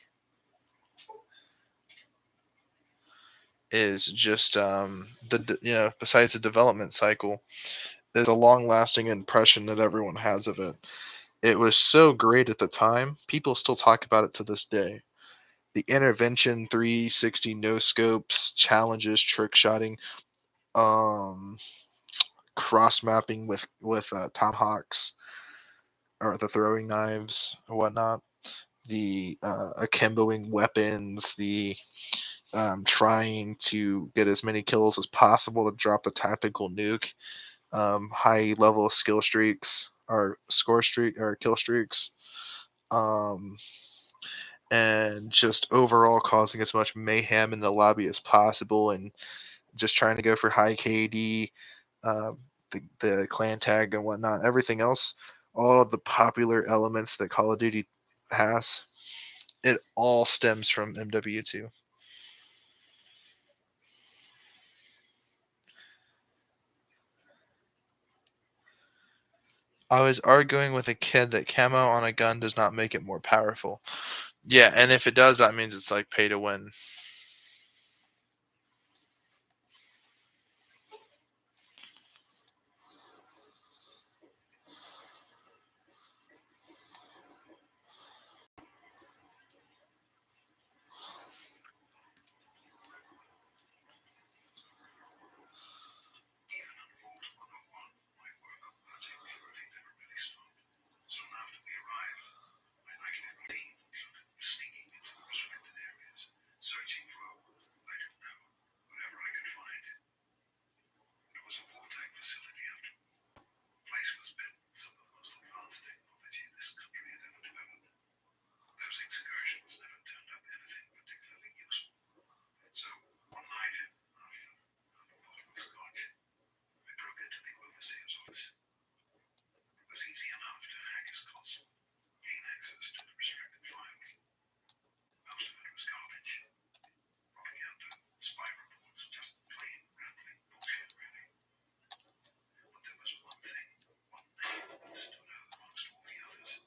is just besides the development cycle, is a long-lasting impression that everyone has of it. It was so great at the time. People still talk about it to this day. The intervention, 360 no scopes, challenges, trick shotting, um, cross mapping with tomahawks or the throwing knives and whatnot. The akimboing weapons, the trying to get as many kills as possible to drop the tactical nuke, high level skill streaks or score streak or kill streaks, um, and just overall causing as much mayhem in the lobby as possible, and just trying to go for high KD, uh, the clan tag and whatnot. Everything else, all of the popular elements that Call of Duty has, it all stems from MW2. I was arguing with a kid that camo on a gun does not make it more powerful. Yeah, and if it does, that means it's like pay to win. Even on Vault 101, my work on Project Purity never really stopped. Soon after we arrived, my nightly routine included sneaking into restricted areas, searching for, I don't know, whatever I could find. It was a Vault-type facility after all. The place was built with some of the most advanced technology this country had ever developed. Those excursions never turned up anything particularly useful. So, one night, after a bottle of scotch, I broke into the overseer's office. It was easy enough to hack his console, gain access to the restricted files. Most of it was garbage. Propaganda, spy reports, just plain rambling bullshit, really. But there was one thing, one name that stood out amongst all the others.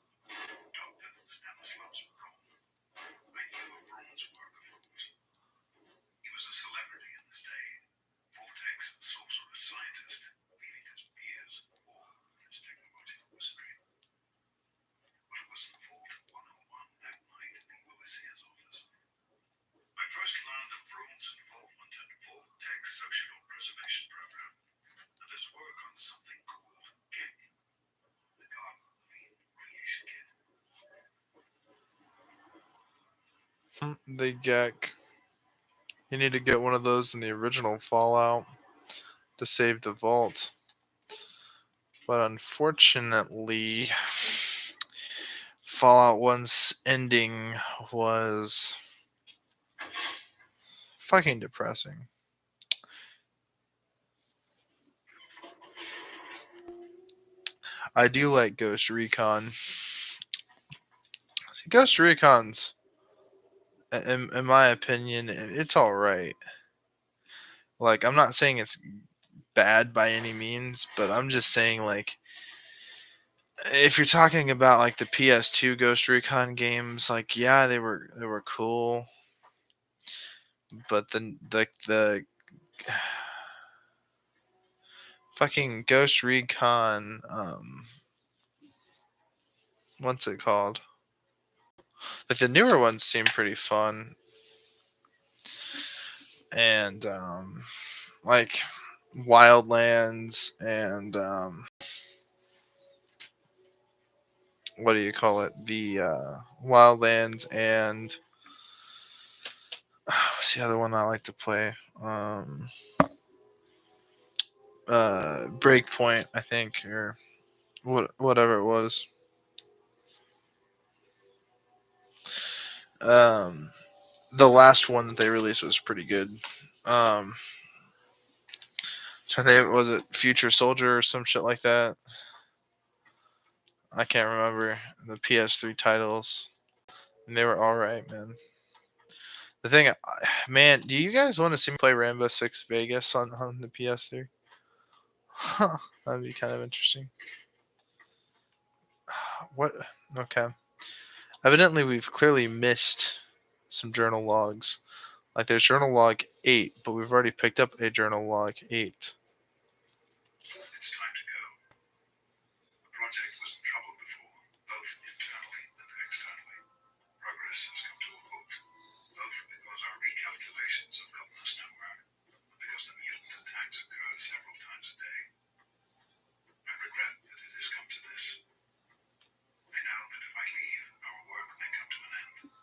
Dr. Stanislaus Braun. I knew of Braun's work, of course. He was a celebrity in this day, Vortex sorcerer scientist, leading his peers all with his technological wizardry. But it wasn't Vault 101 that night in the overseer's office. I first learned of Braun's involvement in Vault-Tech's social preservation program and his work on something called GECK, the Garden of Eden Creation Kit. The GECK. You need to get one of those in the original Fallout to save the vault. But unfortunately, Fallout 1's ending was fucking depressing. I do like Ghost Recon. See, Ghost Recon's, in my opinion, it's alright. Like, I'm not saying it's bad by any means, but I'm just saying, like, if you're talking about like the PS2 Ghost Recon games, like, yeah, they were cool, but the fucking Ghost Recon, what's it called? Like, the newer ones seem pretty fun, and like Wildlands and what do you call it? The Wildlands and what's the other one I like to play? Breakpoint, I think, or whatever it was. Um, the last one that they released was pretty good. Um, so I think was it Future Soldier or some shit like that. I can't remember the PS3 titles, and they were all right, man. The thing, man, do you guys want to see me play Rambo 6 Vegas on the PS3? Huh, that'd be kind of interesting. What? Okay. Evidently, we've clearly missed some journal logs. Like there's journal log 8, but we've already picked up a journal log 8. It's time to go. The project was in trouble before, both internally and externally. Progress has come to a halt, both because our recalculations have gotten us nowhere, and because the mutant attacks occur several times a day. I regret that it has come to this. I know that if I leave, our work may come to an end.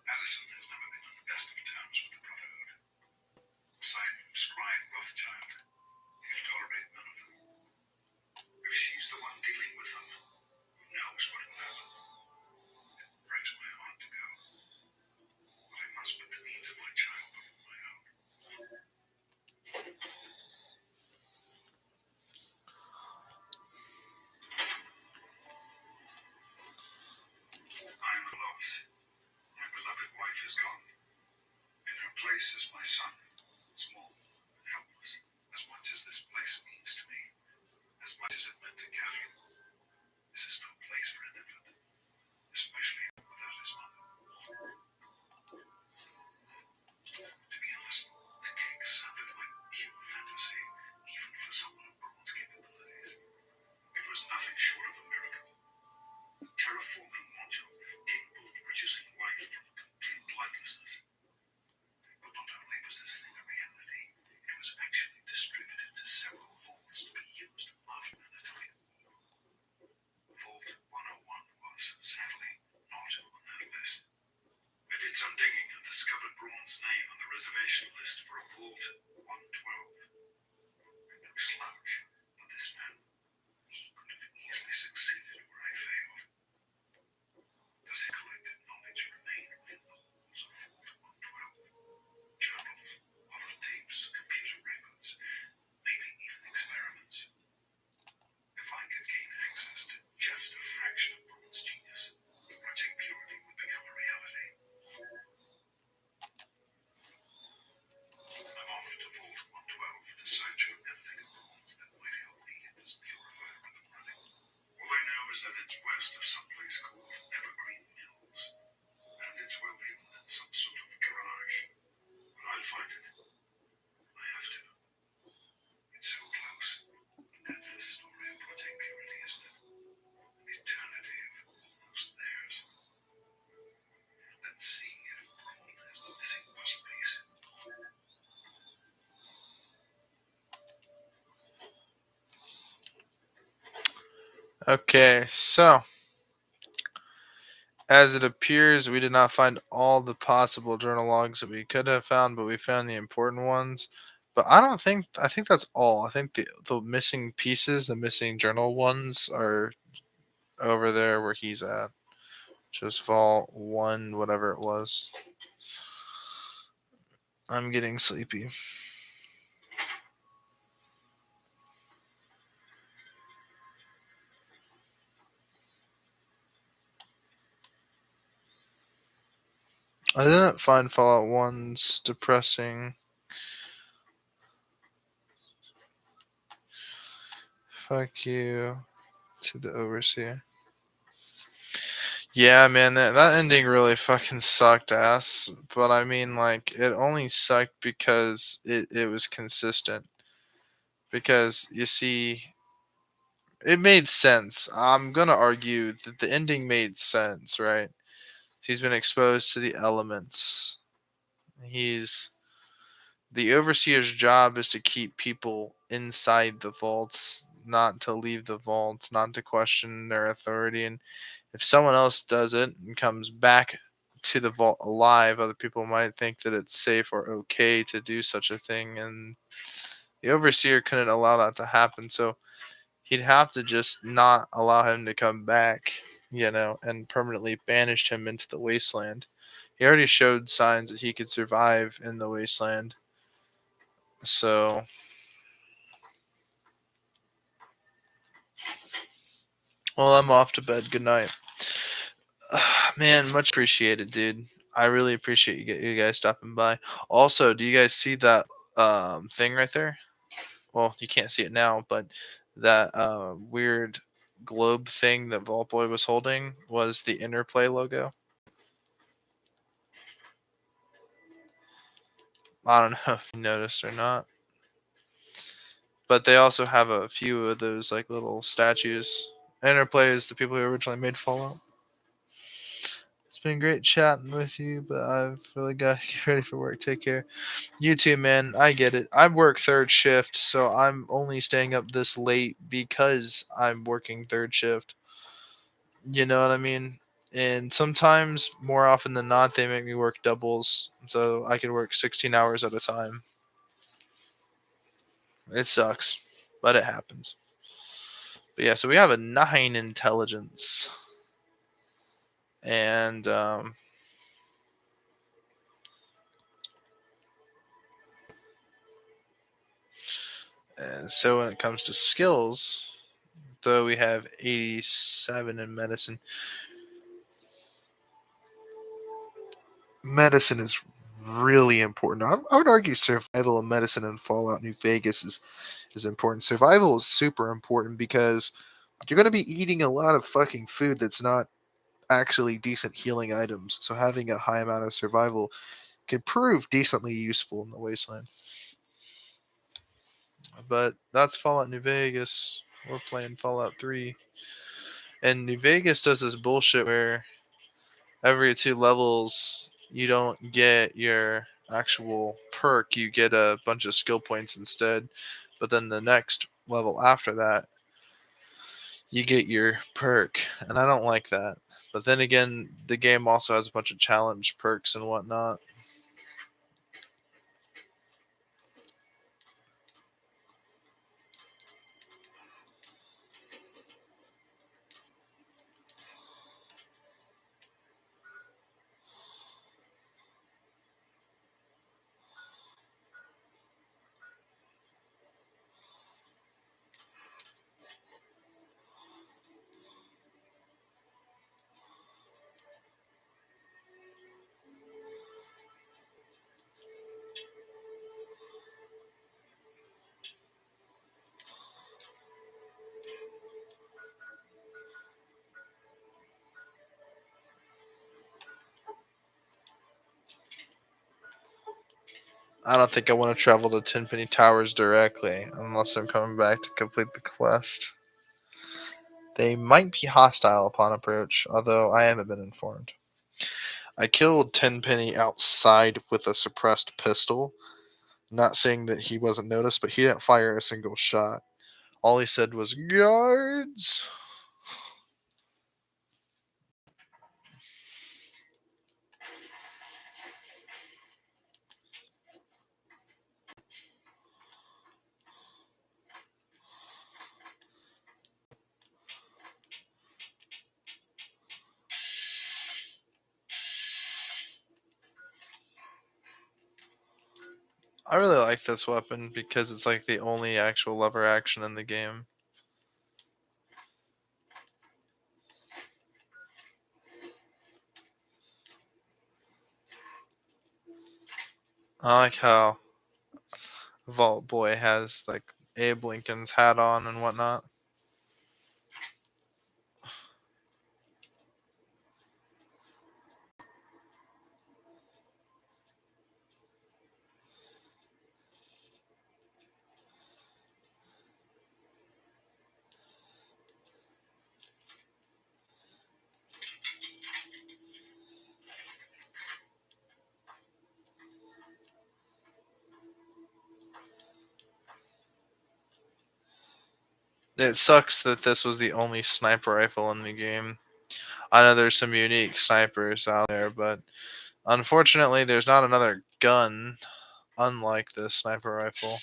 Addison has never been on the best of terms with the Brotherhood. Aside from Scribe Rothschild, he'll tolerate none of them. If she's the one dealing with them, who knows what will happen? It breaks my heart to go. But I must put the needs of my child before my own. I am a loss. My beloved wife is gone. In her place is my son, small and helpless. As much as this place means to me, as much as it meant to Catherine, this is no place for an infant, especially without his mother. To be honest, the cake sounded like pure fantasy, even for someone of Braun's capabilities. It was nothing short of a miracle. A terraforming module capable of producing life from complete lightlessness. But not only was this thing a reality, it was actually distributed to several vaults to be used after an affiliate war. Vault 101 was, sadly, not on that list. I did some digging and discovered Braun's name on the reservation list for a Vault 112. No slouch, but this man, he could have easily succeeded where I failed. Does he collect knowledge remain within the halls of Vault 112? Journals, holotapes, computer records, maybe even experiments. If I could gain access to just a fraction of Braun's genius, Project Purity would become a reality. I'm off to Vault 112 to search for anything of Braun's that might help me get this purifier up and running. All I know is that it's west of some place called Evergreen Mills, and it's well hidden in some sort of garage. But I'll find it. I have to. It's so close. And that's the story of Project Purity, isn't it? An eternity of almost theirs. Let's see if Braun has the missing puzzle piece. Okay, so as it appears, we did not find all the possible journal logs that we could have found, but we found the important ones. But I think that's all. I think the missing pieces, the missing journal ones, are over there where he's at. Just vault 1, whatever it was. I'm getting sleepy. I didn't find Fallout 1's depressing. Fuck you to the Overseer. Yeah, man, that ending really fucking sucked ass. But I mean, like, it only sucked because it was consistent. Because, you see, it made sense. I'm gonna argue that the ending made sense, right? He's been exposed to the elements. He's the overseer's job is to keep people inside the vaults, not to leave the vaults, not to question their authority. And if someone else does it and comes back to the vault alive, other people might think that it's safe or okay to do such a thing. And the overseer couldn't allow that to happen. So he'd have to just not allow him to come back, and permanently banish him into the wasteland. He already showed signs that he could survive in the wasteland. So, well, I'm off to bed. Good night. Man, much appreciated, dude. I really appreciate you guys stopping by. Also, do you guys see that thing right there? Well, you can't see it now, but that weird globe thing that Vault Boy was holding was the Interplay logo. I don't know if you noticed or not. But they also have a few of those like little statues. Interplay is the people who originally made Fallout. It's been great chatting with you, but I've really got to get ready for work. Take care. You too, man. I get it. I work third shift, so I'm only staying up this late because I'm working third shift. You know what I mean? And sometimes, more often than not, they make me work doubles, so I can work 16 hours at a time. It sucks, but it happens. But yeah, so we have a 9 intelligence. And so when it comes to skills, though we have 87 in medicine. Medicine is really important. I would argue survival of medicine in Fallout New Vegas is important. Survival is super important because you're going to be eating a lot of fucking food that's not actually decent healing items. So having a high amount of survival can prove decently useful in the wasteland. But that's Fallout New Vegas. We're playing Fallout 3. And New Vegas does this bullshit where every 2 levels you don't get your actual perk, you get a bunch of skill points instead. But then the next level after that, you get your perk. And I don't like that. But then again, the game also has a bunch of challenge perks and whatnot. I don't think I want to travel to Tenpenny Towers directly, unless I'm coming back to complete the quest. They might be hostile upon approach, although I haven't been informed. I killed Tenpenny outside with a suppressed pistol, not saying that he wasn't noticed, but he didn't fire a single shot. All he said was, "Guards!" I really like this weapon because it's like the only actual lever action in the game. I like how Vault Boy has like Abe Lincoln's hat on and whatnot. It sucks that this was the only sniper rifle in the game. I know there's some unique snipers out there, but unfortunately there's not another gun unlike the sniper rifle.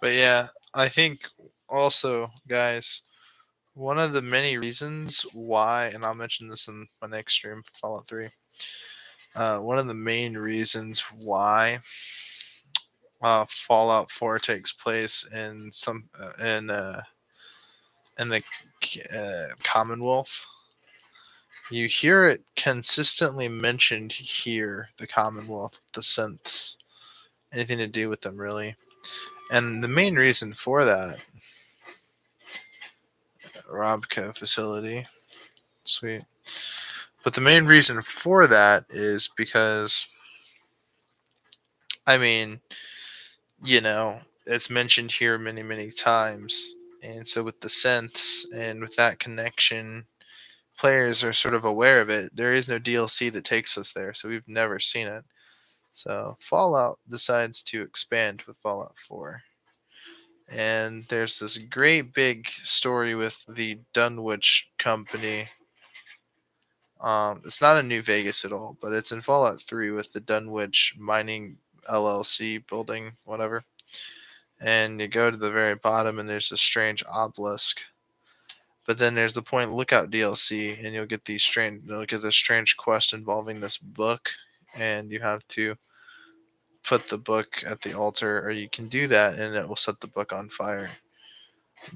But yeah, I think also, guys, one of the many reasons why, and I'll mention this in my next stream, Fallout 3. One of the main reasons why Fallout 4 takes place in the Commonwealth. You hear it consistently mentioned here, the Commonwealth, the synths, anything to do with them, really. And the main reason for that, Robco facility, sweet. But the main reason for that is because, I mean, it's mentioned here many, many times. And so with the synths and with that connection, players are sort of aware of it. There is no DLC that takes us there, so we've never seen it. So Fallout decides to expand with Fallout 4. And there's this great big story with the Dunwich company. It's not in New Vegas at all, but it's in Fallout 3 with the Dunwich Mining LLC building, whatever. And you go to the very bottom, and there's a strange obelisk. But then there's the Point Lookout DLC, and you'll get this strange quest involving this book, and you have to put the book at the altar, or you can do that, and it will set the book on fire.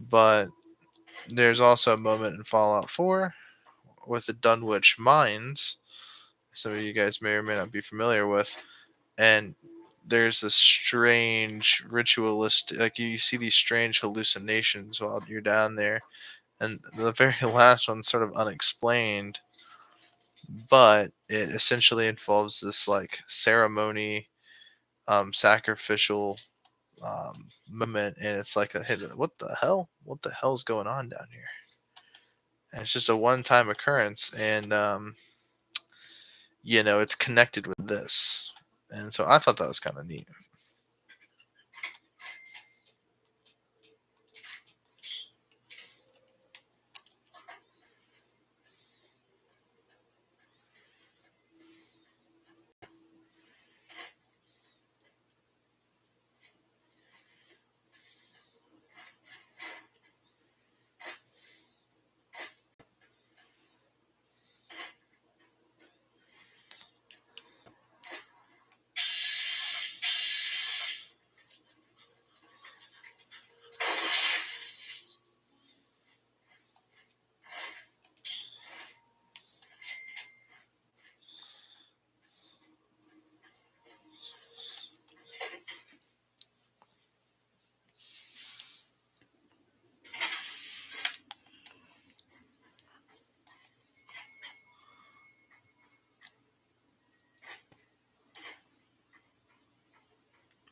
But there's also a moment in Fallout 4 with the Dunwich Mines, some of you guys may or may not be familiar with, and there's this strange ritualistic, like you see these strange hallucinations while you're down there, and the very last one's sort of unexplained, but it essentially involves this like ceremony, sacrificial moment, and it's like hey, what the hell's going on down here? And it's just a one-time occurrence, and it's connected with this, and so I thought that was kind of neat.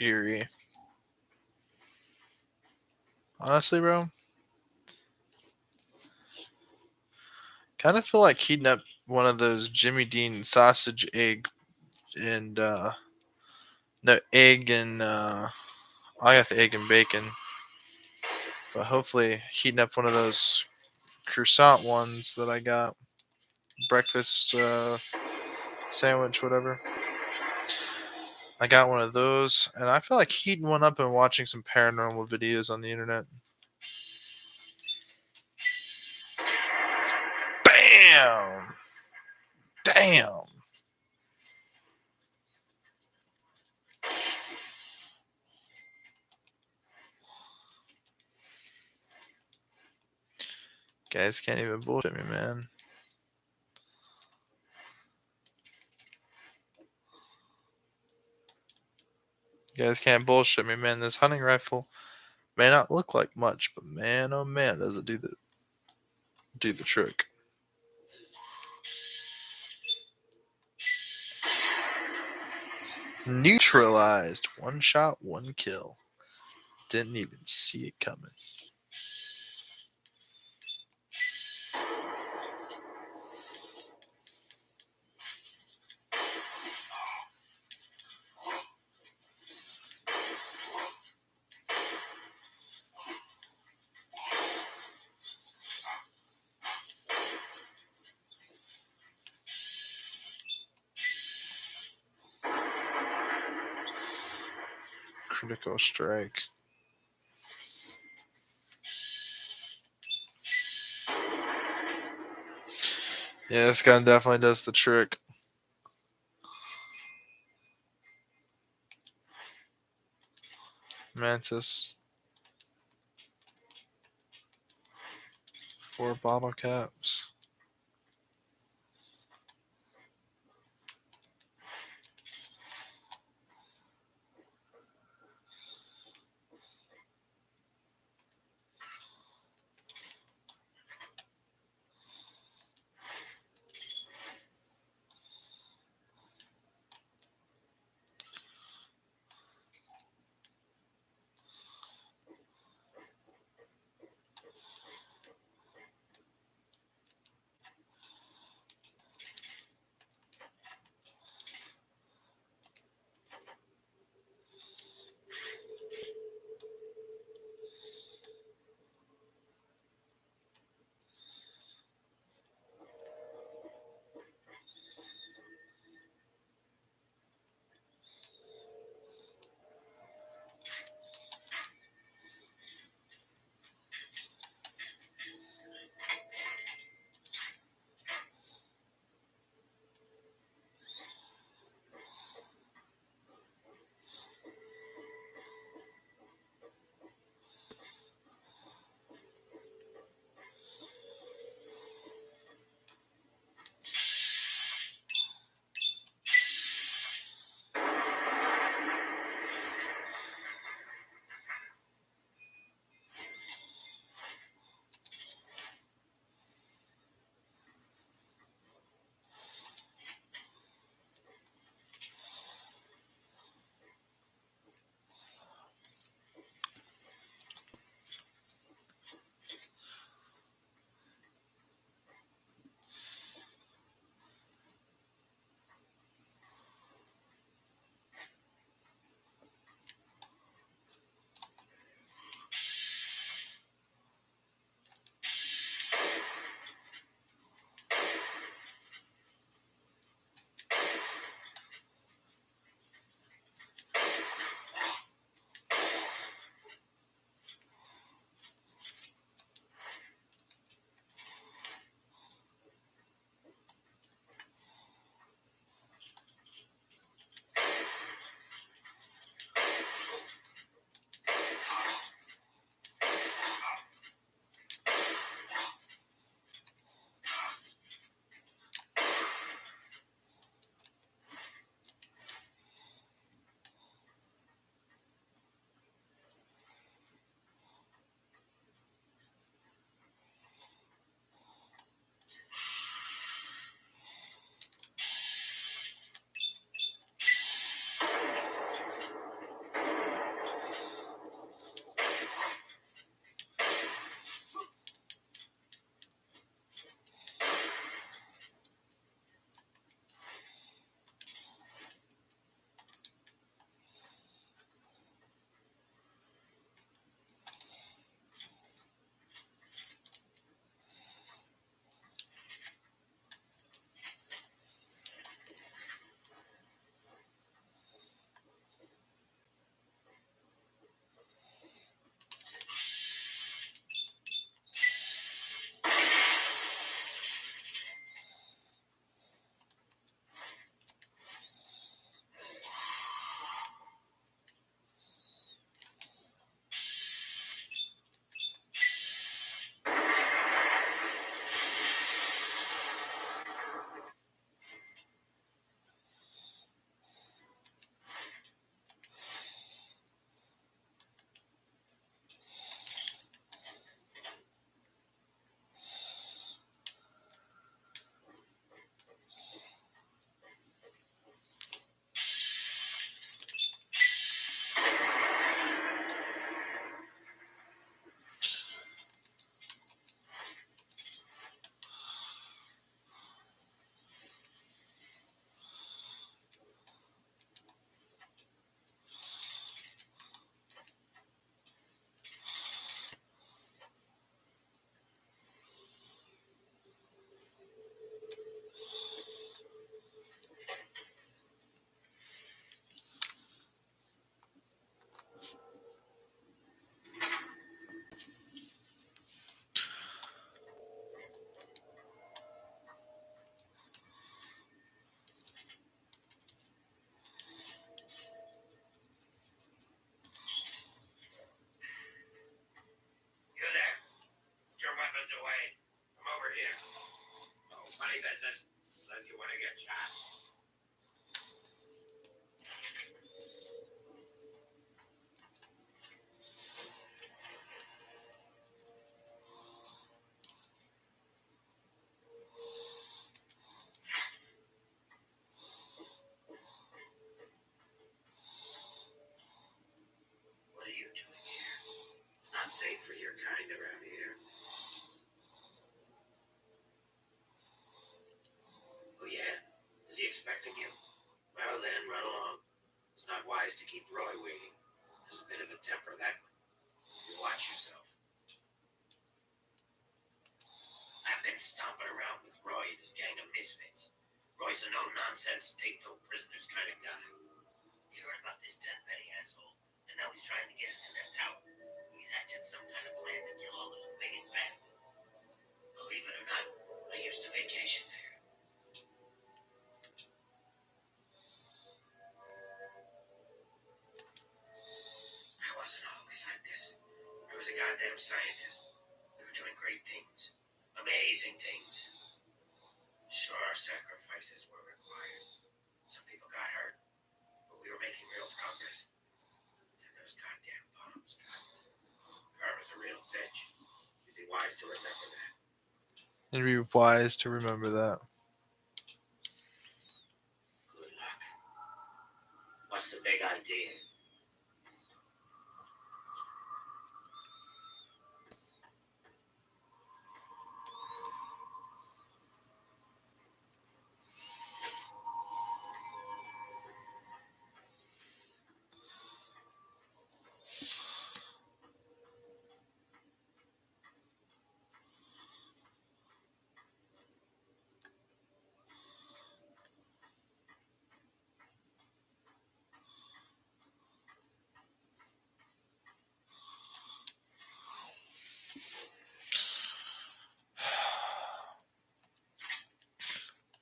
Eerie. Honestly, bro, kind of feel like heating up one of those Jimmy Dean sausage egg and no egg and I got the egg and bacon, but hopefully heating up one of those croissant ones that I got, breakfast sandwich, whatever. I got one of those, and I feel like heating one up and watching some paranormal videos on the internet. Bam! Damn! Guys can't even bullshit me, man. You guys can't bullshit me, man. This hunting rifle may not look like much, but man, oh man, does it do the trick. Neutralized. One shot, one kill. Didn't even see it coming. Critical strike. Yeah, this gun definitely does the trick. Mantis. 4 bottle caps. weapons away. Come over here. No funny business, unless you want to get shot. What are you doing here? It's not safe for your kind around here. Oh yeah? Is he expecting you? Well then, run along. It's not wise to keep Roy waiting. There's a bit of a temper, that one. You watch yourself. I've been stomping around with Roy and his gang of misfits. Roy's a no-nonsense, take-no-prisoners kind of guy. You heard about this Tenpenny asshole, and now he's trying to get us in that tower. He's hatching some kind of plan to kill all those bigot bastards. Believe it or not, I used to vacation there. I wasn't always like this. I was a goddamn scientist. We were doing great things. Amazing things. Sure, sacrifices were required. Some people got hurt, but we were making real progress. Then those goddamn bombs got. Karma's a real bitch. You'd be wise to remember that. It'd be wise to remember that. Good luck. What's the big idea?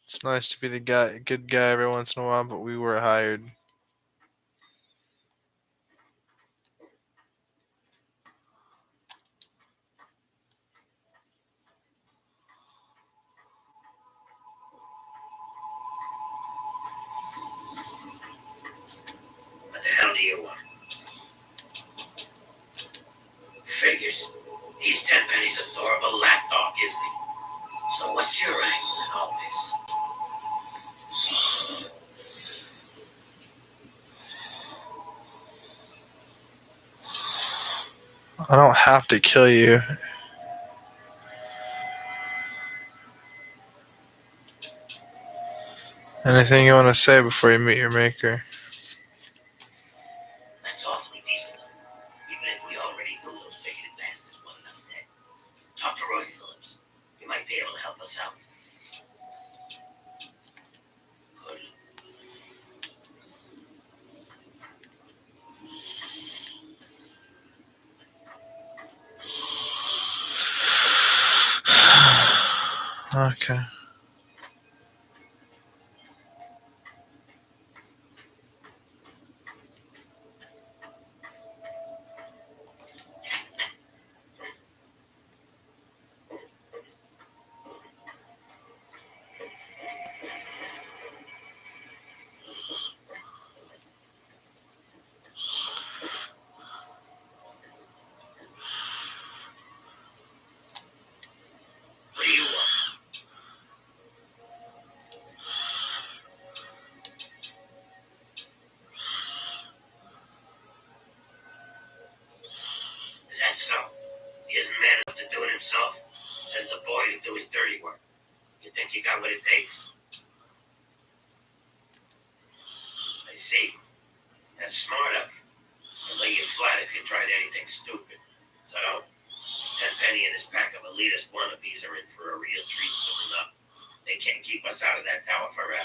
It's nice to be the good guy every once in a while, but we were hired. What the hell do you want? Figures. He's Tenpenny's adorable lapdog, isn't he? So what's your angle in all this? I don't have to kill you. Anything you want to say before you meet your maker? That's awfully decent. Even if we already knew those bigoted bastards wanted us dead. Talk to Roy Phillips. He might be able to help us out. Good. Okay. What do you want? Is that so? He isn't man enough to do it himself? Sends a boy to do his dirty work. You think you got what it takes? I see. That's smart of you. I'd lay you flat if you tried anything stupid. So don't. Tenpenny and his pack of elitist wannabes are in for a real treat soon enough. They can't keep us out of that tower forever.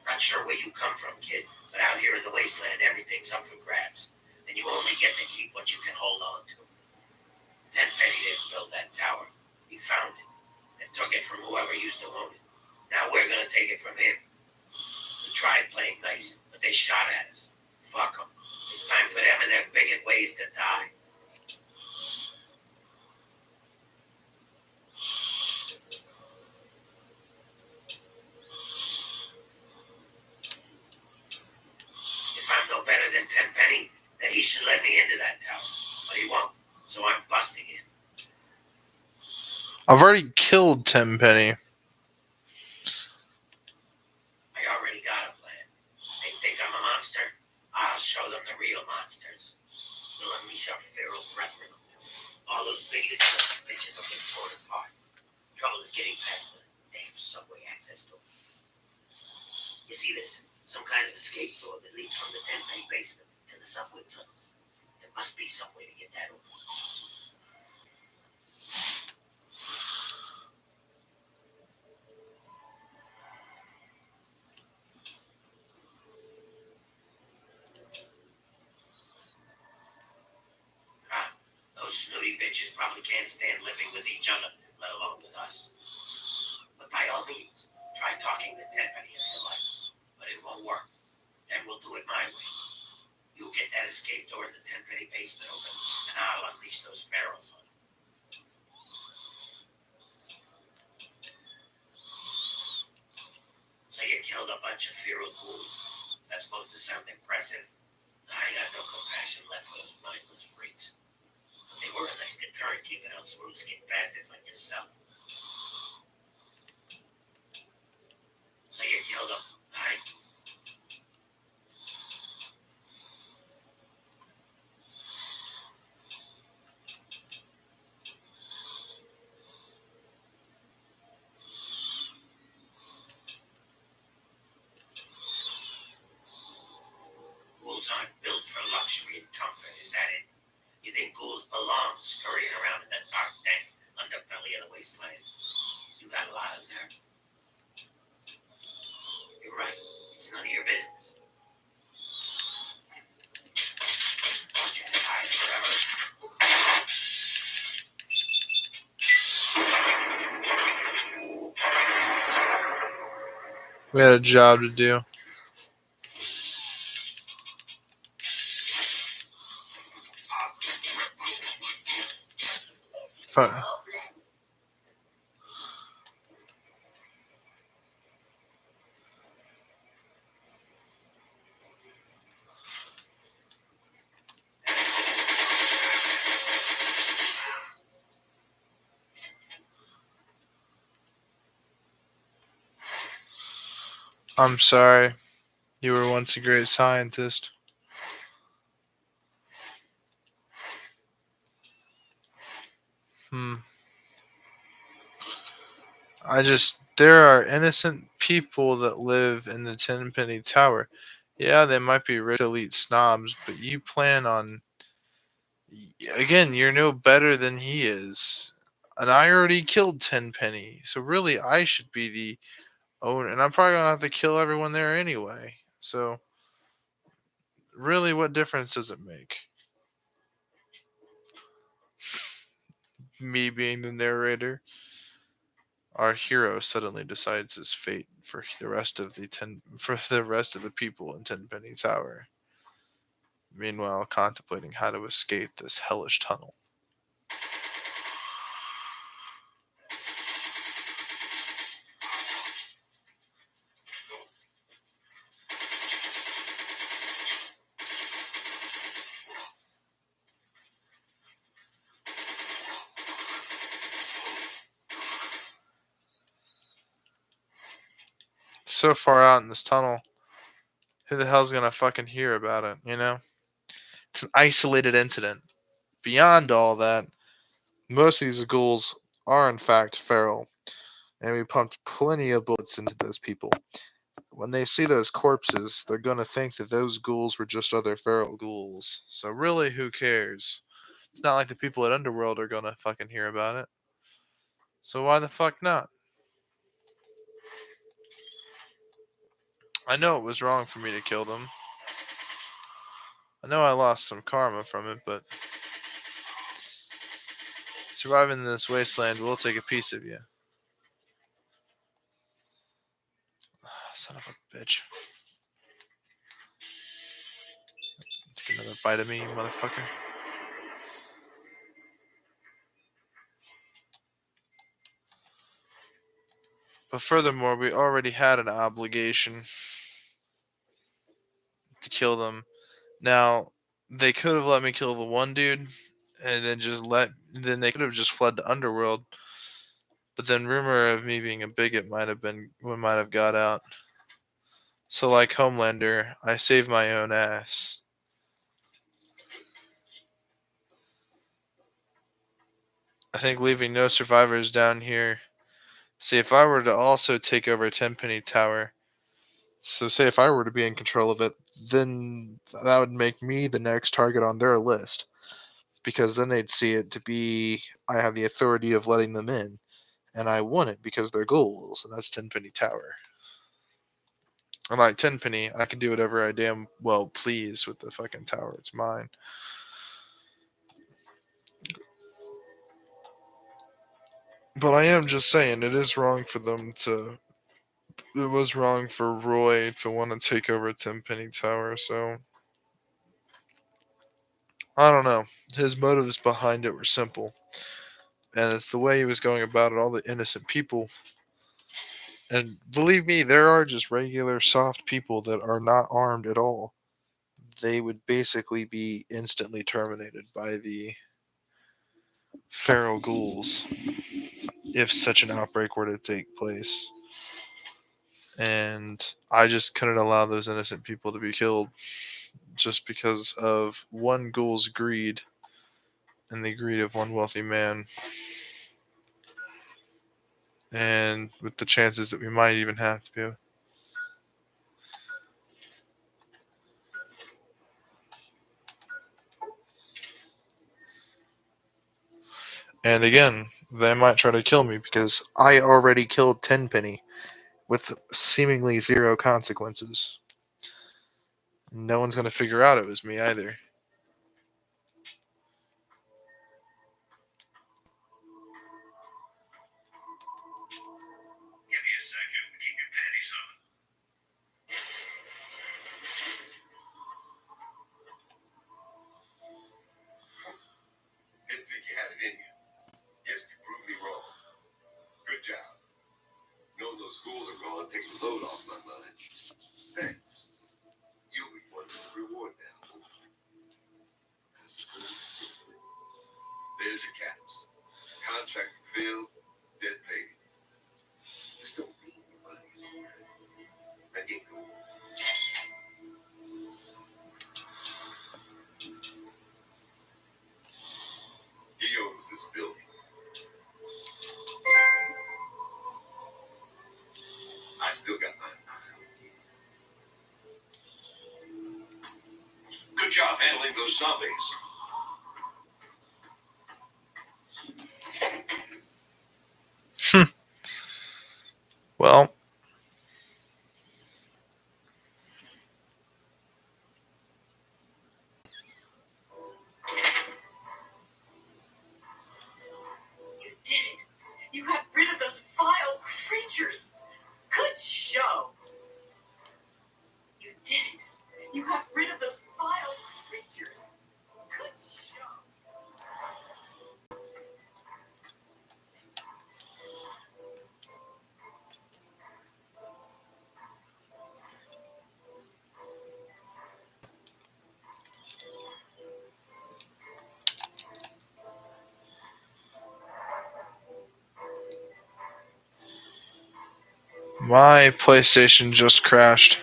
Not sure where you come from, kid, but out here in the wasteland, everything's up for grabs, and you only get to keep what you can hold on to. Tenpenny didn't build that tower. He found it and took it from whoever used to own it. Now we're gonna take it from him. We tried playing nice, but they shot at us. Fuck them. It's time for them and their bigot ways to die. If I'm no better than Tenpenny, then he should let me into that tower. But he won't, so I'm busting in. I've already killed Tenpenny. I already got a plan. They think I'm a monster. I'll show them the real monsters. We'll unleash our feral brethren. All those bigoted bitches will get torn apart. Trouble is getting past the damn subway access door. You see this? Some kind of escape door that leads from the Tenpenny basement to the subway tunnels. There must be some way to get that open. Those snooty bitches probably can't stand living with each other, let alone with us. But by all means, try talking to Tenpenny if you like. But it won't work. Then we'll do it my way. You get that escape door in the Tenpenny basement open, and I'll unleash those ferals on them. So you killed a bunch of feral ghouls. Is that supposed to sound impressive? I got no compassion left for those mindless freaks. But they were a nice deterrent keeping out smooth-skinned bastards like yourself. So you killed them, alright? Ghouls aren't built for luxury and comfort, is that it? You think ghouls belong scurrying around in that dark, dank underbelly of the wasteland? You got a lot of nerve. You're right. It's none of your business. Want you to hide forever? We had a job to do. Fine. I'm sorry. You were once a great scientist. There are innocent people that live in the Tenpenny Tower. Yeah, they might be rich elite snobs, but you plan on. Again, you're no better than he is. And I already killed Tenpenny, so really I should be the owner. And I'm probably going to have to kill everyone there anyway. So, really, what difference does it make? Me being the narrator. Our hero suddenly decides his fate for the rest of the people in Tenpenny Tower. Meanwhile, contemplating how to escape this hellish tunnel. So far out in this tunnel, who the hell's gonna fucking hear about it, you know? It's an isolated incident. Beyond all that, most of these ghouls are in fact feral, and we pumped plenty of bullets into those people. When they see those corpses, they're gonna think that those ghouls were just other feral ghouls. So really, who cares? It's not like the people at Underworld are gonna fucking hear about it. So why the fuck not? I know it was wrong for me to kill them. I know I lost some karma from it, but surviving in this wasteland will take a piece of you. Son of a bitch. Take another bite of me, you motherfucker. But furthermore, we already had an obligation to kill them. Now, they could have let me kill the one dude, and then they could have just fled to Underworld. But then rumor of me being a bigot might have got out. So like Homelander, I saved my own ass. I think leaving no survivors down here. See, if I were to also take over Tenpenny Tower, so say if I were to be in control of it, then that would make me the next target on their list. Because then they'd see it to be I have the authority of letting them in. And I want it because they're ghouls, and that's Tenpenny Tower. Unlike Tenpenny, I can do whatever I damn well please with the fucking tower. It's mine. But I am just saying, it is wrong for them to. It was wrong for Roy to want to take over Tenpenny Tower, so. I don't know. His motives behind it were simple. And it's the way he was going about it, all the innocent people. And believe me, there are just regular soft people that are not armed at all. They would basically be instantly terminated by the feral ghouls if such an outbreak were to take place. And I just couldn't allow those innocent people to be killed just because of one ghoul's greed and the greed of one wealthy man. And with the chances that we might even have to. And again, they might try to kill me because I already killed Tenpenny with seemingly zero consequences. No one's going to figure out it was me either. Give me a second to keep your panties on. Didn't think you had it in you. Guess you proved me wrong. Good job. Knowing those ghouls are gone takes a load off my mind. Thanks. You'll be one of the reward now. I suppose you could. There's your caps. Contract fulfilled, debt paid. This don't mean your money is here. Now get going. He owns this building. I still got my eye on you. Good job handling those zombies. Well, You did it. You got rid of those vile creatures. Good show. You did it. You got rid of those vile creatures. Good show. my PlayStation just crashed.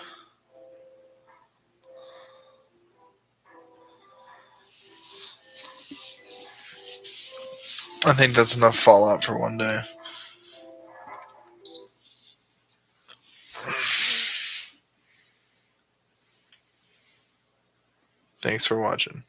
I think that's enough Fallout for one day. Thanks for watching.